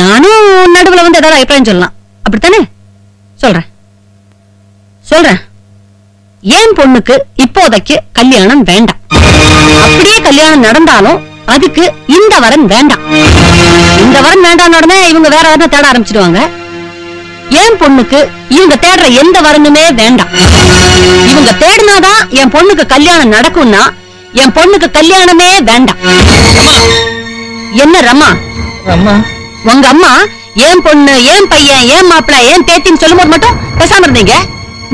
நானும் நடுவுல வந்து ஏதாவது அபிப்பிராயம் சொல்லலாம், அப்படித்தானே? சொல்றேன் சொல்றேன். ஏன் பொண்ணுக்கு இப்போதைக்கு கல்யாணம் வேண்டாம். அப்படியே கல்யாணம் நடந்தாலும் அதுக்கு இந்த வரன் வேண்டாம். இந்த வரன் வேண்டாம் உடனே இவங்க வேற வரனை தேட ஆரம்பிச்சிடுவாங்க. என் பொண்ணுக்கு இவங்க தேடுற எந்த வரனுமே வேண்டாம். இவங்க தேடினாதான் என் பொண்ணுக்கு கல்யாணம் நடக்கும்னா என் பொண்ணுக்கு கல்யாணமே வேண்டாம். என்ன ரம்மா? அம்மா, உங்க அம்மா என் பொண்ணு என் பையன் என் மாப்பிள்ள என் பேத்தின்னு சொல்லும்போது மட்டும் பேசாம இருந்தீங்க.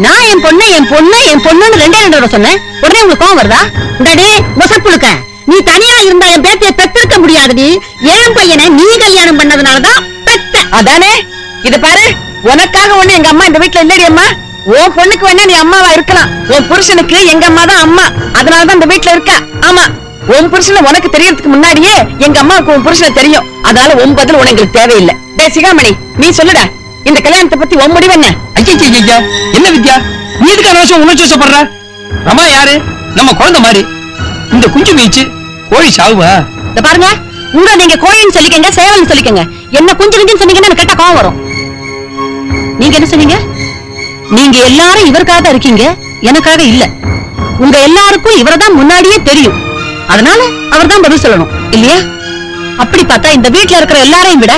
நான் என் பொண்ணு என் பொண்ணு என் பொண்ணுன்னு ரெண்டே தடவை சொன்னேன். உடனே உங்களுக்கு கோவம் வருதா? டே மொசப்புழுக்க, நீ தனியா இருந்தா என் பேத்தியை பெற்றிருக்க முடியாதுடி. என் பையனை நீ கல்யாணம் பண்ணதுனாலதான் பெத்த. அதானே? இது பாரு, உனக்காக ஒண்ணு எங்க அம்மா இந்த வீட்டுல இல்லடி அம்மா. உன் பொண்ணுக்கு வேணா நீ அம்மாவா இருக்கலாம். உன் புருஷனுக்கு எங்க அம்மா தான் அம்மா. அதனாலதான் இந்த வீட்டுல இருக்கா. ஆமா, உன் புருஷனை உனக்கு தெரியறதுக்கு முன்னாடியே எங்க அம்மாவுக்கு உன் புருஷனை தெரியும். அதனால உன் பதில் உனக்கு தேவையில்லை. டே சிகாமணி, நீ சொல்லுடா, இந்த கல்யாணத்தை பத்தி உன் முடிவு என்ன? ஐயா, என்ன வித்யா, நீ எதுக்கு அனாவசியம் உணர்ச்சி வசப்படுற? ரமா யாரு? நம்ம குழந்தை மாதிரி. இந்த குஞ்சு மீச்சு கோழி சாவுவா? இந்த பாருங்க, உங்களை நீங்க கோழின்னு சொல்லிக்கங்க, சேவல்னு சொல்லிக்கங்க. என்ன குஞ்சு குஞ்சுன்னு சொன்னீங்கன்னா எனக்கு கேட்டா கோவம் வரும். நீங்க என்ன சொன்னீங்க? நீங்க எல்லாரும் இவருக்காக தான் இருக்கீங்க, எனக்காக இல்ல. உங்க எல்லாருக்கும் இவரதான் முன்னாடியே தெரியும். அதனால அவர் தான் பதில் சொல்லணும், இல்லையா? அப்படி பார்த்தா இந்த வீட்டுல இருக்கிற எல்லாரையும் விட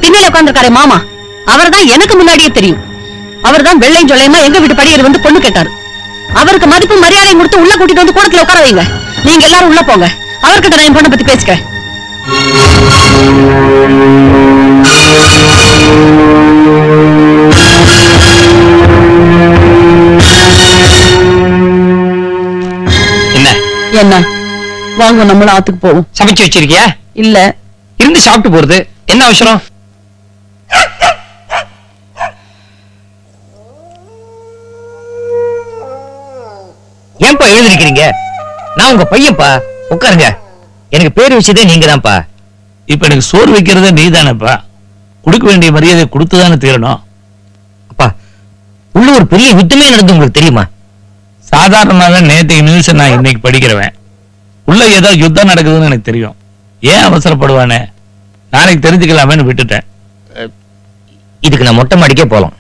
பின்னால உட்கார்ந்திருக்காரே மாமா, அவர் தான் எனக்கு முன்னாடியே தெரியும். அவர் தான் வெள்ளையும் சொல்லையுமா எங்க வீட்டு படியேறி வந்து பொண்ணு கேட்டாரு. அவருக்கு மதிப்பு மரியாதையும் கொடுத்து உள்ள கூட்டிட்டு வந்து கூடத்துல உட்கார வைங்க. நீங்க எல்லாரும் உள்ள போங்க, அவர்கிட்ட நான் என் பொண்ணை பத்தி பேசிக்கிறேன். என்ன என்ன வாங்க, நம்மள ஆத்துக்கு போவோம். சமைச்சு வச்சிருக்கியா? இல்ல, இருந்து சாப்பிட்டு போறது என்ன அவசரம்? ஏன்பா எழுதிருக்கிறீங்க? நான் உங்க பையன்ப்பா, உட்காருங்க. எனக்கு பேர் வச்சதே நீங்க தான்ப்பா. இப்ப எனக்கு சோறு வைக்கிறதே நீதானப்பா. கொடுக்க வேண்டிய மரியாதை கொடுத்துதானே தீரணும். அப்பா, உள்ள ஒரு பெரிய யுத்தமே நடந்து உங்களுக்கு தெரியுமா? சாதாரணமாக நேற்றைக்கு நியூஸ் நான் இன்னைக்கு படிக்கிறவன். உள்ள ஏதோ யுத்தம் நடக்குதுன்னு எனக்கு தெரியும். ஏன் அவசரப்படுவானே, நாளைக்கு தெரிஞ்சுக்கலாமேன்னு விட்டுட்டேன். இதுக்கு நான் மொட்டை மாடிக்கே போலாம்.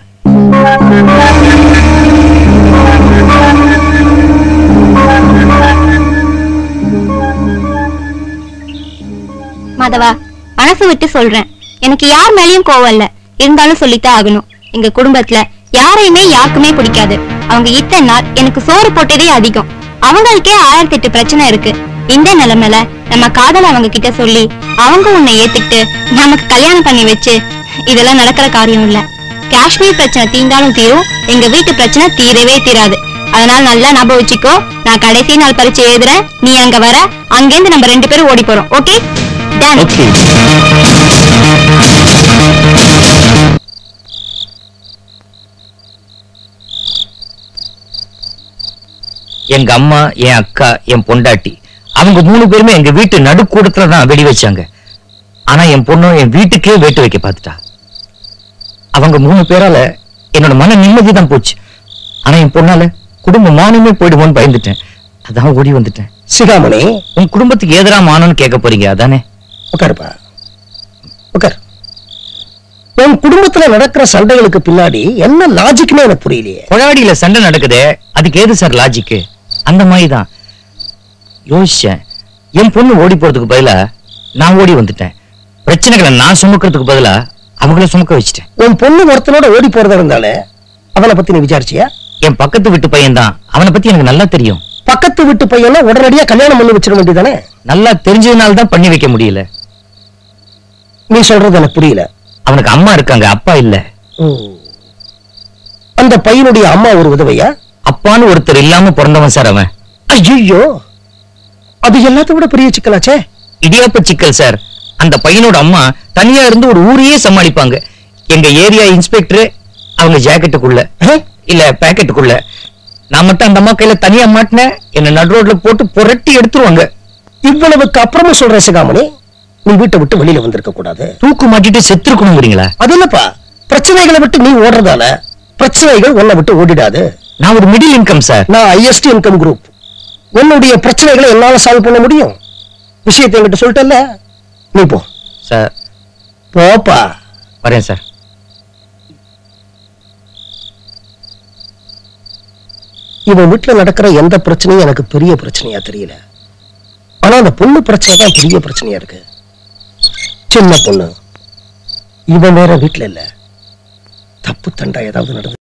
மாதவா, மனசு விட்டு சொல்றேன், எனக்கு யார் மேலயும் கோவம் இல்ல. இருந்தாலும் சொல்லித்தான் ஆகணும். எங்க குடும்பத்துல யாரையுமே யாருக்குமே பிடிக்காது. அவங்க இத்தனை நாள் எனக்கு சோறு போட்டதே அதிகம். அவங்களுக்கே 1008 பிரச்சனை இருக்கு. இந்த நிலைமையில நம்ம காதல அவங்க கிட்ட சொல்லி அவங்க உன்னை ஏத்துக்கிட்டு நமக்கு கல்யாணம் பண்ணி வச்சு இதெல்லாம் நடக்கிற காரியம் இல்ல. காஷ்மீர் பிரச்சனை தீர்ந்தாலும் தீரும், எங்க வீட்டு பிரச்சனை தீரவே தீராது. அதனால நல்லா ஞாபகம் வச்சுக்கோ. நான் கடைசி நாள் பரீட்சை எழுதுறேன், நீ அங்க வர. அங்கேருந்து நம்ம 2 பேரும் ஓடி போறோம். ஓகே? ஓகே. எங்க அம்மா, என் அக்கா, என் பொண்டாட்டி, அவங்க 3 பேருமே எங்க வீட்டு நடுக்கூடத்துல தான் வெடி வச்சாங்க. ஆனா என் பொண்ணும் என் வீட்டுக்கே வேட்டு வைக்க பார்த்துட்டா. அவங்க 3 பேரால என்னோட மன நிம்மதி தான் போச்சு. ஆனா என் பொண்ணால குடும்ப மானமே போயிடுவோன்னு பயந்துட்டேன். அதான் ஓடி வந்துட்டேன். சிகாமணி, உன் குடும்பத்துக்கு எதிரா மானம்னு கேட்க போறீங்க, அதானே? உட்காருப்பா, உட்கார். உன் குடும்பத்துல நடக்கிற சண்டைகளுக்கு பின்னாடி என்ன லாஜிக்னு எனக்கு புரியலையே. கொழாடியில சண்டை நடக்குதே, அதுக்கு ஏது சார் லாஜிக்கு? அந்த மாதிரி தான் யோசிச்சேன். என் பொண்ணு ஓடி போறதுக்கு பதிலா நான் ஓடி வந்துட்டேன். பிரச்சனைகளை நான் சுமக்கிறதுக்கு பதிலா அவங்கள சுமக்க வச்சுட்டேன். உன் பொண்ணு ஒருத்தனோட ஓடி போறதா இருந்தாலே அவனை பத்தி நீ விசாரிச்சியா? என் பக்கத்து வீட்டு பையன் தான், அவனை பத்தி எனக்கு நல்லா தெரியும். பக்கத்து வீட்டு பையனை உடனடியா கல்யாணம் பண்ணி வச்சிட வேண்டியதானே? நல்லா தெரிஞ்சதுனால தான் பண்ணி வைக்க முடியல. நீ சொல்றது எனக்கு புரியல. அவனுக்கு அம்மா இருக்காங்க, அப்பா இல்ல. அந்த பையனுடைய அம்மா ஒரு விதவையா? அப்பான்னு ஒருத்தர் இல்லாம பிறந்தவன் சார் அவன். ஐயோ, அது எல்லாத்த விட பெரிய சிக்கலாச்சே. இடியாப்ப சிக்கல் சார். அந்த பையனோட அம்மா தனியா இருந்து ஒரு ஊரையே சமாளிப்பாங்க. எங்க ஏரியா இன்ஸ்பெக்டர் அவங்க ஜாக்கெட்டுக்குள்ள இல்ல பாக்கெட்டுக்குள்ள. நான் மட்டும் அந்த அம்மா கையில தனியா மாட்டினேன், என்ன நடு ரோட்ல போட்டு புரட்டி எடுத்துருவாங்க. இவ்வளவுக்கு அப்புறமும் சொல்றேன் சிகாமணி, நீ வீட்டை விட்டு வெளியில வந்திருக்க கூடாது. தூக்கு மாட்டிட்டு செத்துருக்கணுங்கிறீங்களா? அது இல்லப்பா, பிரச்சனைகளை விட்டு நீ ஓடுறதால பிரச்சனைகள் உன்னை விட்டு ஓடிடாது. நான் ஒரு மிடில் இன்கம் சார். நான் ஐஎஸ்டி இன்கம் குரூப். உன்னுடைய பிரச்சனைகளை என்னால சால்வ் பண்ண முடியும். விஷயத்தை என்கிட்ட சொல்லிட்டல, நீ போ சார். போப்பா. வரேன் சார். இவன் வீட்டுல நடக்கிற எந்த பிரச்சனையும் எனக்கு பெரிய பிரச்சனையா தெரியல. ஆனா அந்த பொண்ணு பிரச்சனை தான் பெரிய பிரச்சனையா இருக்கு. சின்ன பொண்ணு, இவன் வேற வீட்டுல இல்ல. தப்பு தண்டா ஏதாவது நடந்து.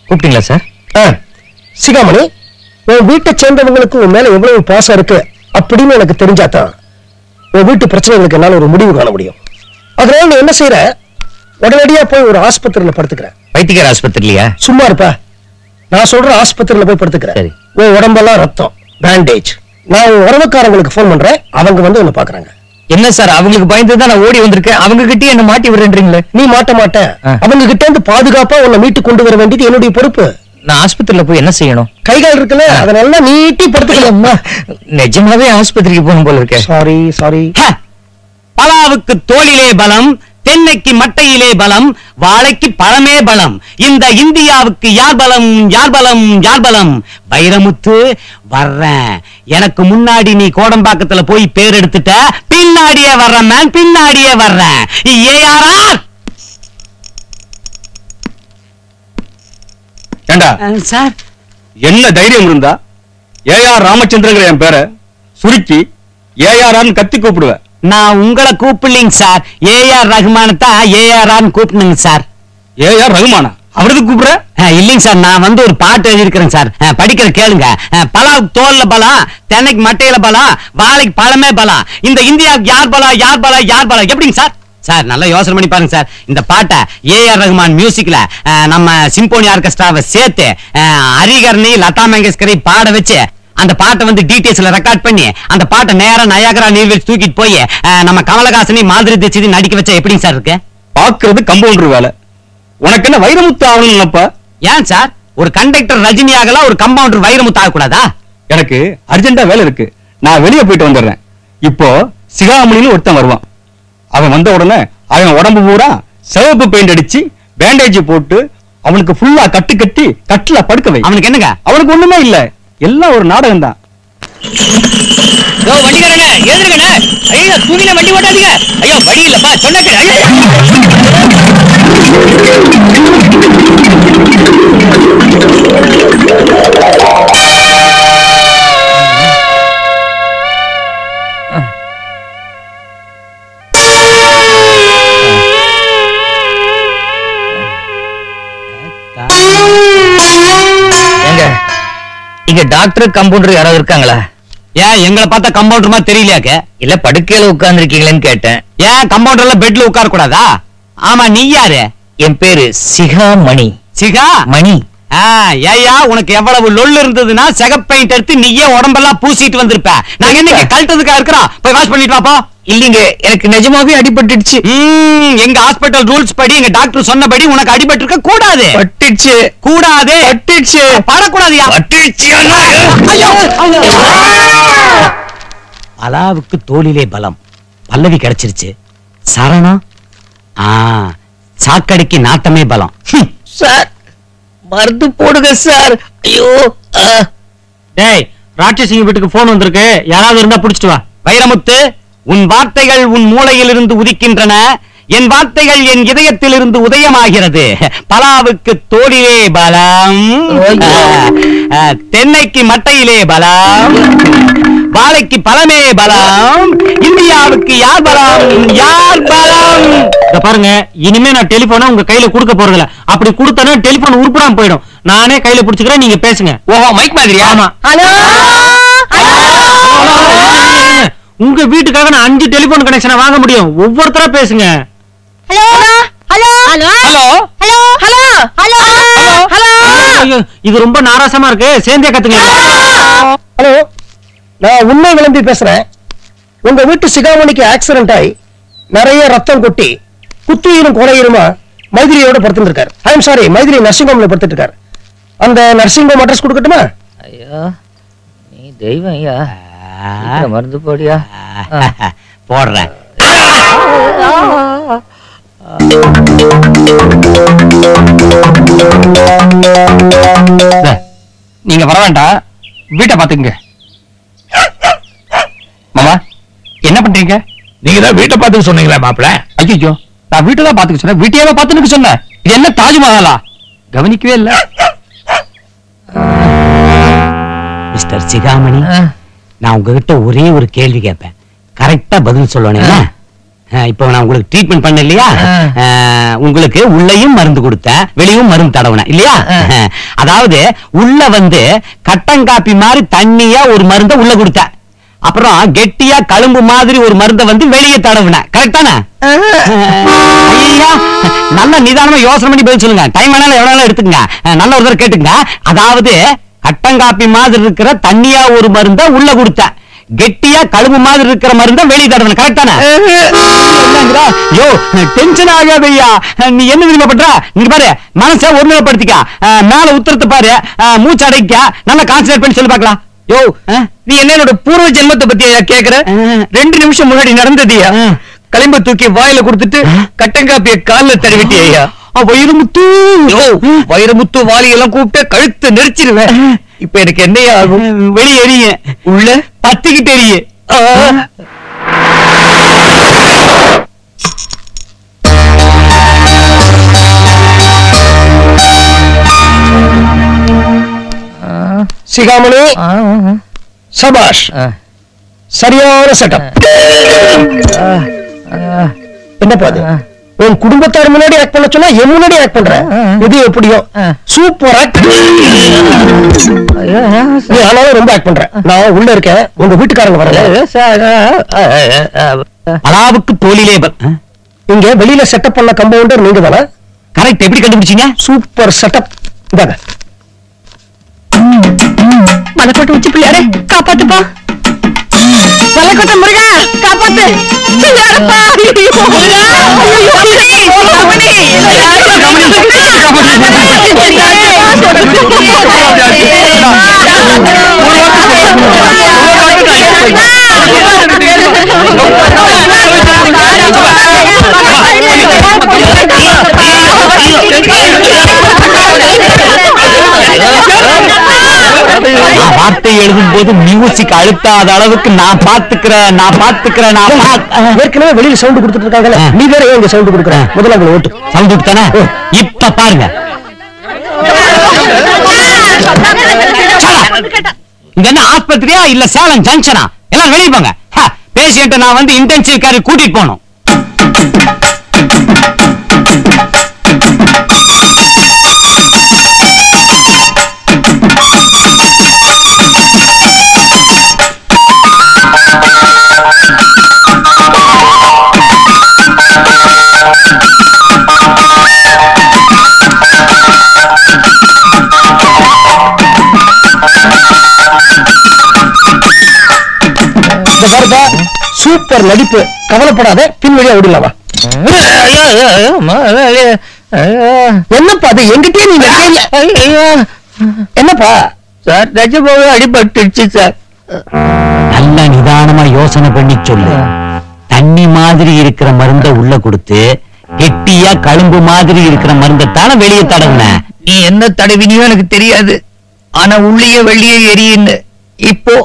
கூப்பிட்டீங்களா சார்? சிகாமணி, உன் வீட்டை சேர்ந்தவங்களுக்கு உன் மேல எவ்வளவு பாசம் இருக்கு அப்படின்னு எனக்கு தெரிஞ்சாதான் உன் வீட்டு பிரச்சனைகளுக்கு என்னால ஒரு முடிவு காண முடியும். அதனால நீ என்ன செய்யற, உடனடியா போய் ஒரு ஆஸ்பத்திரியில படுத்துக்கிற. வைத்தியர் ஆஸ்பத்திரியா? சும்மா இருப்பா, நான் சொல்ற ஆஸ்பத்திரியில போய் படுத்துக்கிறேன். உன் உடம்பெல்லாம் ரத்தம், பேண்டேஜ். நான் உன் உறவுக்காரங்களுக்கு போன் பண்றேன், அவங்க வந்து என்ன பாக்குறாங்க. என்ன சார், அவங்களுக்கு பயந்துதான் நான் ஓடி வந்திருக்கேன். அவங்க கிட்டே என்ன மாட்டி விடுறீங்களே? நீ மாட்ட மாட்ட. அவங்க கிட்ட இருந்து பாதுகாப்பா உன்னை மீட்டு கொண்டு வர வேண்டியது என்னுடைய பொறுப்பு. நான் ஆஸ்பத்திரியில போய் என்ன செய்யணும்? கைகால் இருக்குல்ல, அதை நல்லா நீட்டி படுத்துக்கலாமா? நிஜமாவே ஆஸ்பத்திரிக்கு போகணும் போல இருக்கேன். Sorry sorry. பலாவுக்கு தோளிலே பலம், தென்னைக்கு மட்டையிலே பலம், வாழைக்கு பழமே பலம். இந்த இந்தியாவுக்கு யார் பலம், யார் பலம், யார் பலம்? வைரமுத்து வர்றேன். எனக்கு முன்னாடி நீ கோடம்பாக்கத்துல போய் பேர் எடுத்துட்ட, பின்னாடியே வர்றேன் மேன், பின்னாடியே வர்றேன். ஏஆர்ஆர் ஏண்டா சார், என்ன தைரியம் இருந்தா ஏஆர் ராமச்சந்திரங்கிற என் பேரை சுருக்கி ஏஆர்ஆர்னு கத்தி கூப்பிடுவேன். நான் உங்களை கூப்பிடலீங்க சார், ஏஆர் ரஹ்மானத்தான் ஏஆர்ஆர்னு கூப்பிடுங்க சார். ஏஆர் ரகுமானா? அவரது கூப்பிடுற? இல்லைங்க சார், நான் வந்து ஒரு பாட்டு எழுதியிருக்கிறேன் சார், படிக்கிற கேளுங்க. பலாவுக்கு தோல்ல பலம், தென்னைக்கு மட்டையில பலம், வாழைக்கு பழமே பலம். இந்த இந்தியாவுக்கு யார் பலம், யார் பலம், யார் பலம்? எப்படிங்க சார்? சார் நல்லா யோசனை பண்ணி பாருங்க சார். இந்த பாட்டை ஏஆர் ரஹ்மான் மியூசிக்ல நம்ம சிம்போனி ஆர்கெஸ்ட்ராவை சேர்த்து ஹரிகர்னி லதா மங்கேஷ்கரை பாட வச்சு அந்த பாட்டை வந்து டீடைல்ஸ்ல ரெக்கார்ட் பண்ணி அந்த பாட்டை நேரா நயாகரா நீர்வீழ்ச்சி தூக்கிட்டு போய் நம்ம கமலஹாசனி மாதிரி தீட்சித் நடிக்க வச்சா எப்படிங்க சார் இருக்கு? பாக்குறது கம்பவுண்டர் வேலை. உனக்கு என்ன வைரமுத்து ஆகணும் நினைப்பா? ஏன் சார், ஒரு கண்டக்டர் ரஜினி ஆகலாம், ஒரு கம்பவுண்டர் வைரமுத்து ஆகக்கூடாதா? எனக்கு அர்ஜென்டா வேலை இருக்கு, நான் வெளியே போயிட்டு வந்துடுறேன். இப்போ சிகாமணின்னு ஒருத்தன் வருவான். அவன் வந்த உடனே அவன் உடம்பு பூரா சிவப்பு பெயிண்ட் அடிச்சு பேண்டேஜ் போட்டு அவனுக்கு ஃபுல்லா கட்டு கட்டி கட்டுல படுக்க வை. அவனுக்கு என்னங்க? அவனுக்கு ஒண்ணுமே இல்ல, எல்லாம் ஒரு நாடகம் தான். வண்டிக்காரங்க எழுதுருங்க. ஐயோ தூங்கின வண்டி ஓட்டாதீங்க. ஐயோ வழி இல்லப்பா சொன்னாக்க. இங்க டாக்டர் கம்பவுண்டர் யாராவது இருக்காங்களா? ஏன் எங்களை பார்த்தா கம்பவுண்டர் மாதிரி தெரியலையாக்க? இல்ல படுக்கையில உட்கார்ந்து இருக்கீங்களேன்னு கேட்டேன். ஏன் கம்பவுண்டர்ல பெட்ல உட்கார கூடாதா? ஆமா, நீ யாரு? என் பேரு சிகாமணி. சிகா மணி. ஏயா உனக்கு எவ்வளவு லொல்லு இருந்ததுன்னா செகப் பெயிண்ட் எடுத்து நீயே உடம்பெல்லாம் பூசிட்டு வந்திருப்ப. நாங்க என்ன கழட்டதுக்கா இருக்கிறோம்? போய் வாஷ் பண்ணிட்டு வாப்போ. இல்லீங்க, எனக்கு நிஜமாவே அடிபட்டுடுச்சு. எங்க ஹாஸ்பிடல் ரூல்ஸ் படி, எங்க டாக்டர் சொன்னபடி உனக்கு அடிபட்டு இருக்க கூடாது. பட்டுச்சு. கூடாது. பட்டுச்சு. படக்கூடாதுயா. பட்டுச்சு. பலாவுக்கு தோளிலே பலம், பல்லவி கிடைச்சிருச்சு. சரணம் சாக்கடைக்கு நாட்டமே பலம். சார் மருந்து போடுங்க சார். ஐயோ. டேய், ராட்சசிங்க வீட்டுக்கு போன் வந்திருக்கு, யாராவது இருந்தா புடிச்சிட்டு வா. வைரமுத்து, உன் வார்த்தைகள் உன் மூளையில் இருந்து உதிக்கின்றன. என் வார்த்தைகள் என் இதயத்திலிருந்து உதயமாகிறது. பலாவுக்கு தோலிலே பலம், தென்னைக்கு மட்டையிலே பலம், வாழைக்கு பழமே பலம், இந்தியாவுக்கு யார் பலம், யார் பலம்? பாருங்க, இனிமே நான் டெலிபோனை உங்க கையில கொடுக்க போறதில்ல. அப்படி கொடுத்தனா டெலிபோன் உருப்படாம போயிடும். நானே கையில புடிச்சுக்கிறேன், நீங்க பேசுங்க. ஓஹோ, மைக் மாதிரியா? ஆமா. ஹலோ உங்க வீட்டுக்காக நான் 5 டெலிபோன் கனெக்ஷனை வாங்க முடியும். ஒவ்வொருத்தரா பேசுங்க. Hello hello hello hello hello hello hello ஐயோ, இது ரொம்ப நாராசமா இருக்கு. சேர்ந்தே கத்துங்க. ஹலோ, நான் உண்மை விளம்பி பேசுறேன். உங்க வீட்டு சிகாமணிக்கு ஆக்சிடென்ட் ஆகி நிறைய ரத்தம் கொட்டி குத்துயிரும் கொலையுருமா மைதிரியோட படுத்துட்டு இருக்காரு. I am sorry, Maithri nursing ஹோம்ல படுத்துட்டு இருக்காரு. அந்த நர்சிங் ஹோம் அட்ரஸ் கொடுக்கட்டுமா? ஐயா, நீ தெய்வம் ஐயா. மருந்து போடியா? போடுறேன். நீங்க வர வேண்டாம், வீட்டை பாத்துங்க. மாமா, என்ன பண்றீங்க? நீங்க தான் வீட்டை பார்த்து சொன்னீங்களா மாப்பிள்ள? ஐயோ, நான் வீட்டை தான் பாத்துக்க சொன்னேன். வீட்டையே பாத்துன்னு சொன்னேன். இது என்ன தாஜ்மஹாலா? கவனிக்கவே இல்ல. மிஸ்டர் சிகாமணி, நான் உங்ககிட்ட ஒரே ஒரு கேள்வி கேட்பேன். கரெக்டா பதில் சொல்லணும். இப்போ நான் உங்களுக்கு ட்ரீட்மெண்ட் பண்ண இல்லையா? உங்களுக்கு உள்ளேயும் மருந்து கொடுத்தேன், வெளியும் மருந்து தடவினேன் இல்லையா? அதாவது உள்ள வந்து கட்டங்காப்பி மாதிரி தண்ணியா ஒரு மருந்தை உள்ள கொடுத்தேன். அப்புறம் கெட்டியா கழும்பு மாதிரி ஒரு மருந்தை வந்து வெளியே தடவினேன். கரெக்டான? ஐயா, நல்ல நிதானமா யோசனை பண்ணி பதில் சொல்லுங்க. டைம் வேணாலும் எவ்வளவு எடுத்துங்க. நல்ல ஒரு தடவை கேட்டுங்க. அதாவது கட்டங்காப்பி மாதிரி இருக்கிற தண்ணியா ஒரு மருந்தை உள்ள கொடுத்தேன், கெட்டியா கழுவு மாதிரி இருக்கிற மருந்தை வெளியே தடவினேன். கரெக்டான? யோ, டென்ஷன் ஆகாதையா. நீ என்ன தெரியுமா பண்ற? நீங்க பாரு, மனசை ஒருநிலைப்படுத்திக்க. மேல உத்தரத்தை பாரு, மூச்சு அடைக்க, நல்லா கான்சன்ட்ரேட் பண்ணி சொல்லி பார்க்கலாம். யோ, நீ என்னோட பூர்வ ஜென்மத்தை பத்தி கேக்குற? 2 நிமிஷம் முன்னாடி நடந்ததுயா. களிம்ப தூக்கி வாயில கொடுத்துட்டு கட்டங்காப்பிய கால்ல தடவிட்டியா? வைரமுத்து, வைரமுத்து வாலியெல்லாம் கூப்பிட்டு கழுத்து நெரிச்சிருவேன். இப்ப எனக்கு என்னையா ஆகும்? வெளியே எரிய, உள்ள பத்திக்கிட்டு எரிய. சிகாமணி, சபாஷ், சரியான செட்டப். என்னப்பா அது? உன் குடும்பத்தார் முன்னாடி ஆக்ட் பண்ண சொன்னா என் முன்னாடி ஆக்ட் பண்ற. இது எப்படியோ சூப்பர் ஆக்ட். நீ ஆனாலும் ரொம்ப ஆக்ட் பண்ற. நான் உள்ள இருக்கேன், உங்க வீட்டுக்காரங்க வரல. அலாவுக்கு தோலிலே இங்க வெளியில செட்டப் பண்ண கம்பவுண்டர் நீங்க தானே? கரெக்ட். எப்படி கண்டுபிடிச்சீங்க? Super setup. இந்தாங்க. மலைக்கோட்டை உச்சி பிள்ளையாரே, காப்பாத்துப்பா. மலைக்கோட்டை முருகா, காப்பாத்து. சிங்காரப்பா, முருகா, வார்த்தை எழுதும் போது மியூசிக் அழுத்தாத அளவுக்கு நான் பாத்துக்கிறேன். ஏற்கனவே வெளியில சவுண்ட் கொடுத்துட்டு இருக்காங்கல்ல, நீ வேற ஏன் சவுண்ட் கொடுக்குற? முதல்ல உங்களை ஓட்டு. சவுண்ட் கொடுத்தானே? இப்ப பாருங்க. இங்க என்ன ஆஸ்பத்திரியா இல்ல சேலம் ஜங்ஷனா? எல்லாம் வெளியே போங்க. பேஷண்ட் நான் வந்து இன்டென்சிவ் கேர் கூட்டிட்டு போகணும். சூப்பர் நடிப்பு, கவலைப்படாத, பின்வழியா ஓடிடலாமா? என்னப்பா அது? எங்கிட்டே நீங்க என்னப்பா சார்? நிஜமாவே அடிபட்டுச்சு சார். நல்ல நிதானமா யோசனை பண்ணி சொல்லு. தண்ணி மாதிரி இருக்கிற மருந்தை உள்ள கொடுத்து கெட்டியா கழும்பு மாதிரி இருக்கிற மருந்தை தானே வெளியே தடவுன. நீ என்ன தடவினியோ எனக்கு தெரியாது, ஆனா உள்ளே வெளியே எரியுன்னு. இப்போ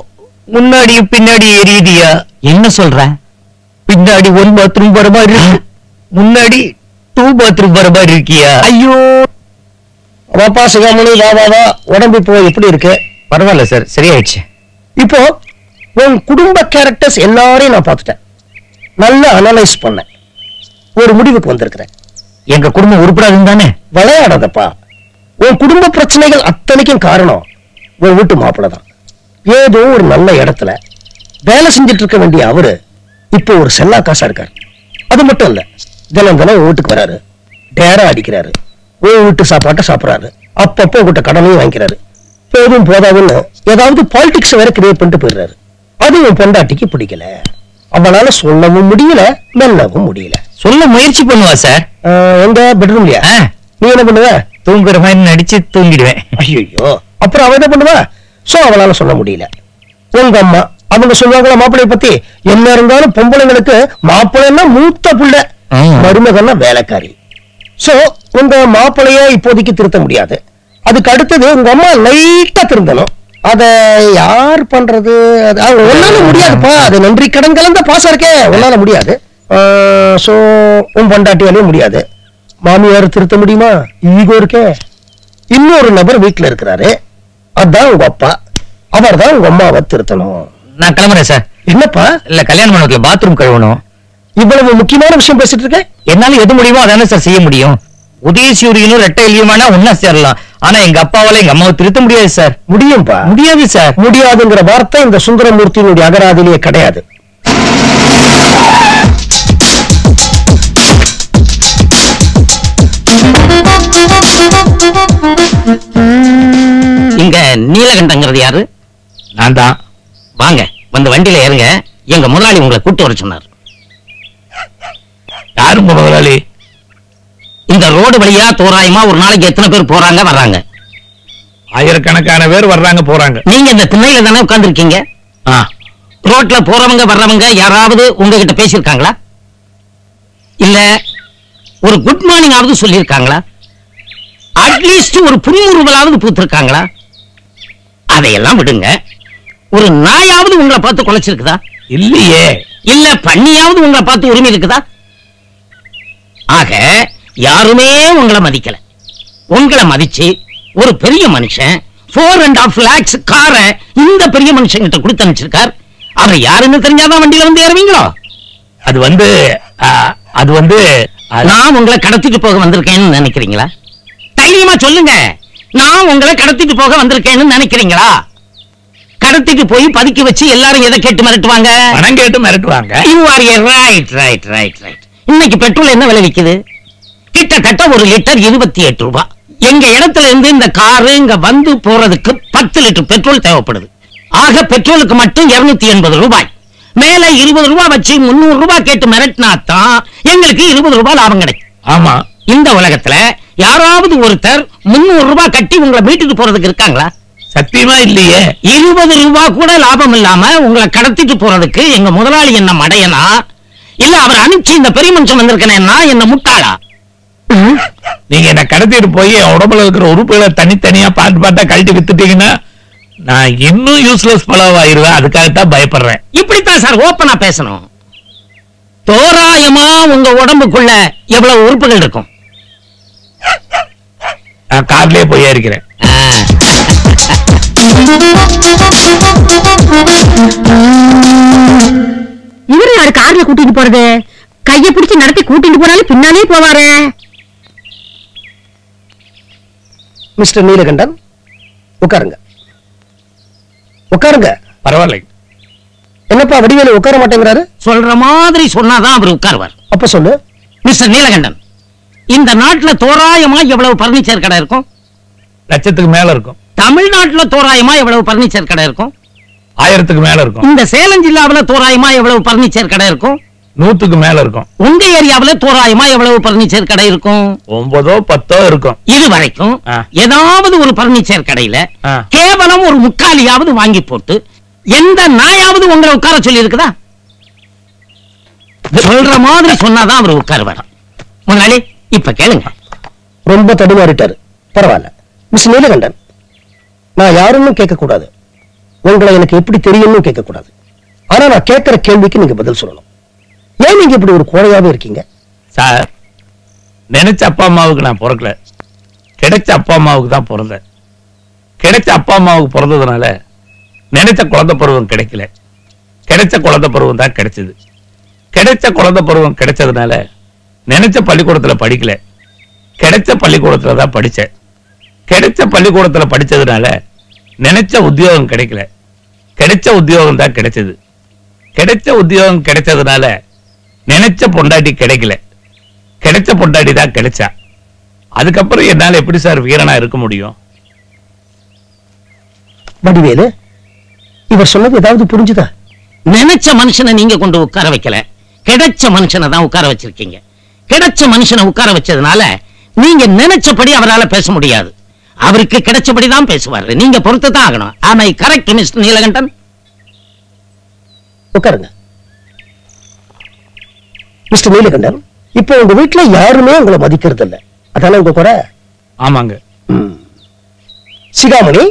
முன்னாடியும் பின்னாடி எரியுதியா? என்ன சொல்ற? பின்னாடி 1 பாத்ரூம் வர மாதிரி, முன்னாடி 2 பாத்ரூம் வர மாதிரி இருக்கியா? ஐயோ வாப்பா சிகாமணி, வா வா வா. உடம்பு இப்போ எப்படி இருக்கு? பரவாயில்ல சார், சரியாயிடுச்சு. இப்போ உன் குடும்ப கேரக்டர்ஸ் எல்லாரையும் நான் பார்த்துட்டேன், நல்லா அனலைஸ் பண்ணேன், ஒரு முடிவுக்கு வந்திருக்கிறேன். எங்க குடும்பம் உருப்படாதுன்னு தானே? விளையாடாதப்பா. உன் குடும்ப பிரச்சனைகள் அத்தனைக்கும் காரணம் உன் வீட்டு மாப்பிள்ளை தான். ஏதோ ஒரு நல்ல இடத்துல வேலை செஞ்சுட்டு இருக்க வேண்டிய அவரு இப்போ ஒரு செல்லா காசா இருக்காரு. அது மட்டும் இல்ல, தினம் தினம் உன் வீட்டுக்கு வராரு, டேரா அடிக்கிறாரு, உன் வீட்டு சாப்பாட்டை சாப்பிடறாரு, அப்பப்போ உங்ககிட்ட கடனையும் வாங்கிக்கிறாரு. போதும் போதாதுன்னு ஏதாவது பாலிடிக்ஸ் வேற கிரியேட் பண்ணிட்டு போயிடுறாரு. அது உன் பொண்டாட்டிக்கு பிடிக்கல. அவனால சொல்லவும் முடியல, மெல்லவும் முடியல. சொல்ல முயற்சி பண்ணுவா சார். எங்க பெட்ரூம்லயா? நீ என்ன பண்ணுவ? தூங்குற மாதிரி நடிச்சு தூங்கிடுவேன். ஐயோ, அப்புறம் அவ என்ன பண்ணுவா? சோ அவளால சொல்ல முடியல. உங்க அம்மா அவங்க சொல்லுவாங்களா மாப்பிள்ளைய பத்தி? என்ன இருந்தாலும் பொம்பளைங்களுக்கு மாப்பிள்ளைன்னா மூத்த புள்ள, மருமகன்னா வேலைக்காரி. சோ உங்க மாப்பிள்ளைய இப்போதைக்கு திருத்த முடியாது. அதுக்கு அடுத்தது உங்க அம்மா லைட்டா திருந்தணும். அத யார் பண்றது? உன்னால முடியாதுப்பா. அது நன்றி கடன் கலந்த பாசம் இருக்கே, உன்னால முடியாது. சோ உன் பொண்டாட்டியாலே முடியாது. மாமியார் திருத்த முடியுமா? ஈகோ இருக்கே. இன்னொரு நபர் வீட்டுல இருக்கிறாரு, அதான் உங்க அப்பா. அவர் தான் உங்க அம்மாவை திருத்தணும். நான் கிளம்புறேன் சார். என்னப்பா? இல்ல, கல்யாண மண்டபத்துல பாத்ரூம் கழுவணும். இவ்வளவு முக்கியமான விஷயம் பேசிட்டு இருக்க. என்னால எது முடியுமோ அதானே சார் செய்ய முடியும். உதயசூரியனும் ரெட்டை இலியுமானா ஒன்னா சேரலாம். ஆனா எங்க அப்பாவால எங்க அம்மாவை திருத்த முடியாது சார். முடியும்பா. முடியாது சார். முடியாதுங்கிற வார்த்தை இந்த சுந்தரமூர்த்தியினுடைய அகராதிலேயே கிடையாது. இங்க நீலகண்டங்கிறது யாரு? நான் தான். வாங்க, வந்து வண்டியில ஏறுங்க. எங்க முதலாளி உங்களை கூட்டு வர சொன்னார். யாரும் முதலாளி? இந்த ரோடு வழியா தோராயமா ஒரு நாளைக்கு எத்தனை பேர் போறாங்க வர்றாங்க? ஆயிரக்கணக்கான பேர் வர்றாங்க போறாங்க. நீங்க இந்த திண்ணையில தானே உட்கார்ந்து இருக்கீங்க. ரோட்ல போறவங்க வர்றவங்க யாராவது உங்ககிட்ட பேசியிருக்காங்களா? இல்ல ஒரு குட் மார்னிங் ஆவது சொல்லியிருக்காங்களா? அட்லீஸ்ட் ஒரு புன்முறுவலாவது பூத்திருக்காங்களா? அதையெல்லாம் விடுங்க. ஒரு நாயாவது உங்களை பார்த்து குலைச்சிருக்குதா? இல்லையே. இல்ல பண்ணியாவது உங்களை பார்த்து உரிமை இருக்குதா? ஆக யாருமே உங்களை மதிக்கல. உங்களை மதிச்சு ஒரு பெரிய மனுஷன் 4.5 lakhs காரை இந்த பெரிய மனுஷன் கிட்ட கொடுத்து அனுப்பிச்சிருக்கார். அவர் யாருன்னு தெரிஞ்சாதான் வண்டியில வந்து ஏறுவீங்களோ? அது வந்து நான் உங்களை கடத்திட்டு போக வந்திருக்கேன்னு நினைக்கிறீங்களா? தைரியமா சொல்லுங்க. நான் உங்களை கடத்திட்டு போக வந்திருக்கேன்னு நினைக்கிறீங்களா? கடத்திட்டு போய் பதுக்கி வச்சு எல்லாரும் எதை கேட்டு மிரட்டுவாங்க? பணம் கேட்டு மிரட்டுவாங்க. இன்னைக்கு பெட்ரோல் என்ன விலை விக்குது? கிட்டத்தட்ட ஒரு லிட்டர் 28 ரூபாய். எங்க இடத்துல இருந்து இந்த காரு இங்க வந்து போறதுக்கு 10 லிட்டர் பெட்ரோல் தேவைப்படுது. ஆக பெட்ரோலுக்கு மட்டும் 280 ரூபாய். மேல 20 ரூபாய் வச்சு 300 ரூபாய் கேட்டு மிரட்டினா தான் எங்களுக்கு 20 ரூபாய் லாபம் கிடைக்கும். ஆமா. இந்த உலகத்துல யாராவது ஒருத்தர் 300 ரூபாய் கட்டி உங்களை மீட்டுட்டு போறதுக்கு இருக்காங்களா? சத்தியமா இல்லையே. 20 ரூபாய் கூட லாபம் இல்லாம உங்களை கடத்திட்டு போறதுக்கு எங்க முதலாளி என்ன மடையனா? இல்ல அவர் அனுப்பிச்சு இந்த பெரிய மனுஷன் வந்திருக்கேன்னா என்ன முட்டாளா? நீங்க என்ன கடத்திட்டு போய் உடம்புல இருக்கிற உறுப்புகளை தனித்தனியா பார்த்து கழட்டி வித்துட்டீங்கன்னா நான் இன்னும் யூஸ்லெஸ் பலவாயிருவேன். அதுக்காகத்தான் பயப்படுறேன். இப்படித்தான் சார் ஓப்பனா பேசணும். தோராயமா உங்க உடம்புக்குள்ள எவ்வளவு உறுப்புகள் இருக்கும்? நான் கார்லயே போய் ஏறிக்கிறேன். இவரு யாரு கார்ல கூட்டிட்டு போறது? கைய பிடிச்சு நடத்தி கூட்டிட்டு போனாலும் பின்னாலே போவாரு. மிஸ்டர் நீலகண்டன், உட்காருங்க உட்காருங்க. பரவாயில்லை. என்னப்பா வடிவேலு உட்கார மாட்டேங்கிறாரு? சொல்ற மாதிரி சொன்னாதான் அவர் உட்காருவார். அப்ப சொல்லு. மிஸ்டர் நீலகண்டன், இந்த நாட்டுல தோராயமா எவ்வளவு பர்னிச்சர் கடை இருக்கும்? லட்சத்துக்கு மேல இருக்கும். தமிழ்நாட்டுல தோராயமா எவ்வளவு பர்னிச்சர் கடை இருக்கும்? 1000க்கு மேல இருக்கும். இந்த சேலம் ஜில்லாவுல தோராயமா எவ்வளவு பர்னிச்சர் கடை இருக்கும்? 100க்கு மேல இருக்கும். உங்க ஏரியாவுல தோராயமா எவ்வளவு பர்னிச்சர் கடை இருக்கும்? 9 10 இருக்கும். இது வரைக்கும் ஏதாவது ஒரு பர்னிச்சர் கடையில கேவலம் ஒரு முக்காலியாவது வாங்கி போட்டு எந்த நாயாவது உங்களை உட்கார சொல்லி இருக்குதா? சொல்ற மாதிரி சொன்னாதான் அவர் உட்காருவார். முதலாளி இப்ப கேளுங்க. ரொம்ப தடுமாறிட்டாரு. பரவாயில்ல. மிஸ் நீலகண்டன், நான் யாருன்னு கேட்க கூடாது, உங்களை எனக்கு எப்படி தெரியும்னு கேட்க கூடாது. ஆனா நான் கேட்கிற கேள்விக்கு நீங்க பதில் சொல்லணும். ஏன் நீங்க இப்படி ஒரு கோழையாவே இருக்கீங்க? சார், நினைச்ச அப்பா அம்மாவுக்கு நான் பிறக்கல, கிடைச்ச அப்பா அம்மாவுக்கு தான் பிறந்தேன். கிடைச்ச அப்பா அம்மாவுக்கு பிறந்ததுனால நினைச்ச குழந்தை பருவம் கிடைக்கல, கிடைச்ச குழந்தை பருவம் தான் கிடைச்சது. கிடைச்ச குழந்தை பருவம் கிடைச்சதுனால நினைச்ச பள்ளிக்கூடத்துல படிக்கல, கிடைச்ச பள்ளிக்கூடத்துல தான் படிச்சேன். கிடைச்ச பள்ளிக்கூடத்துல படிச்சதுனால நினைச்ச உத்தியோகம் கிடைக்கல, கிடைச்ச உத்தியோகம் தான் கிடைச்சது. கிடைச்ச உத்தியோகம் கிடைச்சதுனால நினைச்ச பொண்டாட்டி கிடைக்கல, கிடைச்ச பொண்டாட்டி தான் கிடைச்சா. அதுக்கப்புறம் என்னால எப்படி சார் வீரனா இருக்க முடியும்? வடிவேலு, இவர் சொன்னது ஏதாவது புரிஞ்சுதா? நினைச்ச மனுஷனை நீங்க கொண்டு உட்கார வைக்கல, கிடைச்ச மனுஷனை தான் உட்கார வச்சிருக்கீங்க. கிடைச்ச மனுஷனை உட்கார வச்சதுனால நீங்க நினைச்சபடி அவரால் பேச முடியாது. அவருக்கு கிடைச்சபடி தான் பேசுவாரு. நீங்க பொறுத்து தான் ஆகணும். ஆமை கரெக்ட் மிஸ்டர் நீலகண்டன்? உட்காருங்க. மிஸ்டர் நீலகண்டன், இப்போ உங்க வீட்டுல யாருமே உங்களை மதிக்கிறது இல்ல, அதான உங்க குறை? ஆமாங்க. சிகாமணி,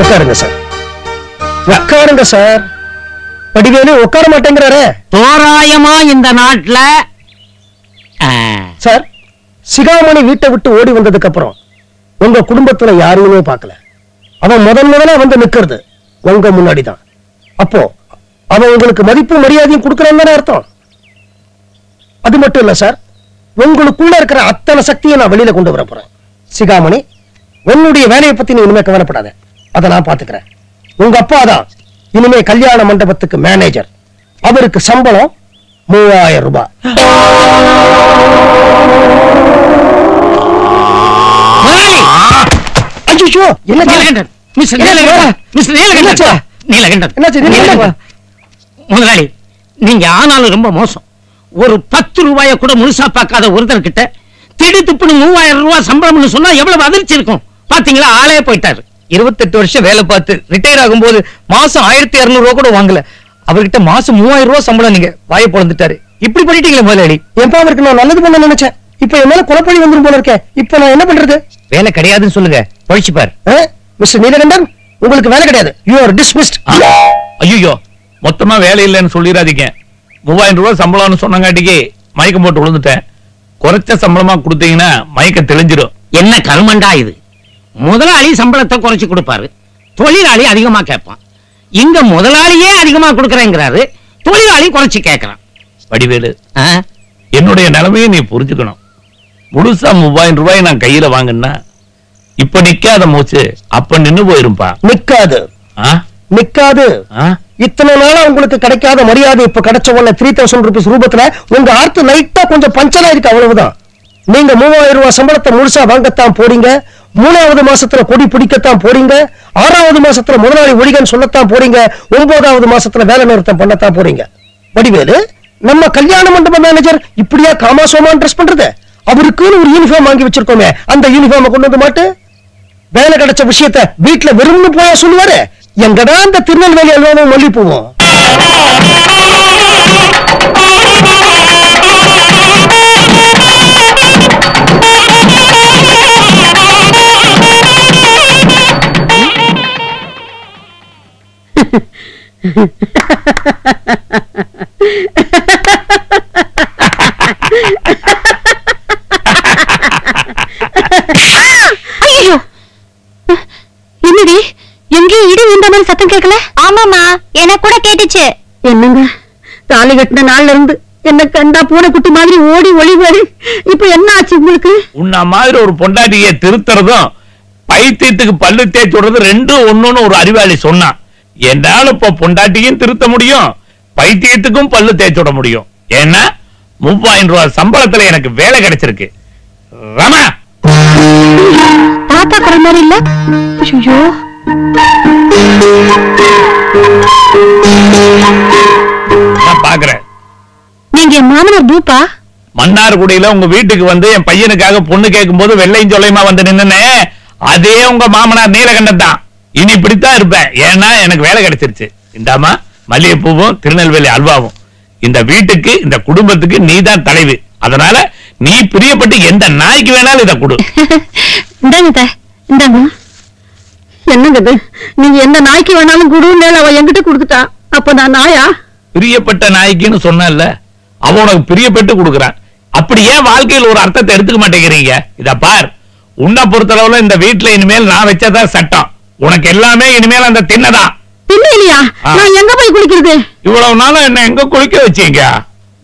உட்காருங்க சார், உட்காருங்க சார். வடிவேலு உட்கார மாட்டேங்கிறாரு. தோராயமா இந்த நாட்டுல சார், சிகாமணி வீட்டை விட்டு ஓடி வந்ததுக்கு அப்புறம் உங்க குடும்பத்துல யாரையுமே பார்க்கல. அவன் முதல்ல வந்து நிக்கிறது உங்க முன்னாடிதான். அப்போ அவன் உங்களுக்கு மதிப்பு மரியாதையும் கொடுக்கறான்னு அர்த்தம். அது மட்டும் இல்ல சார், உங்களுக்குள்ள இருக்கிற அத்தனை சக்தியை நான் வெளியில கொண்டு வர போறேன். சிகாமணி, உன்னுடைய வேலையை பத்தி நீ இனிமே கவலைப்படாத, அதை நான் பாத்துக்கிறேன். உங்க அப்பா தான் இனிமே கல்யாண மண்டபத்துக்கு மேனேஜர். அவருக்கு சம்பளம் 3000 ரூபாய். ஐயோ, என்ன நீலகண்டன், மிஸ்டர் நீலகண்டன், மிஸ்டர் நீலகண்டன், நீலகண்டன், முதலாளி, நீங்க ஆனாலும் ரொம்ப மோசம். ஒரு 10 ரூபாயை கூட முழுசா பார்க்காத ஒருத்தர் கிட்ட திடுத்துப்புன்னு 3000 ரூபாய் சம்பளம்னு சொன்னா எவ்வளவு அதிர்ச்சி இருக்கும் பாத்தீங்களா? ஆளே போயிட்டாரு. 28 வருஷம் வேலை பார்த்து ரிட்டையர் ஆகும்போது மாசம் 1200 ரூபாய் கூட வாங்கல. அவர்கிட்ட மாசம் 3000 ரூபாய் சம்பளம். நீங்க வாயை பொழந்துட்டாரு. இப்படி பண்ணிட்டீங்களே முதலாளி. எப்ப அவருக்கு நான் நல்லது பண்ண நினைச்சேன், இப்ப என் மேல குழப்படி வந்துரும் போல இருக்கேன். இப்ப நான் என்ன பண்றது? வேலை கிடையாதுன்னு சொல்லுங்க, பழிச்சுப்பார். மிஸ்டர் நீலகண்டன், உங்களுக்கு வேலை கிடையாது. You are dismissed. ஐயோ, மொத்தமா வேலை இல்லைன்னு சொல்லிடாதீங்க. 3000 ரூபாய் சம்பளம்னு சொன்னங்காட்டிக்கு மயக்கம் போட்டு விழுந்துட்டேன். குறைச்ச சம்பளமா கொடுத்தீங்கன்னா மயக்கம் தெளிஞ்சிடும். என்ன கருமண்டா இது? முதலாளி சம்பளத்தை குறைச்சு கொடுப்பாரு, தொழிலாளி அதிகமா கேட்பான். இங்க முதலாளியே அதிகமா கொடுக்கறேங்கிறாரு, தொழிலாளி குறைச்சு கேட்கறான். வடிவேலு, என்னுடைய நிலைமையை நீ புரிஞ்சுக்கணும். முழுசா 3000 ரூபாய் நான் கையில வாங்கினா இப்ப நிக்காத மூச்சு அப்ப நின்னு போயிருப்பா. நிக்காது, நிக்காது. இத்தனை நாளா உங்களுக்கு கிடைக்காத மரியாதை இப்ப கிடைச்ச உடனே 3000 ரூபாய் ரூபத்துல உங்க ஆர்த்து லைட்டா கொஞ்சம் பஞ்சலா இருக்கு, அவ்வளவுதான். நீங்க 3000 ரூபாய் சம்பளத்தை முழுசா வாங்கத்தான் போறீங்க. 3வது மாசத்துல கொடி பிடிக்கத்தான் போறீங்க. 6வது மாசத்துல முதலாளி ஒழிகன்னு சொல்லத்தான் போறீங்க. 9வது மாசத்துல வேலை நிறுத்தம் பண்ணத்தான் போறீங்க. வடிவேலு, நம்ம கல்யாண மண்டப மேனேஜர் இப்படியா காமாசோமா ட்ரெஸ் பண்றது? அவருக்குன்னு ஒரு யூனிஃபார்ம் வாங்கி வச்சிருக்கோமே, அந்த யூனிஃபார்ம் கொண்டு வந்து மாட்டு. வேலை கிடைச்ச விஷயத்த வீட்டுல வெறும்னு போயா சொல்லுவாரு. எங்கடா அந்த திருநெல்வேலி அல்வாவும் மல்லி போவோம். ஐயோ, என்னடி எங்கேயும் இடி விழுந்த மாதிரி சத்தம் கேட்கல? ஆமாமா, எனக்கு கூட கேட்டுச்சு. என்னங்க, தாலி கட்டின நாள்ல இருந்து என்ன கண்டா பூனைக்குட்டி மாதிரி ஓடி ஒளிவாரு. இப்ப என்ன ஆச்சு உங்களுக்கு? உன்ன மாதிரி ஒரு பொண்டாட்டியை திருத்துறதும் பைத்தியத்துக்கு பல்லு தேய்ச்சி விடுறது ரெண்டும் ஒண்ணுன்னு ஒரு அறிவாளி சொன்னான். என்னால இப்ப பொண்டாட்டியும் திருத்த முடியும், பைத்தியத்துக்கும் பல்லு தேய்ச்சி விட முடியும். ஏன்னா 3000 ரூபாய் சம்பளத்துல எனக்கு வேலை கிடைச்சிருக்கு. ரமா, தாத்தா குறை மாதிரி இல்ல? ஐயோ, நான் பாக்குறேன். நீங்க என் மாமனார் பூப்பா? மன்னார்குடியில உங்க வீட்டுக்கு வந்து என் பையனுக்காக பொண்ணு கேட்கும் போது வெள்ளையும் சொல்லையுமா வந்து நின்னே, அதே உங்க மாமனார் நீலகண்டன் தான். இனி இப்படித்தான் இருப்பேன், ஏன்னா எனக்கு வேலை கிடைச்சிருச்சு. இந்தாமா மல்லிகைப்பூவும் திருநெல்வேலி அல்வாவும். இந்த வீட்டுக்கு இந்த குடும்பத்துக்கு நீதான் தலைவி. அதனால நீ பிரியப்பட்டு எந்த நாய்க்கு வேணாலும் இதை கொடு. இந்தாங்க இந்தாங்க. என்னங்க இது? நீங்க எந்த நாய்க்கு வேணாலும் குடுன்னு அவ என்கிட்ட கொடுத்துட்டா, அப்ப நான் நாயா? பிரியப்பட்ட நாய்க்குன்னு சொன்னல, அவ உனக்கு பிரியப்பட்டு கொடுக்குறான். அப்படி ஏன் வாழ்க்கையில் ஒரு அர்த்தத்தை எடுத்துக்க மாட்டேங்கிறீங்க? இத பார், உன்னை பொறுத்தளவுல இந்த வீட்டுல இனிமேல் நான் வச்சதான் சட்டம். உனக்கு எல்லாமே இனிமேல் அந்த தின்னதான். தின்ன இல்லையா? நான் எங்க போய் குளிக்கிறது? இவ்வளவு நாளும் என்ன எங்க குளிக்க வச்சீங்க?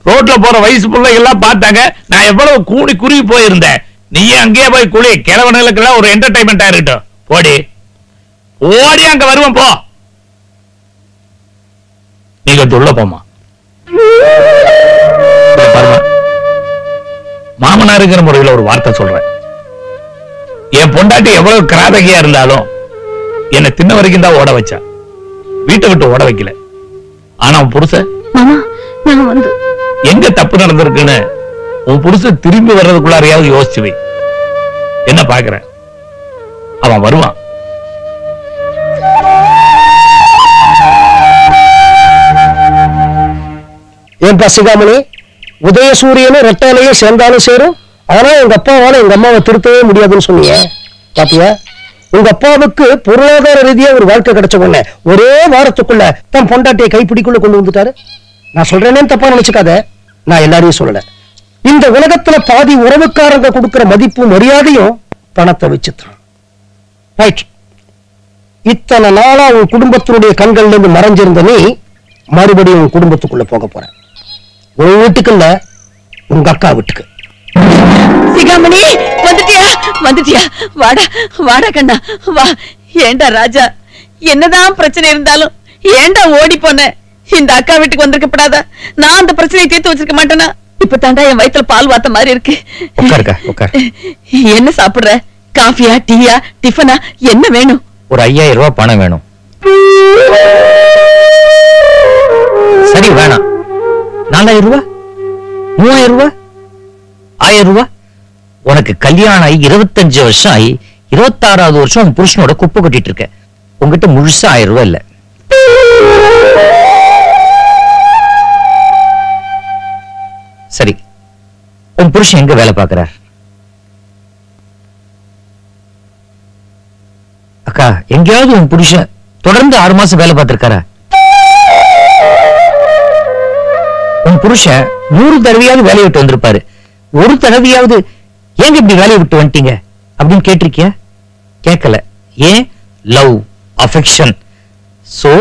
ரோட்ல போற வயசு பிள்ளைங்க எல்லாம் பார்த்தாங்க, நான் எவ்வளவு கூடி குறுகி போயிருந்தேன். நீயே அங்கேயே போய் குளி. கிழவனுக்கு எல்லாம் ஒரு என்டர்டைன்மெண்ட் ஆயிருக்கட்டும். போடி ஓடி அங்க வருவோம். போ, நீங்க உள்ள போமா. மாமனாருங்கிற முறையில் ஒரு வார்த்தை சொல்றேன். என் பொண்டாட்டி எவ்வளவு கிராதகியா இருந்தாலும் என்ன தின்ன வரைக்கும் தான் ஓட வச்சா, வீட்டை விட்டு ஓட வைக்கல. ஆனா உன் புருஷன் எங்க தப்பு நடந்திருக்குன்னு உன் புருஷன் திரும்பி வர்றதுக்குள்ளாரையாவது யோசிச்சு வை. என்ன பாக்குற? அவன் வருவான். ஏன் பசிகாமணி, உதயசூரியனும் ரெட்டாலையும் சேர்ந்தாலும் சேரும், ஆனா எங்க அப்பாவால எங்க அம்மாவை திருத்தவே முடியாதுன்னு சொன்னீங்க. பாத்தியா, உங்க அப்பாவுக்கு பொருளாதார ரீதியா ஒரு வாழ்க்கை கிடைச்ச உடனே ஒரே வாரத்துக்குள்ள தன் பொண்டாட்டியை கைப்பிடிக்குள்ள கொண்டு வந்துட்டாரு. நான் சொல்றேனே தப்பா நினைச்சுக்காத, நான் எல்லாரையும் சொல்லல. இந்த உலகத்துல பாதி உறவுக்காரங்க கொடுக்கிற மதிப்பு மரியாதையும் பணத்தை வச்சுத்தான். ரைட், இத்தனை நாளா உன் குடும்பத்தினுடைய கண்கள்ல இருந்து மறைஞ்சிருந்த நீ மறுபடியும் உன் குடும்பத்துக்குள்ள போக போற. உன் வீட்டுக்கு இல்ல, உங்க அக்கா வீட்டுக்கு. சிகாமணி, வந்துட்டியா? வந்துட்டியா? வாடா வாடா கண்ணா வா. ஏண்டா ராஜா, என்னதான் பிரச்சனை இருந்தாலும் ஏண்டா ஓடி போன? இந்த அக்கா வீட்டுக்கு வந்திருக்கப்படாதா? நான் அந்த பிரச்சனையை தீர்த்து வச்சிருக்க மாட்டேனா? இப்ப தாண்டா என் வயித்துல பால் வாத்த மாதிரி இருக்கு. என்ன சாப்பிடுற? காஃபியா, டீயா, டிஃபனா, என்ன வேணும்? ஒரு 5000 ரூபாய் பணம் வேணும். சரி வேணாம், 4000 ரூபாய், 3000 ரூபாய், 1000 ரூபாய். உனக்கு கல்யாணம் ஆகி 25 வருஷம் ஆகி 26வது வருஷம் உன் புருஷனோட குப்பை கட்டிட்டு இருக்க. உங்ககிட்ட முழுசா 1000 ரூபாய் இல்ல. சரி, உன் புருஷன் எங்க வேலை பார்க்கிறார்? அக்கா, எங்கேயாவது உன் புருஷன் தொடர்ந்து 6 மாசம் வேலை பார்த்திருக்காரா? உன் புருஷன் 100 தடவையாவது வேலையை விட்டு வந்திருப்பாரு. ஒரு தடவையாவது ஏங்க இப்படி வேலையை விட்டு வந்துட்டீங்க அப்படின்னு கேட்டிருக்கியா? கேட்கல. ஏன்? Love, affection. சோ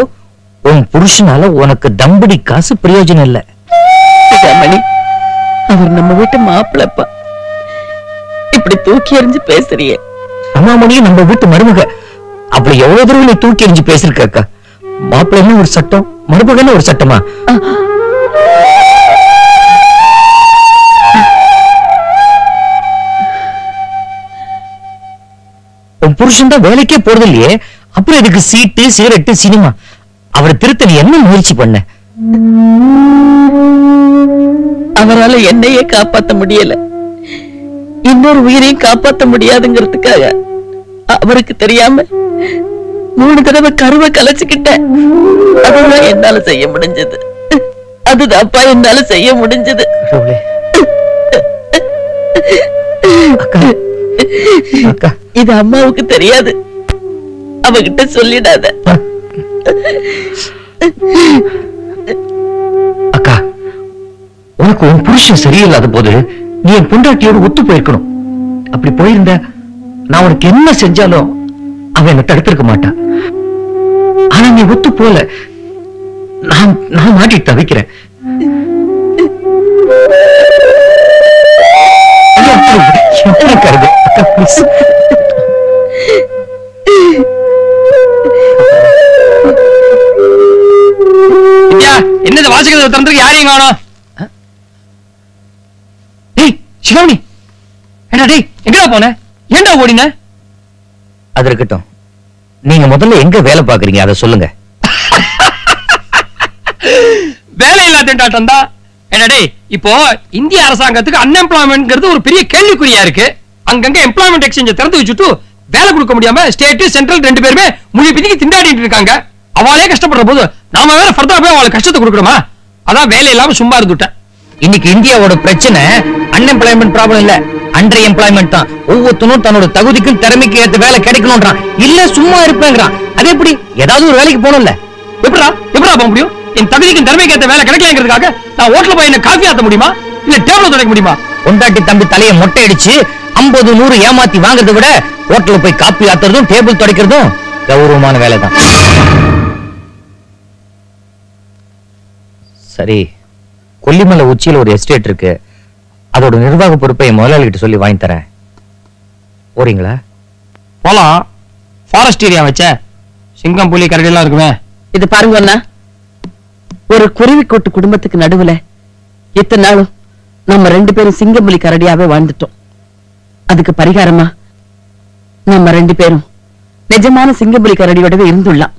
உன் புருஷனால உனக்கு தம்படி காசு பிரயோஜனம் இல்ல. அவர் நம்ம வீட்டு மாப்பிள்ளப்பா, இப்படி தூக்கி எறிஞ்சு பேசுறியே. அம்மாமணியும் நம்ம வீட்டு மருமக, அப்படி எவ்வளவு தடவை நீ தூக்கி எறிஞ்சு பேசிருக்க அக்கா. மாப்பிள்ளை ஒரு சட்டம், மருமகன்னு ஒரு சட்டமா? உன் புருஷன் தான் வேலைக்கே போறது இல்லையே, அப்புறம் இதுக்கு சீட்டு, சிகரெட்டு, சினிமா? அவரை திருத்த நீ என்ன முயற்சி பண்ண? அவரால என்னையே காப்பாத்த முடியல, இன்னொரு உயிரையும் காப்பாத்த முடியாதுங்கிறதுக்காக அவருக்கு தெரியாம 3 தடவை கருவை கலைச்சுக்கிட்டேன். அதுதான் என்னால செய்ய முடிஞ்சது. அதுதான்ப்பா என்னால செய்ய முடிஞ்சது. இது அம்மாவுக்கு தெரியாது, அவகிட்ட சொல்லிடாத. அக்கா, உனக்கு உன் புருஷன் சரியில்லாத போது நீ என் பொண்டாட்டியோடு ஒத்து போயிருக்கணும். அப்படி போயிருந்த நான் உனக்கு என்ன செஞ்சாலும் அவன் என்ன தடுத்திருக்க மாட்டான். ஆனா நீ ஒத்து போல, நான் மாட்டி தவிக்கிறேன். என்னது வாசிக்கிறது திறந்துருக்கு, யாரையும் காணோம். டேய் சிவானி, என்ன டேய் எங்கடா போன? ஏன்டா ஓடின? அது இருக்கட்டும், நீங்க முதல்ல எங்க வேலை பாக்குறீங்க அதை சொல்லுங்க. வேலை இல்லா திண்டாட்டம் தான். என்னடே, இப்போ இந்திய அரசாங்கத்துக்கு அன்எம்ப்ளாய்மெண்ட்ங்கிறது ஒரு பெரிய கேள்விக்குறியா இருக்கு. அங்கங்க எம்ப்ளாய்மெண்ட் எக்ஸ்சேஞ்ச திறந்து வச்சுட்டு வேலை கொடுக்க முடியாம ஸ்டேட் சென்ட்ரல் 2 பேருமே மொழி பிதிக்கி திண்டாடிட்டு இருக்காங்க. அவளே கஷ்டப்படுற போது நாம வேற ஃபர்தரா போய் அவளுக்கு கஷ்டத்தை கொடுக்கணுமா? அதான் வேலை இல்லாம சும்மா இருந்துட்டேன். இன்னைக்கு இந்தியாவோட பிரச்சனை அன்எம்ப்ளாய்மெண்ட் ப்ராப்ளம் இல்ல, அண்டர் எம்ப்ளாய்மெண்ட் தான். ஒவ்வொருத்தனும் தன்னோட தகுதிக்கும் திறமைக்கு ஏத்த வேலை கிடைக்கணும்ன்றான். இல்ல சும்மா இருப்பேங்கிறான். அது எப்படி? ஏதாவது ஒரு வேலைக்கு போகணும்ல. எப்படா போக முடியும்? என் தகுதிக்கும் திறமைக்கு ஏத்த வேலை கிடைக்கலங்கிறதுக்காக நான் ஹோட்டல்ல போய் என்ன காஃபி ஆத்த முடியுமா? இல்ல டேபிள் துடைக்க முடியுமா? பொண்டாட்டி தம்பி தலையை மொட்டை அடிச்சு 50 100 ஏமாத்தி வாங்குறதை விட ஹோட்டல்ல போய் காப்பி ஆத்துறதும் டேபிள் துடைக்கிறதும் கௌரவமான வேலை தான். சரி, கொல்லிமலை உச்சியில ஒரு எஸ்டேட் இருக்கு. அதோட நிர்வாக பொறுப்பை என் முதலாளி கிட்ட சொல்லி வாங்கி தரேன். போறீங்களா? போலாம். ஃபாரஸ்ட் ஏரியா வச்ச சிங்கம் புலி கரடி எல்லாம் இருக்குமே. இது பாருங்க அண்ணா, ஒரு குருவி கூட்டு குடும்பத்துக்கு நடுவுல இத்தனை நாளும் நம்ம 2 பேரும் சிங்கம்புலி கரடியாவே வாழ்ந்துட்டோம். அதுக்கு பரிகாரமா நம்ம 2 பேரும் நிஜமான சிங்கம்புலி கரடியோடவே இருந்துடலாம்.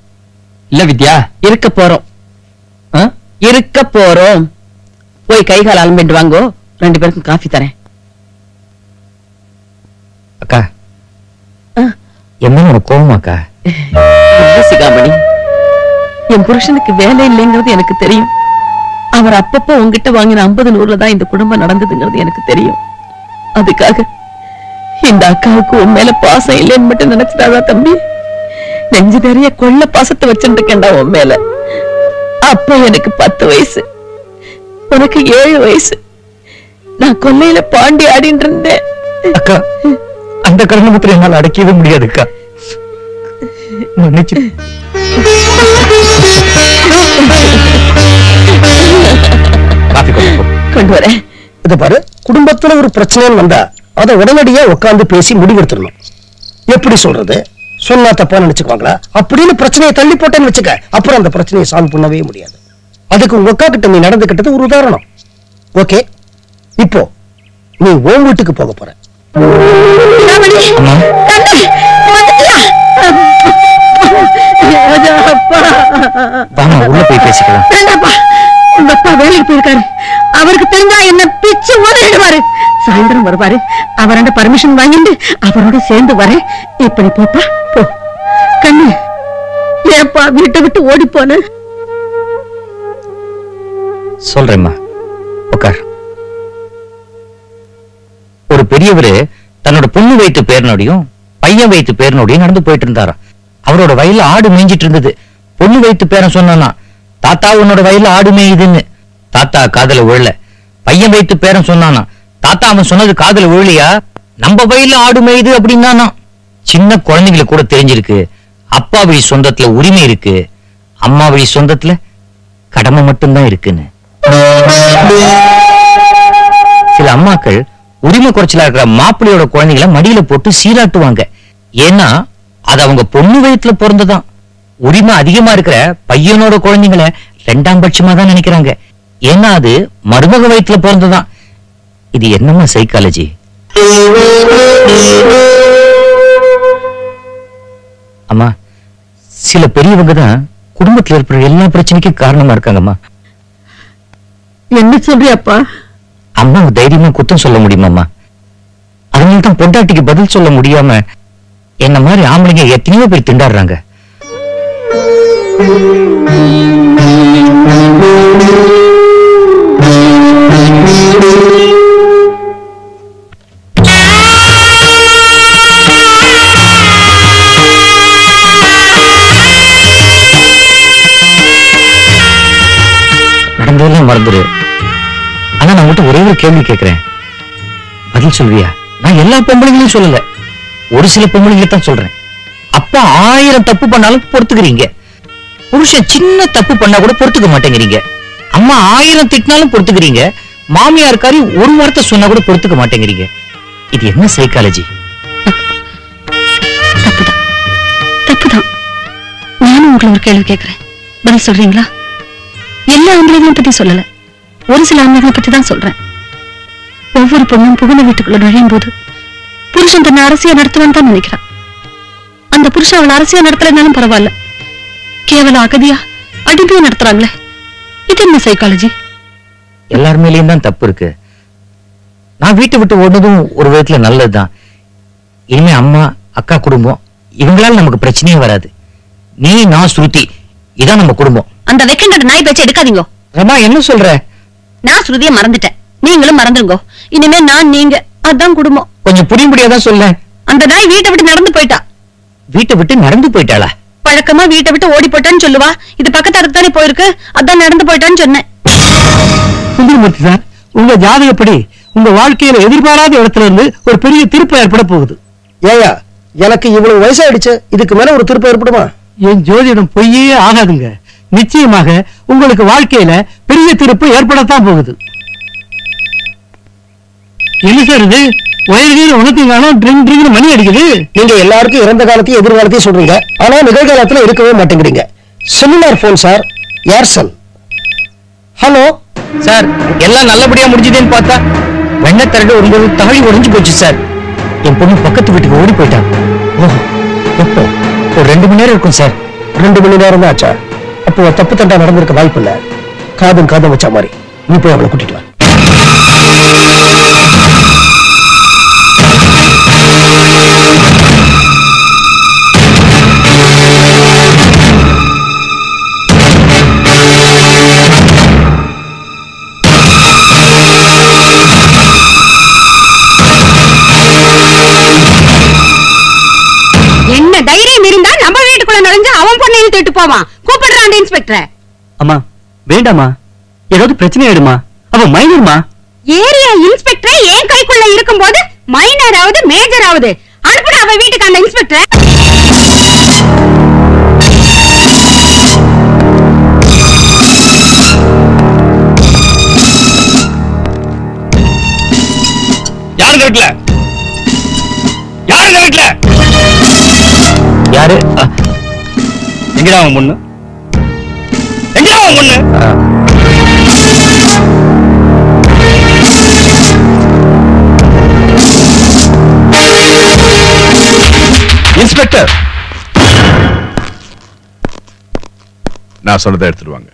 இல்ல வித்யா, இருக்க போறோம். இருக்க போறோம். போய் கை கால் அலம்பிட்டு வாங்கோ, 2 பேருக்கும் காஃபி தரேன். அக்கா, என்ன உனக்கு கோவமாக்கா? சிகாமணி, என் புருஷனுக்கு வேலை இல்லைங்கிறது எனக்கு தெரியும். அவர் அப்பப்போ உங்ககிட்ட வாங்கின 50 100 தான் இந்த குடும்பம் நடந்ததுங்கிறது எனக்கு தெரியும். அதுக்காக இந்த அக்காவுக்கு உன் மேல பாசம் இல்லைன்னு மட்டும் நினைச்சிட்டாதா தம்பி? நெஞ்சு நிறைய கொள்ள பாசத்தை வச்சுட்டு இருக்கேன்டா உன் மேல. அப்ப எனக்கு 10 வயசு, உனக்கு 7 வயசு. நான் கொல்லையில பாண்டி ஆடிட்டு இருந்தேன். அக்கா, அந்த கடனை மட்டும் என்னால் அடக்கவே முடியாது அக்கா. மன்னிச்சு. கொண்டு வரேன். இத பாரு, குடும்பத்துல ஒரு பிரச்சனைன்னு வந்தா அதை உடனடியா உட்கார்ந்து பேசி முடிவெடுத்துடணும். எப்படி சொல்றது? சொன்னா தப்பா நினைச்சுக்குவாங்களா? அப்படின்னு பிரச்சனையை தள்ளி போட்டேன்னு வச்சுக்க, அப்புறம் அந்த பிரச்சனையை சால்வ் பண்ணவே முடியாது. அதுக்கு உங்க அக்கா கிட்ட நீ நடந்துகிட்டது ஒரு உதாரணம். ஓகே, இப்போ நீ உன் வீட்டுக்கு போக போற. உள்ள போய் பேசிக்கலாம். உங்க அப்பா வேலைக்கு போயிருக்காரு. அவருக்கு தெரிஞ்சா என்ன பிச்சு உதவிடுவாரு. சாயந்தரம் வருவாரு. அவரோட பர்மிஷன் வாங்கிட்டு அவரோட சேர்ந்து வரேன். இப்படி போப்பா போ. கண்ணு, ஏப்பா வீட்டை விட்டு ஓடி போன? சொல்றேம்மா, உட்கார். ஒரு பெரியவரு தன்னோட பொண்ணு வைத்து பேரனோடையும் பையன் வைத்து பேரனோடையும் நடந்து போயிட்டு இருந்தாராம். அவரோட வயல்ல ஆடு மேய்ஞ்சிட்டு இருந்தது. பொண்ணு வைத்து பேரன் சொன்னானா, தாத்தா உன்னோட வயல்ல ஆடு மேயுதுன்னு. தாத்தா காதுல விழல. பையன் வைத்து பேரன் சொன்னானா, தாத்தா அவன் சொன்னது காதுல விழலையா, நம்ம வயல்ல ஆடு மேயுது அப்படின்னா. சின்ன குழந்தைங்களுக்கு கூட தெரிஞ்சிருக்கு அப்பா வழி சொந்தத்துல உரிமை இருக்கு, அம்மா வழி சொந்தத்துல கடமை மட்டும்தான் இருக்குன்னு. சில அம்மாக்கள் உரிமை குறைச்சலா இருக்கிற மாப்பிள்ளையோட குழந்தைகளை மடியில போட்டு சீராட்டுவாங்க. ஏன்னா அது அவங்க பொண்ணு வயத்துல பிறந்ததான். உரிமை அதிகமா இருக்கிற பையனோட குழந்தைங்களை 2ஆம் பட்சமா தான் நினைக்கிறாங்க. ஏன்னா அது மருமக வயத்துல பிறந்ததான். இது என்னமா சைக்காலஜி? அம்மா, சில பெரியவங்க தான் குடும்பத்துல இருக்கிற எல்லா பிரச்சனைக்கும் காரணமா இருக்காங்கம்மா. என்ன சொல்றியாப்பா? அம்மாவுக்கு தைரியமா குத்தம் சொல்ல முடியுமாம்மா? அதனால தான் பொண்டாட்டிக்கு பதில் சொல்ல முடியாம என்ன மாதிரி ஆம்பளைங்க எத்தனையோ பேர் திண்டாடுறாங்க. நடந்ததெல்லாம் மறந்துரு. ஆனா நான் மட்டும் ஒரே ஒரு கேள்வி கேட்கிறேன், பதில் சொல்வியா? நான் எல்லா பொம்பளைங்களையும் சொல்லல, ஒரு சில பொம்பளைங்களை தான் சொல்றேன். அப்பா 1000 தப்பு பண்ணாலும் பொறுத்துக்கிறீங்க. புருஷன் சின்ன தப்பு பண்ணா கூட பொறுத்துக்க மாட்டேங்கிறீங்க. அம்மா 1000 திட்டினாலும் பொறுத்துக்கிறீங்க. மாமியார்காரி ஒரு வார்த்தை சொன்னா கூட பொறுத்துக்க மாட்டேங்கிறீங்க. இது என்ன சைக்காலஜி? தப்புதான், தப்புதான். நானும் உங்களை ஒரு கேள்வி கேட்கிறேன், பதில் சொல்றீங்களா? எல்லா ஆம்பளைங்களும் பத்தி சொல்லல, ஒரு சில ஆம்பளைங்களை பத்தி தான் சொல்றேன். ஒவ்வொரு பொண்ணும் புகுந்த வீட்டுக்குள்ள நுழையும் போது புருஷன் தன்னை அரசியா நடத்துவான்னு தான் நினைக்கிறான். அந்த புருஷன் அவளை அரசியா நடத்தலைனாலும் பரவாயில்ல, கேவல அகதியா அடிமையா நடத்துறாங்களே, இது என்ன சைக்காலஜி? எல்லார் மேலேயும் தான் தப்பு இருக்கு. நான் வீட்டை விட்டு ஓடுனதும் ஒரு விதத்துல நல்லதுதான். இனிமே அம்மா அக்கா குடும்பம் இவங்களால நமக்கு பிரச்சனையே வராது. நீ நான் ஸ்ருதி, இதான் நம்ம குடும்பம். அந்த வெக்கண்டோட நாய் பேச்சை எடுக்காதீங்க. ரமா, என்ன சொல்ற? நான் ஸ்ருதியை மறந்துட்டேன், நீங்களும் மறந்துருங்க. இனிமே நான் நீங்க அதான் குடும்பம். கொஞ்சம் புரியும்படியாதான் சொல்ல. அந்த நாய் வீட்டை விட்டு நடந்து போயிட்டா. வீட்டை விட்டு நடந்து போயிட்டாளா? பழக்கமா வீட்டை விட்டு ஓடி போட்டான்னு சொல்லுவா. இது பக்கத்து தானே போயிருக்கு, அதான் நடந்து போயிட்டான்னு சொன்னேன். சுந்தரமூர்த்தி சார், உங்க ஜாதகப்படி உங்க வாழ்க்கையில எதிர்பாராத இடத்துல இருந்து ஒரு பெரிய திருப்பு ஏற்பட போகுது. ஏயா, எனக்கு இவ்வளவு வயசாயிடுச்சு, இதுக்கு மேல ஒரு திருப்பு ஏற்படுமா? என் ஜோதிடம் பொய்யே ஆகாதுங்க. நிச்சயமாக உங்களுக்கு வாழ்க்கையில பெரிய திருப்பு ஏற்படத்தான் போகுது. என்ன சார் இது? வயது உணர்த்திங்காலும் ட்ரிங் ட்ரிங்னு மணி அடிக்குது. நீங்க எல்லாருக்கும் இறந்த காலத்தையும் எதிர்காலத்தையும் சொல்றீங்க, ஆனா நிகழ்காலத்துல இருக்கவே மாட்டேங்கிறீங்க. Cellular phone sir, Aircel. Hello sir, எல்லாம் நல்லபடியா முடிஞ்சதுன்னு பார்த்தா வெண்ண தரடு ஒரு தாழி உடைஞ்சு போச்சு சார். என் பொண்ணு பக்கத்து வீட்டுக்கு ஓடி போயிட்டான். ஓஹோ, எப்போ? ஒரு 2 மணி நேரம் இருக்கும் சார். 2 மணி நேரம் தான் ஆச்சா? அப்போ தப்பு தண்டா நடந்திருக்க வாய்ப்பு இல்ல. காதும் காதும் வச்ச மாதிரி நீ போய் அவளை கூட்டிட்டு வா. என்ன தைரியம் இருந்தா நம்ம வீட்டுக்குள்ள நுழைஞ்சு அவன் பொண்ணை இழுத்துட்டு போவான். கூப்பிடுறான் அந்த இன்ஸ்பெக்டர். அம்மா வேண்டாமா, ஏதாவது பிரச்சனை ஆயிடுமா? அவ மைனர்மா. ஏரியா இன்ஸ்பெக்டர் என் கைக்குள்ள இருக்கும்போது மைனர் ஆவது மேஜர் ஆவது. அனுப்புற அவன் வீட்டுக்கு அந்த இன்ஸ்பெக்டர். யாரு வீட்டுல? யாரு வீட்டுல? யாரு? எங்கடா அவன் பொண்ணு? எங்க அவன் பொண்ணு? இன்ஸ்பெக்டர், நான் சொன்னதை எடுத்துட்டு வாங்க.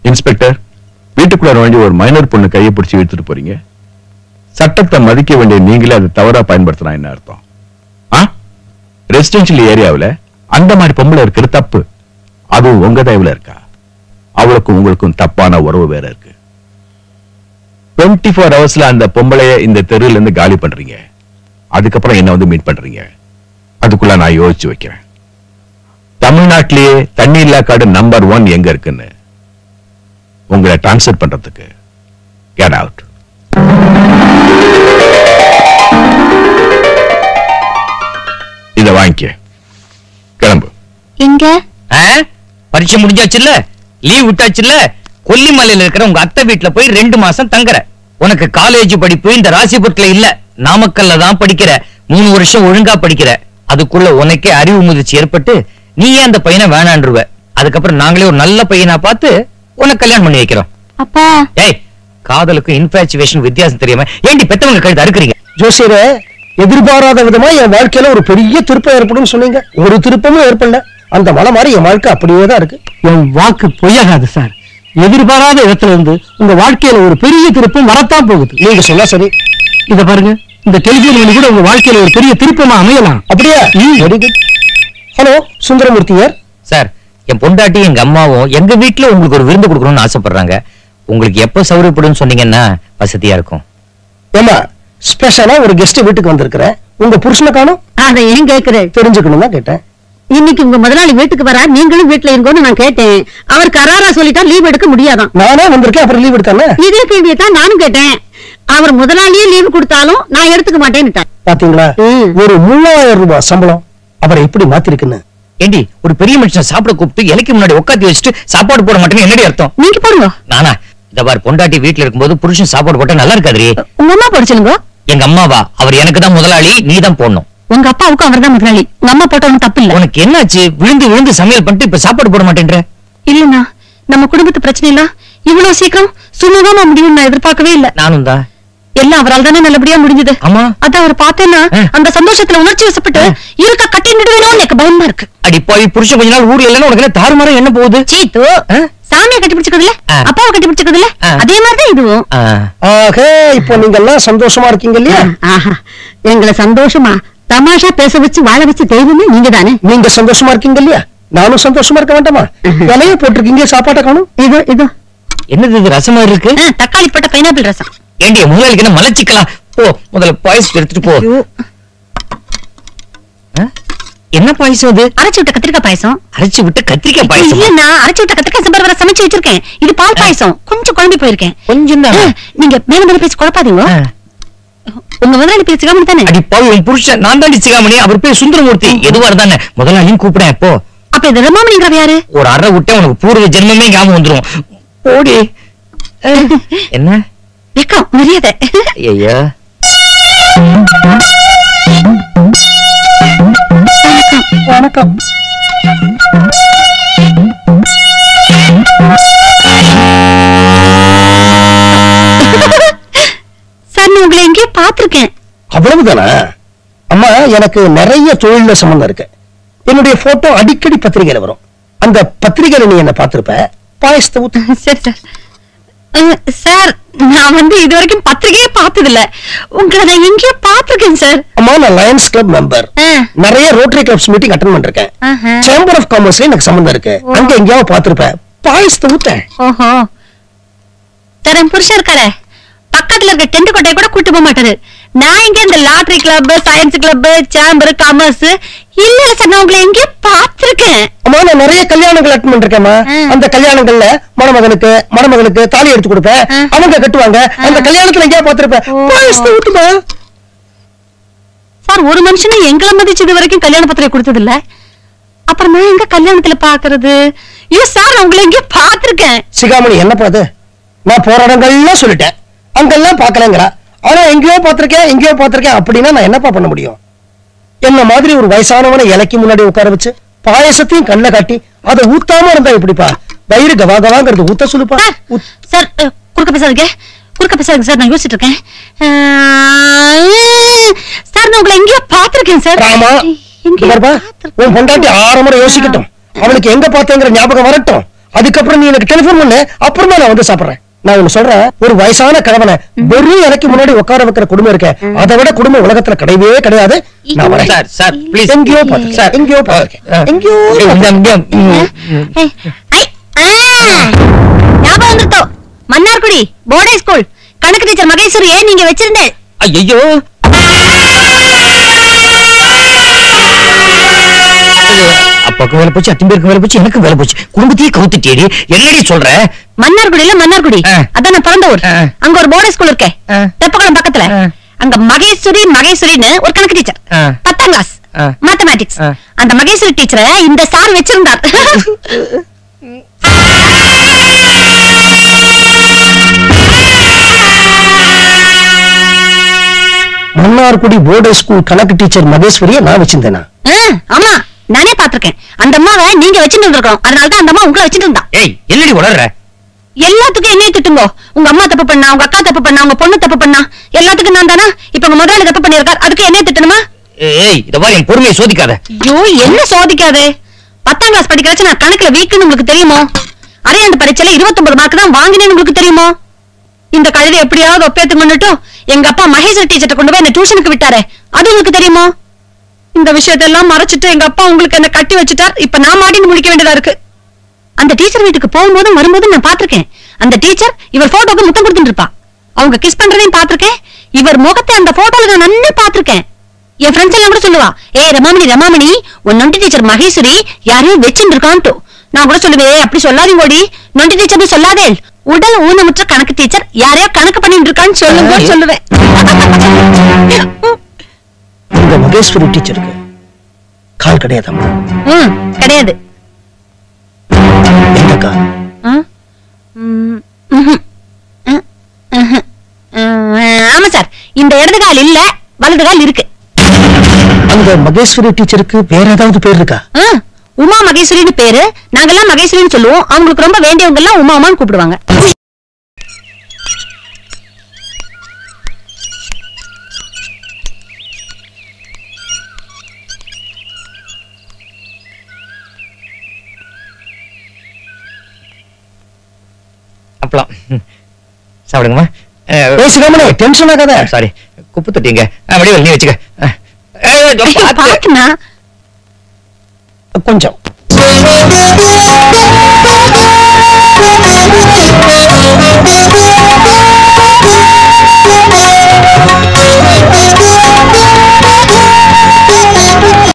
இன்ஸ்பெக்டர், வீட்டுக்குள்ள நுழைஞ்சு ஒரு மைனர் பொண்ணு கையை பிடிச்சி இழுத்துட்டு போறீங்க. சட்டத்தை மதிக்க வேண்டிய நீங்களே அதை தவறா பயன்படுத்தினா என்ன அர்த்தம்? ரெசிடென்ஷியல் ஏரியாவில் அந்த மாதிரி பொம்பளை இருக்கிறது தப்பு. அதுவும் உங்க தயவுல இருக்கா? அவளுக்கும் உங்களுக்கும் தப்பான உறவு வேற இருக்கு. 24 ஹவர்ஸ்ல அந்த பொம்பளைய இந்த தெருல இருந்து காலி பண்றீங்க. அதுக்கப்புறம் என்ன வந்து மீட் பண்றீங்க? அதுக்குள்ள நான் யோசிச்சு வைக்கிறேன். தமிழ்நாட்டிலேயே தண்ணி இல்லா காடு நம்பர் 1 எங்க இருக்குன்னு உங்களை டிரான்ஸ்ஃபர் பண்றதுக்கு கெட் அவுட். இத வாங்கிக்க, கிளம்பு. எங்க? பரீட்சை முடிஞ்சாச்சுல்ல, லீவ் விட்டாச்சுல்ல, கொல்லிமலையில இருக்கிற உங்க அத்தை வீட்டுல போய் 2 மாசம் தங்குற. உனக்கு காலேஜ் படிப்பு இந்த ராசிபுரத்துல இல்ல, நாமக்கல்ல தான் படிக்கிற. 3 வருஷம் ஒழுங்கா படிக்கிற. அதுக்குள்ள உனக்கே அறிவு முதிர்ச்சி ஏற்பட்டு நீ ஏன் அந்த பையனை வேணான்றுவ. அதுக்கப்புறம் நாங்களே ஒரு நல்ல பையனா பார்த்து உனக்கு கல்யாணம் பண்ணி வைக்கிறோம். அப்பா, ஏய், காதலுக்கும் இன்ஃபாச்சுவேஷன் வித்தியாசம் தெரியாம ஏண்டி பெத்தவங்க கழுத்து அறுக்குறீங்க? ஜோசியரே, எதிர்பாராத விதமா என் வாழ்க்கையில ஒரு பெரிய திருப்பம் ஏற்படும் சொன்னீங்க. ஒரு திருப்பமும் ஏற்படல. அந்த மலை மாதிரி என் வாழ்க்கை அப்படியே தான் இருக்கு. என் வாக்கு பொய்யாகாது சார். எதிர்பாராத இடத்துல இருந்து உங்க வாழ்க்கையில ஒரு பெரிய திருப்பம் வரத்தான் போகுது. நீங்க சொன்னா சரி. இத பாருங்க, இந்த டெலிபோன் மணி கூட உங்க வாழ்க்கையில ஒரு பெரிய திருப்பமா அமையலாம். அப்படியே? Very good. ஹலோ சுந்தரமூர்த்தியர் சார், என் பொண்டாட்டி எங்க அம்மாவும் எங்க வீட்டுல உங்களுக்கு ஒரு விருந்து கொடுக்கணும்னு ஆசைப்படுறாங்க. உங்களுக்கு எப்ப சௌகரியப்படும் சொன்னீங்கன்னா வசதியா இருக்கும். ஏமா, ஸ்பெஷலா ஒரு கெஸ்ட் வீட்டுக்கு வந்திருக்கிறேன். உங்க புருஷனை காணோம். அதை ஏன் கேக்குறேன்? தெரிஞ்சுக்கணும் தான் கேட்டேன். இன்னைக்கு உங்க முதலாளி வீட்டுக்கு வர, நீங்களும் வீட்டுல இருங்கன்னு நான் கேட்டேன். அவர் கராரா சொல்லிட்டா லீவ் எடுக்க முடியாதான். நானே வந்திருக்கேன், அப்புறம் லீவ் எடுத்தானே. இதே கேள்வியை தான் நானும் கேட்டேன். அவர் முதலாளியே லீவு கொடுத்தாலும் நான் எடுத்துக்க மாட்டேன்னுட்டார். பாத்தீங்களா, ஒரு 3000 ரூபாய் சம்பளம் அவரை எப்படி மாத்திருக்குன்னு. ஏண்டி, ஒரு பெரிய மனுஷன் சாப்பிட கூப்பிட்டு இலைக்கு முன்னாடி உட்காந்து வச்சுட்டு சாப்பாடு போட மாட்டேன்னு என்னடி அர்த்தம்? நீங்க போடுங்க. நானா? இந்த பார், பொண்டாட்டி வீட்டுல இருக்கும்போது புருஷன் சாப்பாடு போட்டா நல்லா இருக்காதுரி. உங்க அம்மா போடுச்சுங்க. எங்க அம்மாவா? அவர் எனக்கு தான் முதலாளி, நீ தான் போடணும். உங்க அப்பாவுக்கும் அவர் தான் முதலாளி. உங்க அம்மா போட்டவனும் தப்பு இல்ல. உனக்கு என்னாச்சு? விழுந்து விழுந்து சமையல் பண்ணிட்டு இப்ப சாப்பாடு போட மாட்டேன்ற? இல்லண்ணா, நம்ம குடும்பத்து பிரச்சனை இல்ல இவ்வளவு சீக்கிரம் சுமூகமா முடியும் நான் எதிர்பார்க்கவே இல்ல. நானும் தான். எல்லாம் அவரால் தானே நல்லபடியா முடிஞ்சது. ஆமா, அதான் அவர் பார்த்தேன்னா அந்த சந்தோஷத்துல உணர்ச்சி வசப்பட்டு இருக்க கட்டி நிடுவேணும்னு எனக்கு பயமா இருக்கு. அடி போய் புருஷன் கொஞ்ச நாள் ஊர்ல இல்லன்னா உனக்கு தாறுமாறா என்ன போகுது? சீத்து, சாமியை கட்டி பிடிச்சுக்கிறதுல அப்பாவை கட்டி பிடிச்சுக்கிறதுல அதே மாதிரிதான் இதுவும். ஆக இப்போ நீங்க எல்லாம் சந்தோஷமா இருக்கீங்க இல்லையா? எங்களை சந்தோஷமா தமாஷா பேச வச்சு வாழ வச்சு தெய்வமே நீங்க தானே. நீங்க சந்தோஷமா இருக்கீங்க இல்லையா? நானும் சந்தோஷமா இருக்க வேண்டாமா? இலைய போட்டிருக்கீங்க, சாப்பாட்டை காணும். இது என்னது இது ரசமா இருக்கு? தக்காளி போட்ட பைனாப்பிள் ரசம். ஏண்டி முதலாளிக்கு என்ன மலைச்சிக்கலாம்? போ முதல்ல பாயசம் எடுத்துட்டு போ. என்ன பாயசம் அது? அரைச்சு விட்ட கத்திரிக்காய் பாயசம். அரைச்சு விட்ட கத்திரிக்காய் பாயசம்? இல்ல, நான் அரைச்சு விட்ட கத்திரிக்காய் சாம்பார் வர சமைச்சு வச்சிருக்கேன். இது பால் பாயசம். கொஞ்சம் குழம்பி போயிருக்கேன். கொஞ்சம் தான். நீங்க மேல மேல பேசி குழப்பாதீங்க. உங்க முதலாளி பேர் சிகாமணி தானே? அடி பாவி, உன் புருஷன் நான் தாண்டி சிகாமணி. அவர் பேர் சுந்தரமூர்த்தி. எதுவா இருந்தானே முதலாளியும் கூப்பிடேன். இப்போ அப்ப இது ரமாமணிங்கிற யாரு? ஒரு அரை விட்டே உனக்கு பூர்வ ஜென்மமே ஞாபகம் வந்துரும். ஓடி. என்ன வெக்கம் மரியாதை. ஐயா வணக்கம். சார், நான் உங்களை எங்கேயோ பாத்திருக்கேன். அவ்வளவுதானா? அம்மா, எனக்கு நிறைய தொழில சம்பந்தம் இருக்கு. என்னுடைய போட்டோ அடிக்கடி பத்திரிகையில வரும். அந்த பத்திரிகையில நீ என்ன பார்த்திருப்ப. பாயசத்தை ஊத்து. சரி சார். சார், நான் இது வரைக்கும் பத்திரிகையே பார்த்தது இல்ல. உங்களை நான் எங்கேயோ பாத்திருக்கேன் சார். அம்மா, நான் லயன்ஸ் கிளப் மெம்பர். நிறைய ரோட்டரி கிளப்ஸ் மீட்டிங் அட்டெண்ட் பண்ணிருக்கேன். சேம்பர் ஆஃப் காமர்ஸ்ல எனக்கு சம்பந்தம் இருக்கு. அங்க எங்கேயாவது பார்த்திருப்பேன். பாயசத்தை ஊத்த. ஓஹோ சார், என் புருஷன் இருக்காரு, பக்கத்துல இருக்க டென்ட் கொட்டையை கூட கூட்டு போக மாட்டாரு. நான் இங்க இந்த lottery club, science club, chamber, commerce இல்ல சார், நான் உங்களை எங்கேயோ பார்த்திருக்கேன். அம்மா, நான் நிறைய கல்யாணங்கள் அட்டெண்ட் பண்ணிருக்கேன். அந்த கல்யாணங்கள்ல மணமகனுக்கு தாலி எடுத்து கொடுப்பேன். அவங்க கட்டுவாங்க. அந்த கல்யாணத்துல எங்கேயா பார்த்திருப்பேன். பாயசத்தை ஊத்துமா. சார், ஒரு மனுஷனும் எங்களை மதிச்சு இது வரைக்கும் கல்யாண பத்திரிகை கொடுத்தது இல்ல. அப்புறம் நான் எங்க கல்யாணத்துல பாக்குறது? ஐயோ சார், நான் உங்களை எங்கேயோ பார்த்திருக்கேன். சிகாமணி, என்ன பாது? நான் போற இடங்கள்லாம் சொல்லிட்டேன், அங்கெல்லாம் பாக்கலங்கிறா. ஆனா எங்கேயோ பார்த்திருக்கேன் அப்படின்னா நான் என்னப்பா பண்ண முடியும்? என்ன மாதிரி ஒரு வயசானவனை இலைக்கு முன்னாடி உட்கார வச்சு பாயசத்தையும் கண்ண காட்டி அதை ஊத்தாம இருந்தா எப்படிப்பா? வயிறு கவாகவாங்கிறது ஊத்த சொல்லுப்பா. சார், குறுக்க பேசாதீங்க சார், நான் யோசிச்சுட்டு இருக்கேன். சார், நான் உங்களை எங்கேயோ பார்த்திருக்கேன் சார். ராமா, உன் பொண்டாட்டி 6 முறை யோசிக்கட்டும். அவளுக்கு எங்க பார்த்தேங்கிற ஞாபகம் வரட்டும். அதுக்கப்புறம் நீ எனக்கு டெலிபோன் பண்ணு. அப்புறமா நான் வந்து சாப்பிடுறேன். நான் ஒண்ணு சொல்றேன், ஒரு வயசான கிழவனை வெறும் இலைக்கு முன்னாடி உட்கார வைக்கிற குடும்பம் இருக்க, அதை விட குடும்பம் உலகத்துல கிடையவே கிடையாது. நான் வரேன். Sir sir please. எங்கேயோ பார்த்திருக்கேன். ஞாபகம் வந்துட்டோ, மன்னார்குடி போர்டே ஸ்கூல் கணக்கு டீச்சர் மகேஸ்வரியை நீங்க வச்சிருந்தேன். ஐயோ, அப்பாக்கு வேலை போச்சு, அத்திம்பேருக்கு வேலை போச்சு, எனக்கு வேலை போச்சு. குடும்பத்தையே கவுத்துட்டேடி. என்னடி சொல்ற? மன்னார்குடி அதான் நான் பிறந்த ஊர். அங்க ஒரு போர்டே ஸ்கூல் இருக்கே, தெப்பக்குளம் பக்கத்துல. அங்க மகேஸ்வரின்னு ஒரு கணக்கு டீச்சர், 10ஆம் கிளாஸ் மேத்தமேட்டிக்ஸ். அந்த மகேஸ்வரி டீச்சரை இந்த சார் வச்சிருந்தார். மன்னார்குடி போர்டே ஸ்கூல் கணக்கு டீச்சர் மகேஸ்வரியை நான் வச்சிருந்தேனா? ஆமா, நானே பாத்திருக்கேன். அந்த அம்மாவை நீங்க வச்சுட்டு இருக்கோம், அதனாலதான் அந்த அம்மா உங்களை வச்சுட்டு இருந்தா. ஏய், என்னடி உளறற? எல்லாத்துக்கும் என்னைய திட்டுங்க. உங்க அம்மா தப்பு பண்ணா, உங்க அக்கா தப்பு பண்ணா, உங்க பொண்ணு தப்பு பண்ணா, எல்லாத்துக்கும் நான் தானா? இப்ப உங்க முதலாளி தப்பு பண்ணிருக்காரு, அதுக்கு என்னைய திட்டணுமா? ஏய், இத பாரு, என் பொறுமையை சோதிக்காத. ஐயோ, என்ன சோதிக்காதே? 10ஆம் கிளாஸ் படிக்கிறச்ச நான் கணக்குல வீக்குன்னு உங்களுக்கு தெரியுமோ? அரையாண்டு பரீட்சையில 29 மார்க் தான் வாங்கினேன்னு உங்களுக்கு தெரியுமோ? இந்த கழுதை எப்படியாவது ஒப்பேத்துங்கன்னுட்டு எங்க அப்பா மகேஸ்வரி டீச்சர்ட்ட கொண்டு போய் என்ன டியூஷனுக்கு விட்டாரே, அது உங்களுக்கு தெரியுமோ? இந்த விஷயத்தெல்லாம் மறைச்சிட்டு எங்க அப்பா உங்களுக்கு என்ன கட்டி வச்சுட்டார். இப்ப நான் மாட்டின்னு முடிக்க வேண்டியதா இருக்கு. அந்த டீச்சர் வீட்டுக்கு போகும்போதும் வரும்போதும் நான் பாத்திருக்கேன். அந்த டீச்சர் இவர் போட்டோக்கு முத்தம் கொடுத்துட்டு இருப்பா. அவங்க கிஸ் பண்றதையும் பாத்திருக்கேன். இவர் முகத்தை அந்த போட்டோல நான் நன்னா பாத்திருக்கேன். என் ஃப்ரெண்ட்ஸ் எல்லாம் கூட சொல்லுவா, ஏ ரமாமணி உன் நொண்டி டீச்சர் மகேஸ்வரி யாரையும் வச்சுட்டு இருக்கான்ட்டு. நான் கூட சொல்லுவேன், அப்படி சொல்லாதீங்க ஓடி, நொண்டி டீச்சர்னு சொல்லாதே, உடல் ஊனமுற்ற கணக்கு டீச்சர் யாரையோ கணக்கு பண்ணிட்டு இருக்கான்னு சொல்லுங்க சொல்லுவேன். இந்த மகேஸ்வரி டீச்சருக்கு கால் கிடையாதம்மா? கிடையாது. எந்த கால்? ஆமா சார், இந்த இடது கால் இல்ல, வலது கால் இருக்கு. அந்த மகேஸ்வரி டீச்சருக்கு வேற ஏதாவது பேர் இருக்கா? உமா மகேஸ்வரின்னு பேரு. நாங்கெல்லாம் மகேஸ்வரின்னு சொல்லுவோம். அவங்களுக்கு ரொம்ப வேண்டியவங்க எல்லாம் உமா உமான்னு கூப்பிடுவாங்க. அப்பலாம் சாப்பிடுங்கம்மா. பேசிக்காம டென்ஷன் ஆகாத. சாரி, குப்பு தொட்டிங்க. வடிவல் நீ வச்சுக்க. கொஞ்சம்